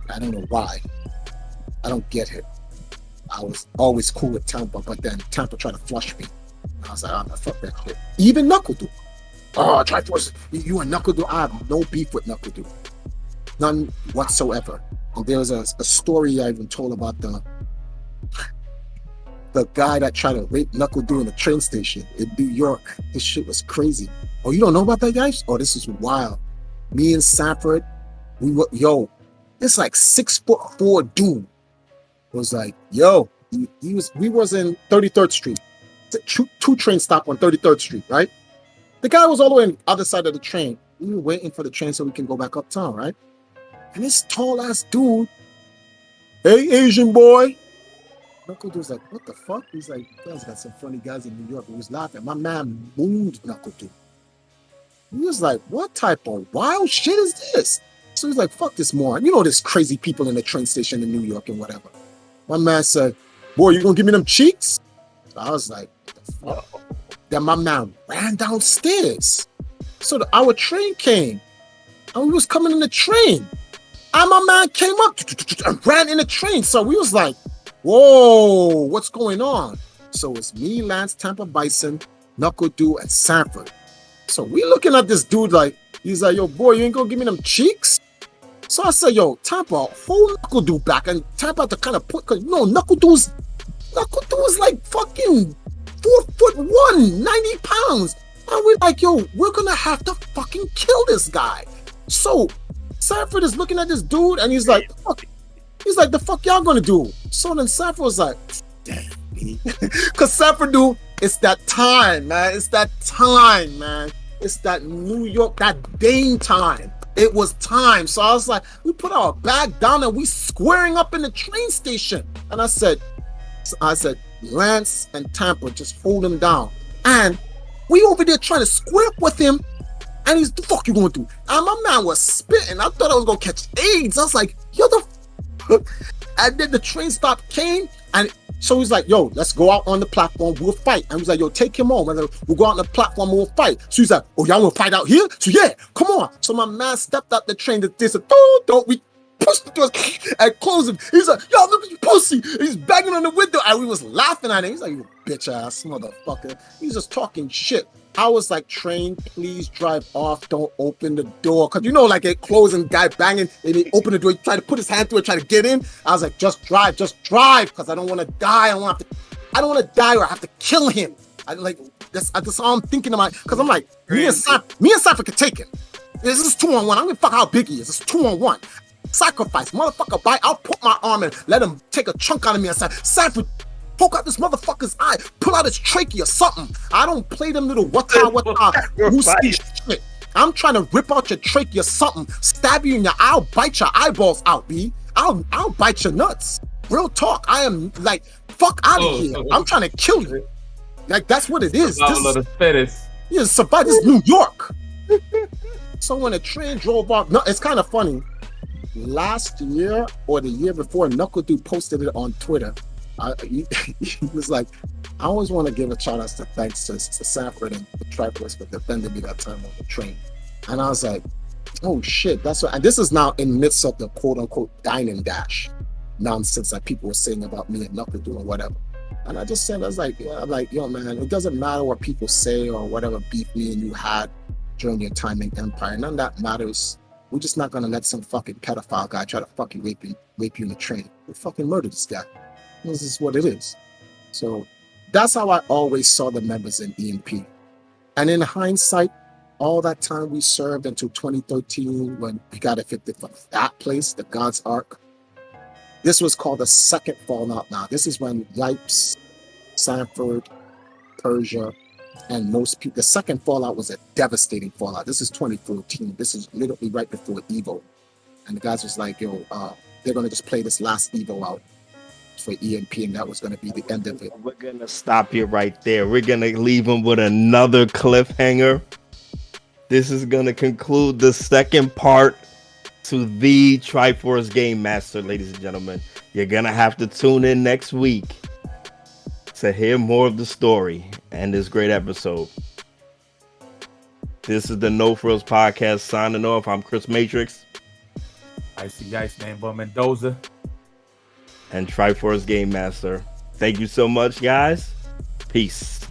I don't know why. I don't get it. I was always cool with Tampa, but then Tampa tried to flush me. I was like, oh, no, fuck that shit. Even Knuckle Dude. Oh, Triforce, you and Knuckle Dude. I have no beef with Knuckle Dude. none whatsoever. And there was a story I even told about the guy that tried to rape Knuckle Dude in the train station in New York. This shit was crazy. Oh, you don't know about that, guys? Oh, this is wild. Me and Sanford, this like 6'4" dude was like, we was in 33rd Street. Two train stop on 33rd Street, right? The guy was all the way on the other side of the train. We were waiting for the train so we can go back uptown, right? And this tall ass dude, hey, Asian boy. Knuckle Dude was like, what the fuck? He's like, you guys got some funny guys in New York. He was laughing. My man mooned Knuckle Dude. He was like, what type of wild shit is this? So he's like, fuck this moron. You know, there's crazy people in the train station in New York and whatever. My man said, boy, you gonna give me them cheeks? So I was like, what the fuck? Then my man ran downstairs. So our train came. And we was coming in the train. And my man came up and ran in the train. So we was like, whoa, what's going on? So it's me, Lance, Tampa Bison, Knuckle Dude, and Sanford. So we looking at this dude like, he's like, yo, boy, you ain't gonna give me them cheeks? So I said, yo, Tampa, hold Knuckle Dude back. And Tampa had to kind of put, because, Knuckle Dude's like fucking 4'1", 90 pounds. And we're like, yo, we're gonna have to fucking kill this guy. So Sanford is looking at this dude and he's like, fuck. He's like, the fuck y'all gonna do? So then Sanford was like, damn, because Sanford dude, it's that time, man. It's that time, man. It's that New York, that Dane time. It was time. So I was like, we put our bag down and we squaring up in the train station. And I said, Lance and Tampa, just hold him down. And we over there trying to square up with him. And he's, the fuck you going to do? And my man was spitting. I thought I was going to catch AIDS. I was like, yo, the fuck? And then the train stop came. And so he's like, yo, let's go out on the platform. We'll fight. And he's like, yo, take him on. We'll go out on the platform and we'll fight. So he's like, oh, y'all want to fight out here? So yeah, come on. So my man stepped out the train. They said, don't. We pushed the doors and closed him. He's like, yo, look at you pussy. He's banging on the window. And we was laughing at him. He's like, you bitch ass motherfucker. He's just talking shit. I was like, train, please drive off. Don't open the door. Because like it closed and guy banging and he opened the door. He tried to put his hand through it, try to get in. I was like, just drive. Because I don't want to die. I don't want to die or I have to kill him. That's all I'm thinking about. Because I'm like, me and Sanford can take him. This is 2-on-1. I don't give a fuck how big he is. It's 2-on-1. Sacrifice. Motherfucker, bite. I'll put my arm and let him take a chunk out of me and say, Sanford, poke out this motherfucker's eye, pull out his trachea or something. I don't play them little shit. I'm trying to rip out your trachea or something, stab you in your eye, I'll bite your eyeballs out, B. I'll bite your nuts. Real talk. I am like, fuck out of here. I'm trying to kill you. Like, that's what it is. This is New York. So when the train drove off, no, it's kind of funny. Last year or the year before, Knuckle Dude posted it on Twitter. He was like, I always want to give a shout out to thanks to Sanford and the Tripers for defending me that time on the train. And I was like, oh shit, that's what. And this is now in midst of the quote unquote dine and dash nonsense that people were saying about me and Knuckle Dude or whatever. And I just said, I was like, yo, man, it doesn't matter what people say or whatever beef me and you had during your time in Empire. None of that matters. We're just not gonna let some fucking pedophile guy try to fucking rape you in the train. We'll fucking murder this guy. This is what it is. So that's how I always saw the members in EMP. And in hindsight, all that time we served until 2013 when we got evicted from that place, the God's Ark. This was called the second fallout now. This is when Yipes, Sanford, Persia, and most people, the second fallout was a devastating fallout. This is 2014. This is literally right before Evo. And the guys was like, yo, they're going to just play this last Evo out for EMP, and that was going to be the end of it.
We're going to stop you right there. We're going to leave them with another cliffhanger. This is going to conclude the second part to the Triforce Game Master, ladies and gentlemen. You're going to have to tune in next week to hear more of the story and this great episode. This is the No Frillz Podcast signing off. I'm Chris Matrix.
IFCYipeS, man, Boy Mendoza.
And Triforce Game Master. Thank you so much, guys. Peace.